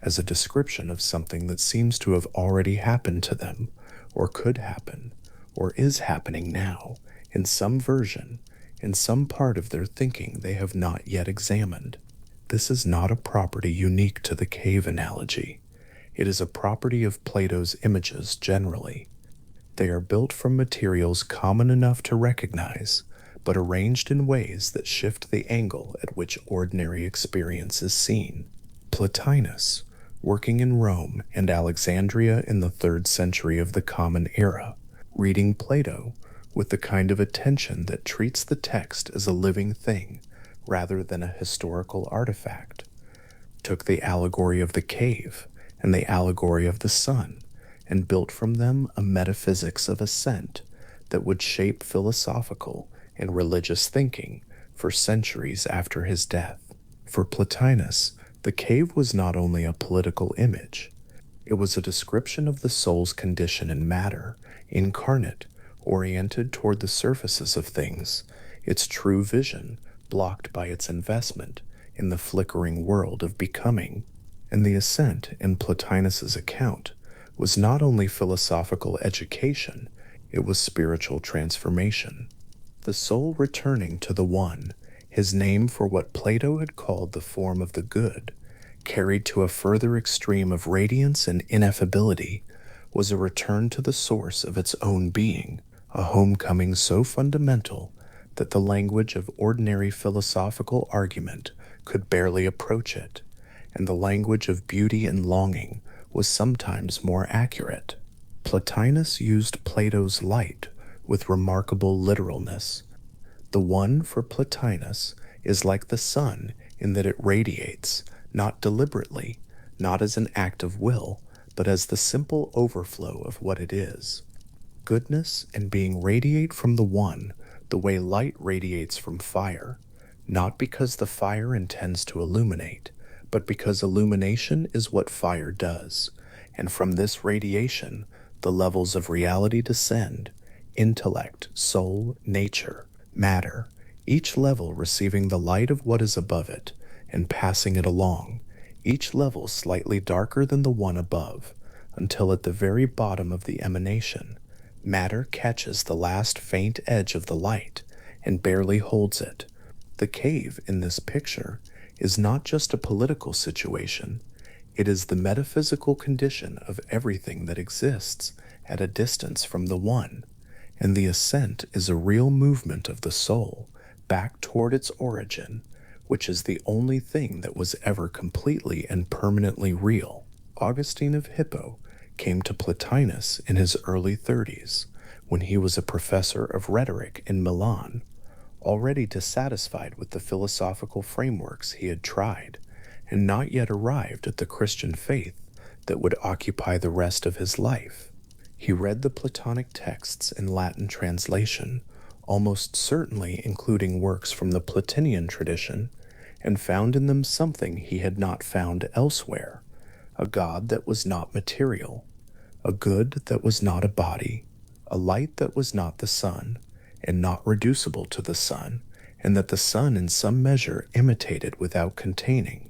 as a description of something that seems to have already happened to them, or could happen, or is happening now, in some version, in some part of their thinking they have not yet examined. This is not a property unique to the cave analogy. It is a property of Plato's images generally. They are built from materials common enough to recognize, but arranged in ways that shift the angle at which ordinary experience is seen. Plotinus, working in Rome and Alexandria in the 3rd century of the Common Era, reading Plato with the kind of attention that treats the text as a living thing, rather than a historical artifact, took the allegory of the cave and the allegory of the sun, and built from them a metaphysics of ascent that would shape philosophical and religious thinking for centuries after his death. For Plotinus, the cave was not only a political image, it was a description of the soul's condition in matter, incarnate, oriented toward the surfaces of things, its true vision blocked by its investment in the flickering world of becoming. And the ascent in Plotinus's account was not only philosophical education, it was spiritual transformation. The soul returning to the One, his name for what Plato had called the form of the good, carried to a further extreme of radiance and ineffability, was a return to the source of its own being, a homecoming so fundamental that the language of ordinary philosophical argument could barely approach it, and the language of beauty and longing was sometimes more accurate. Plotinus used Plato's light with remarkable literalness. The One for Plotinus is like the sun in that it radiates, not deliberately, not as an act of will, but as the simple overflow of what it is. Goodness and being radiate from the One the way light radiates from fire, not because the fire intends to illuminate, but because illumination is what fire does, and from this radiation the levels of reality descend: intellect, soul, nature, matter, each level receiving the light of what is above it and passing it along, each level slightly darker than the one above, until at the very bottom of the emanation, matter catches the last faint edge of the light and barely holds it. The cave in this picture is not just a political situation, it is the metaphysical condition of everything that exists at a distance from the One, and the ascent is a real movement of the soul back toward its origin, which is the only thing that was ever completely and permanently real. Augustine of Hippo came to Plotinus in his early 30s, when he was a professor of rhetoric in Milan, already dissatisfied with the philosophical frameworks he had tried, and not yet arrived at the Christian faith that would occupy the rest of his life. He read the Platonic texts in Latin translation, almost certainly including works from the Platinian tradition, and found in them something he had not found elsewhere: a God that was not material, a good that was not a body, a light that was not the sun, and not reducible to the sun, and that the sun in some measure imitated without containing.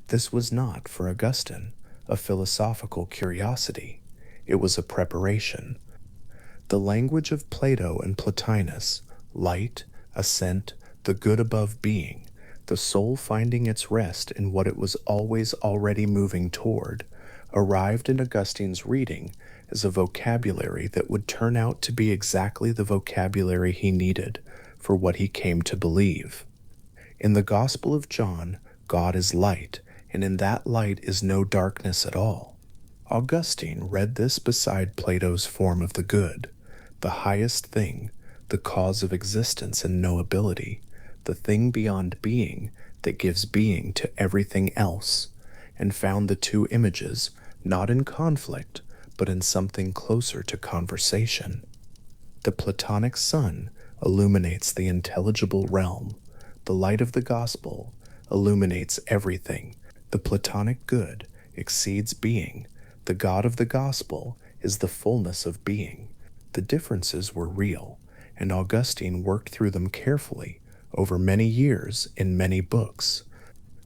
This was not, for Augustine, a philosophical curiosity, it was a preparation. The language of Plato and Plotinus, light, ascent, the good above being, the soul finding its rest in what it was always already moving toward, arrived in Augustine's reading as a vocabulary that would turn out to be exactly the vocabulary he needed for what he came to believe. In the Gospel of John, God is light, and in that light is no darkness at all. Augustine read this beside Plato's form of the good, the highest thing, the cause of existence and knowability, the thing beyond being that gives being to everything else, and found the two images not in conflict, but in something closer to conversation. The Platonic sun illuminates the intelligible realm. The light of the gospel illuminates everything. The Platonic good exceeds being. The God of the gospel is the fullness of being. The differences were real, and Augustine worked through them carefully over many years in many books.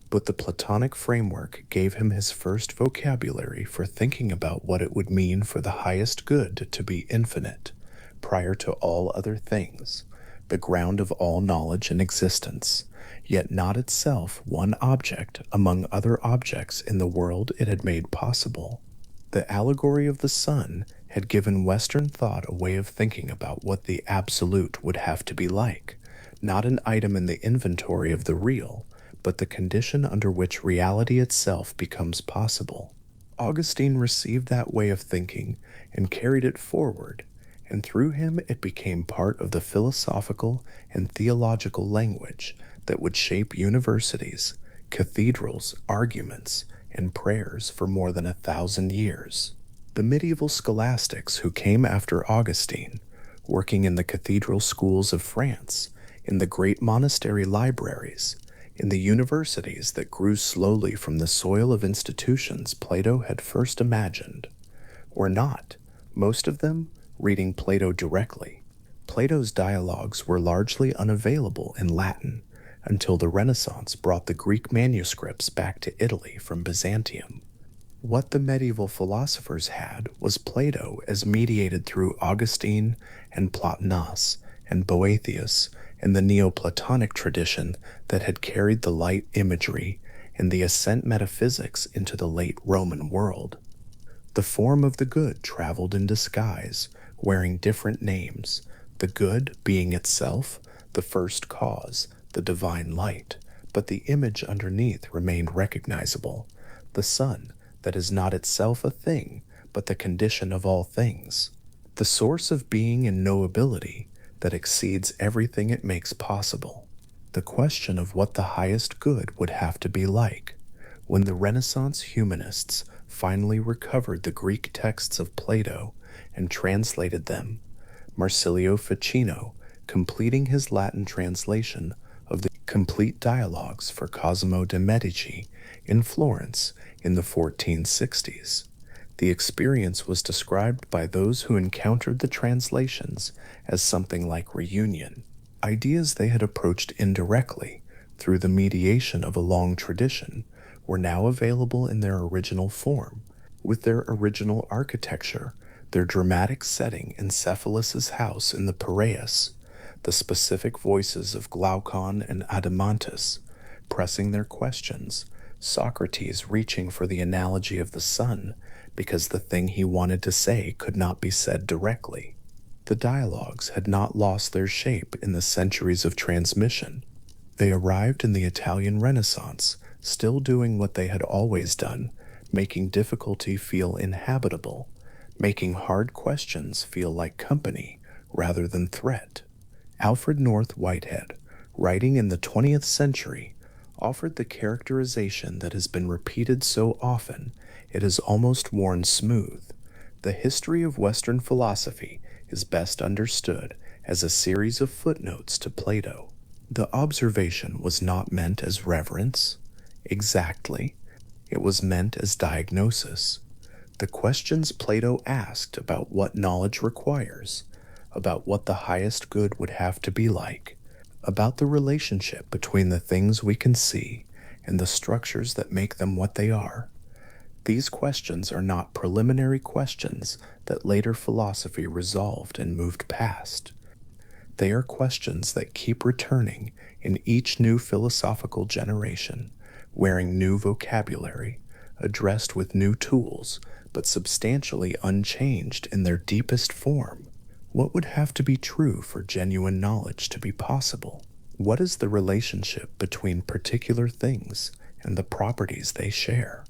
But the Platonic framework gave him his first vocabulary for thinking about what it would mean for the highest good to be infinite, prior to all other things, the ground of all knowledge and existence, yet not itself one object among other objects in the world it had made possible. The allegory of the sun had given Western thought a way of thinking about what the absolute would have to be like, not an item in the inventory of the real, but the condition under which reality itself becomes possible. Augustine received that way of thinking and carried it forward, and through him it became part of the philosophical and theological language that would shape universities, cathedrals, arguments, and prayers for more than 1,000 years. The medieval scholastics who came after Augustine, working in the cathedral schools of France, in the great monastery libraries, in the universities that grew slowly from the soil of institutions Plato had first imagined, were not, most of them, reading Plato directly. Plato's dialogues were largely unavailable in Latin until the Renaissance brought the Greek manuscripts back to Italy from Byzantium. What the medieval philosophers had was Plato as mediated through Augustine and Plotinus and Boethius and the Neoplatonic tradition that had carried the light imagery and the ascent metaphysics into the late Roman world. The form of the good traveled in disguise, wearing different names, the good being itself the first cause, the divine light, but the image underneath remained recognizable, the sun that is not itself a thing, but the condition of all things, the source of being and knowability that exceeds everything it makes possible. The question of what the highest good would have to be like. When the Renaissance humanists finally recovered the Greek texts of Plato and translated them, Marsilio Ficino completing his Latin translation of the complete dialogues for Cosimo de' Medici in Florence in the 1460s. The experience was described by those who encountered the translations as something like reunion. Ideas they had approached indirectly through the mediation of a long tradition were now available in their original form, with their original architecture, their dramatic setting in Cephalus's house in the Piraeus, the specific voices of Glaucon and Adeimantus pressing their questions, Socrates reaching for the analogy of the sun because the thing he wanted to say could not be said directly. The dialogues had not lost their shape in the centuries of transmission. They arrived in the Italian Renaissance, still doing what they had always done, making difficulty feel inhabitable, making hard questions feel like company rather than threat. Alfred North Whitehead, writing in the 20th century, offered the characterization that has been repeated so often it has almost worn smooth. The history of Western philosophy is best understood as a series of footnotes to Plato. The observation was not meant as reverence, exactly. It was meant as diagnosis. The questions Plato asked about what knowledge requires, about what the highest good would have to be like, about the relationship between the things we can see and the structures that make them what they are. These questions are not preliminary questions that later philosophy resolved and moved past. They are questions that keep returning in each new philosophical generation, wearing new vocabulary, addressed with new tools, but substantially unchanged in their deepest form. What would have to be true for genuine knowledge to be possible? What is the relationship between particular things and the properties they share?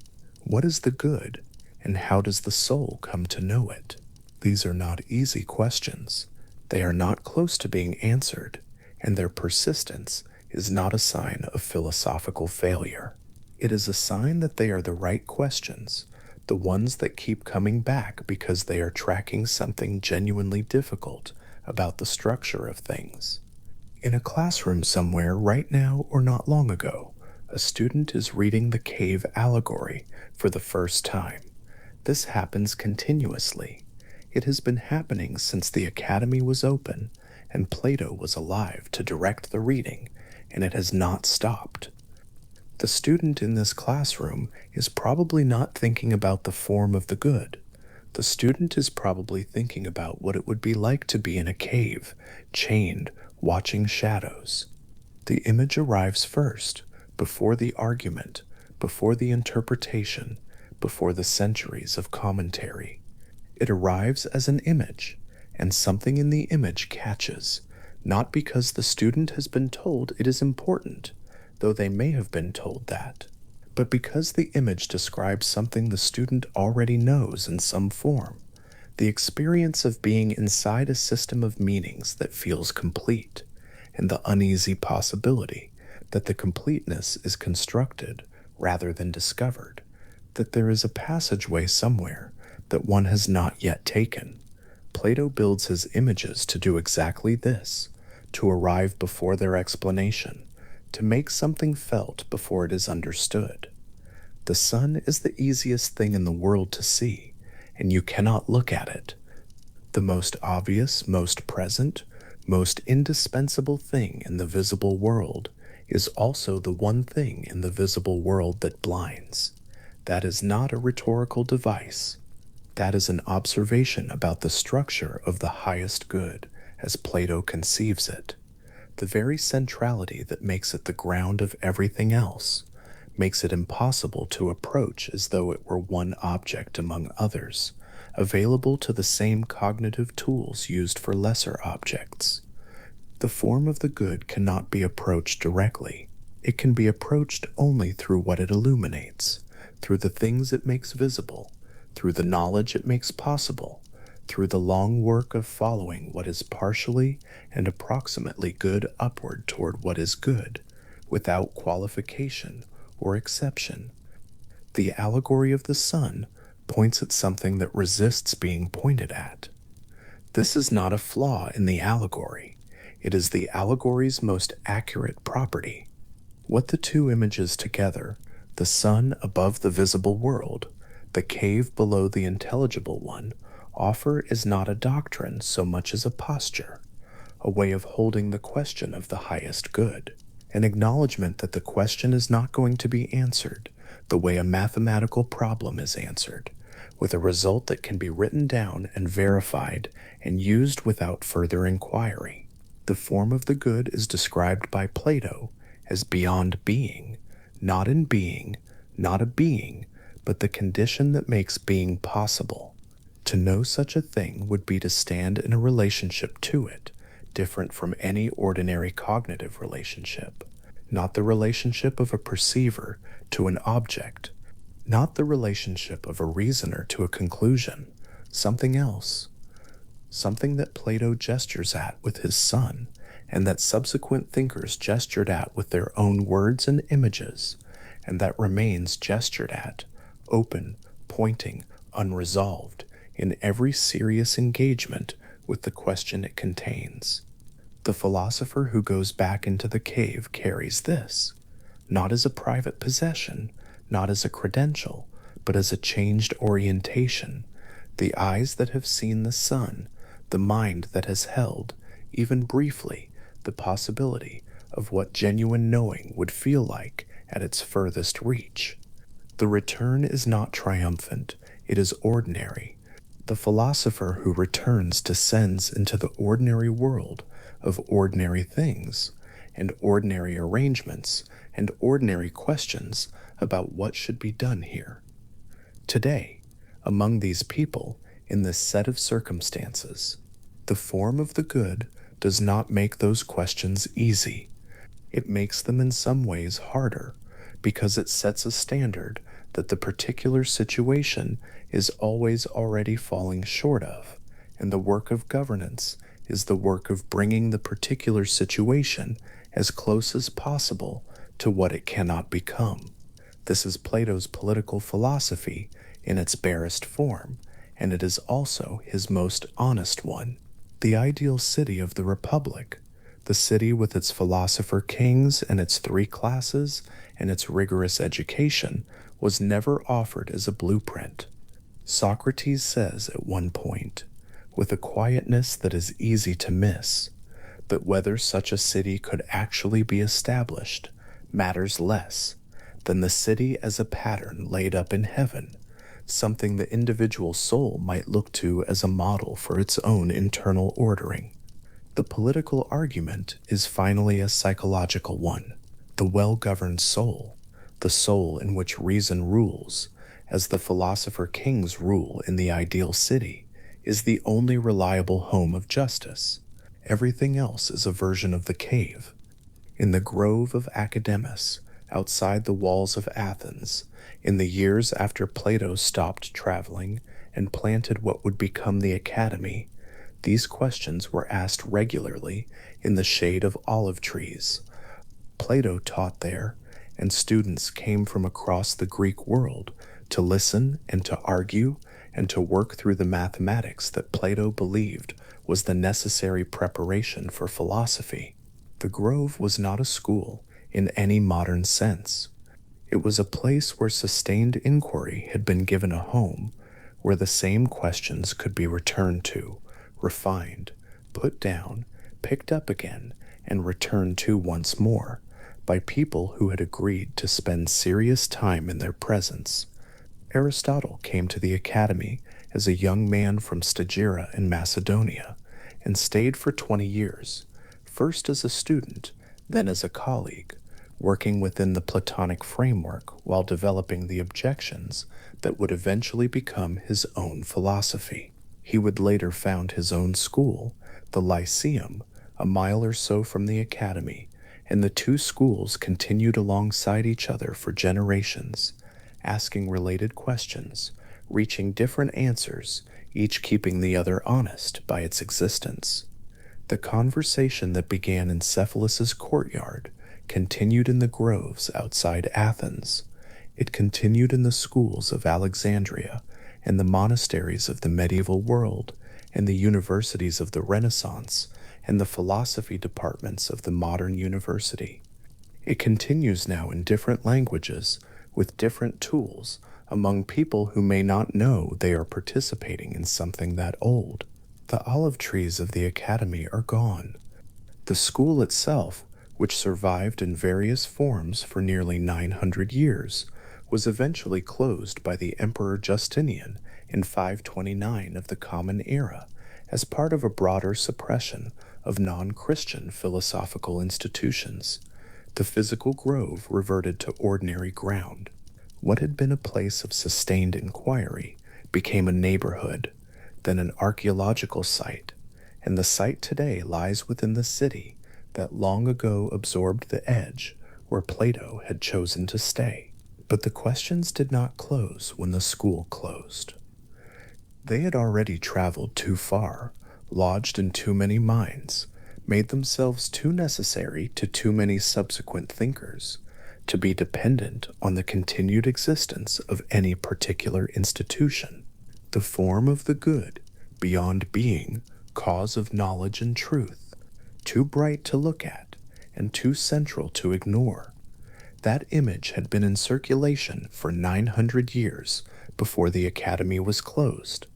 What is the good, and how does the soul come to know it? These are not easy questions. They are not close to being answered, and their persistence is not a sign of philosophical failure. It is a sign that they are the right questions, the ones that keep coming back because they are tracking something genuinely difficult about the structure of things. In a classroom somewhere right now or not long ago, a student is reading the cave allegory for the first time. This happens continuously. It has been happening since the academy was open and Plato was alive to direct the reading, and it has not stopped. The student in this classroom is probably not thinking about the form of the good. The student is probably thinking about what it would be like to be in a cave, chained, watching shadows. The image arrives first, before the argument, before the interpretation, before the centuries of commentary. It arrives as an image, and something in the image catches, not because the student has been told it is important, though they may have been told that, but because the image describes something the student already knows in some form, the experience of being inside a system of meanings that feels complete, and the uneasy possibility that the completeness is constructed rather than discovered, that there is a passageway somewhere that one has not yet taken. Plato builds his images to do exactly this, to arrive before their explanation, to make something felt before it is understood. The sun is the easiest thing in the world to see, and you cannot look at it. The most obvious, most present, most indispensable thing in the visible world is also the one thing in the visible world that blinds. That is not a rhetorical device. That is an observation about the structure of the highest good, as Plato conceives it. The very centrality that makes it the ground of everything else makes it impossible to approach as though it were one object among others, available to the same cognitive tools used for lesser objects. The form of the good cannot be approached directly. It can be approached only through what it illuminates, through the things it makes visible, through the knowledge it makes possible, through the long work of following what is partially and approximately good upward toward what is good, without qualification or exception. The allegory of the sun points at something that resists being pointed at. This is not a flaw in the allegory. It is the allegory's most accurate property. What the two images together, the sun above the visible world, the cave below the intelligible one, offer is not a doctrine so much as a posture, a way of holding the question of the highest good, an acknowledgement that the question is not going to be answered the way a mathematical problem is answered, with a result that can be written down and verified and used without further inquiry. The form of the good is described by Plato as beyond being, not in being, not a being, but the condition that makes being possible. To know such a thing would be to stand in a relationship to it, different from any ordinary cognitive relationship, not the relationship of a perceiver to an object, not the relationship of a reasoner to a conclusion, something else, something that Plato gestures at with his sun, and that subsequent thinkers gestured at with their own words and images, and that remains gestured at, open, pointing, unresolved, in every serious engagement with the question it contains. The philosopher who goes back into the cave carries this, not as a private possession, not as a credential, but as a changed orientation, the eyes that have seen the sun, the mind that has held, even briefly, the possibility of what genuine knowing would feel like at its furthest reach. The return is not triumphant, it is ordinary. The philosopher who returns descends into the ordinary world of ordinary things, and ordinary arrangements, and ordinary questions about what should be done here. Today, among these people, in this set of circumstances, the form of the good does not make those questions easy. It makes them in some ways harder, because it sets a standard that the particular situation is always already falling short of, and the work of governance is the work of bringing the particular situation as close as possible to what it cannot become. This is Plato's political philosophy in its barest form, and it is also his most honest one. The ideal city of the Republic, the city with its philosopher kings and its three classes and its rigorous education, was never offered as a blueprint. Socrates says at one point, with a quietness that is easy to miss, but whether such a city could actually be established matters less than the city as a pattern laid up in heaven, something the individual soul might look to as a model for its own internal ordering. The political argument is finally a psychological one. The well-governed soul, the soul in which reason rules, as the philosopher kings rule in the ideal city, is the only reliable home of justice. Everything else is a version of the cave. In the grove of Academus, outside the walls of Athens, in the years after Plato stopped traveling and planted what would become the Academy, these questions were asked regularly in the shade of olive trees, Plato taught there, and students came from across the Greek world to listen and to argue and to work through the mathematics that Plato believed was the necessary preparation for philosophy. The Grove was not a school in any modern sense. It was a place where sustained inquiry had been given a home, where the same questions could be returned to, refined, put down, picked up again, and returned to once more by people who had agreed to spend serious time in their presence. Aristotle came to the academy as a young man from Stagira in Macedonia and stayed for 20 years, first as a student, then as a colleague, working within the Platonic framework while developing the objections that would eventually become his own philosophy. He would later found his own school, the Lyceum, a mile or so from the academy, and the two schools continued alongside each other for generations, asking related questions, reaching different answers, each keeping the other honest by its existence. The conversation that began in Cephalus's courtyard continued in the groves outside Athens. It continued in the schools of Alexandria and the monasteries of the medieval world and the universities of the Renaissance and the philosophy departments of the modern university. It continues now in different languages, with different tools, among people who may not know they are participating in something that old. The olive trees of the academy are gone. The school itself, which survived in various forms for nearly 900 years, was eventually closed by the Emperor Justinian in 529 of the Common Era as part of a broader suppression of non-Christian philosophical institutions. The physical grove reverted to ordinary ground. What had been a place of sustained inquiry became a neighborhood, then an archaeological site, and the site today lies within the city that long ago absorbed the edge where Plato had chosen to stay. But the questions did not close when the school closed. They had already traveled too far, lodged in too many minds, made themselves too necessary to too many subsequent thinkers, to be dependent on the continued existence of any particular institution. The form of the good, beyond being, cause of knowledge and truth, too bright to look at, and too central to ignore. That image had been in circulation for 900 years before the academy was closed,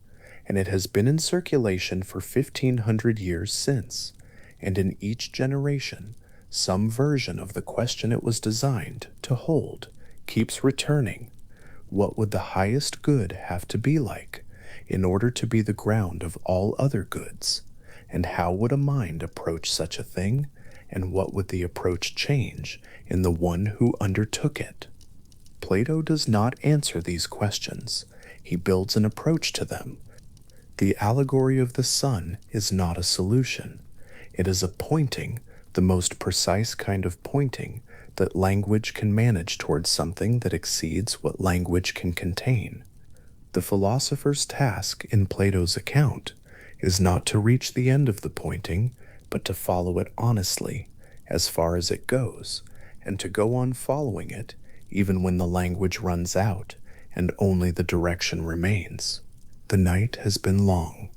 and it has been in circulation for 1500 years since, and in each generation, some version of the question it was designed to hold keeps returning. What would the highest good have to be like in order to be the ground of all other goods? And how would a mind approach such a thing? And what would the approach change in the one who undertook it? Plato does not answer these questions. He builds an approach to them. The allegory of the sun is not a solution. It is a pointing, the most precise kind of pointing that language can manage towards something that exceeds what language can contain. The philosopher's task in Plato's account is not to reach the end of the pointing, but to follow it honestly, as far as it goes, and to go on following it even when the language runs out and only the direction remains. The night has been long.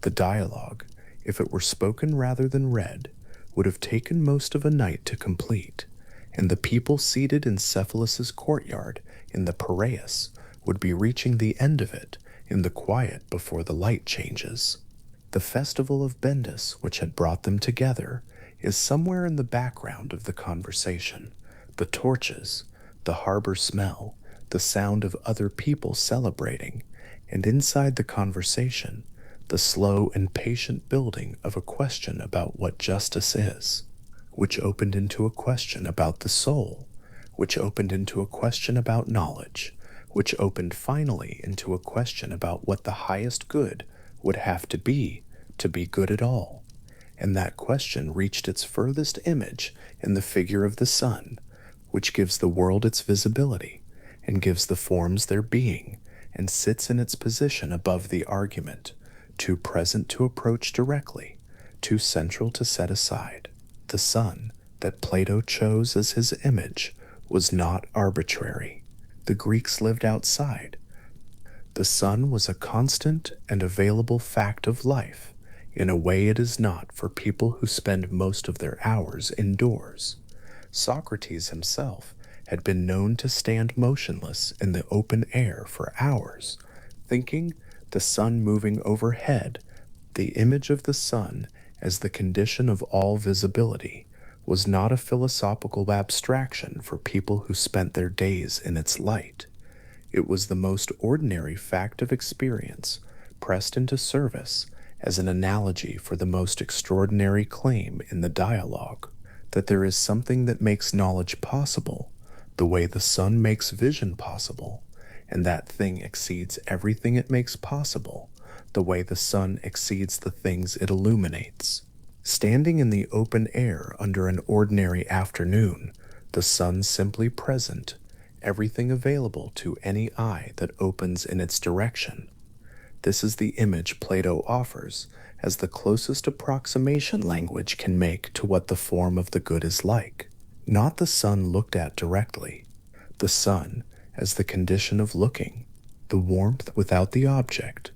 The dialogue, if it were spoken rather than read, would have taken most of a night to complete, and the people seated in Cephalus's courtyard in the Piraeus would be reaching the end of it in the quiet before the light changes. The festival of Bendis, which had brought them together, is somewhere in the background of the conversation. The torches, the harbor smell, the sound of other people celebrating, and inside the conversation, the slow and patient building of a question about what justice is, which opened into a question about the soul, which opened into a question about knowledge, which opened finally into a question about what the highest good would have to be good at all. And that question reached its furthest image in the figure of the sun, which gives the world its visibility, and gives the forms their being, and sits in its position above the argument, too present to approach directly, too central to set aside. The sun, that Plato chose as his image was not arbitrary. The Greeks lived outside. The sun was a constant and available fact of life in a way it is not for people who spend most of their hours indoors. Socrates himself had been known to stand motionless in the open air for hours, thinking the sun moving overhead, the image of the sun as the condition of all visibility, was not a philosophical abstraction for people who spent their days in its light. It was the most ordinary fact of experience, pressed into service as an analogy for the most extraordinary claim in the dialogue, that there is something that makes knowledge possible, the way the sun makes vision possible, and that thing exceeds everything it makes possible, the way the sun exceeds the things it illuminates. Standing in the open air under an ordinary afternoon, the sun simply present, everything available to any eye that opens in its direction. This is the image Plato offers as the closest approximation language can make to what the form of the good is like. Not the sun looked at directly, the sun as the condition of looking, the warmth without the object,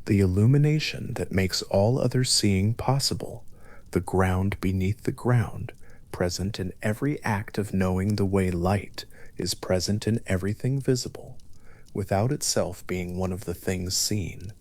the illumination that makes all other seeing possible, the ground beneath the ground, present in every act of knowing the way light is present in everything visible, without itself being one of the things seen.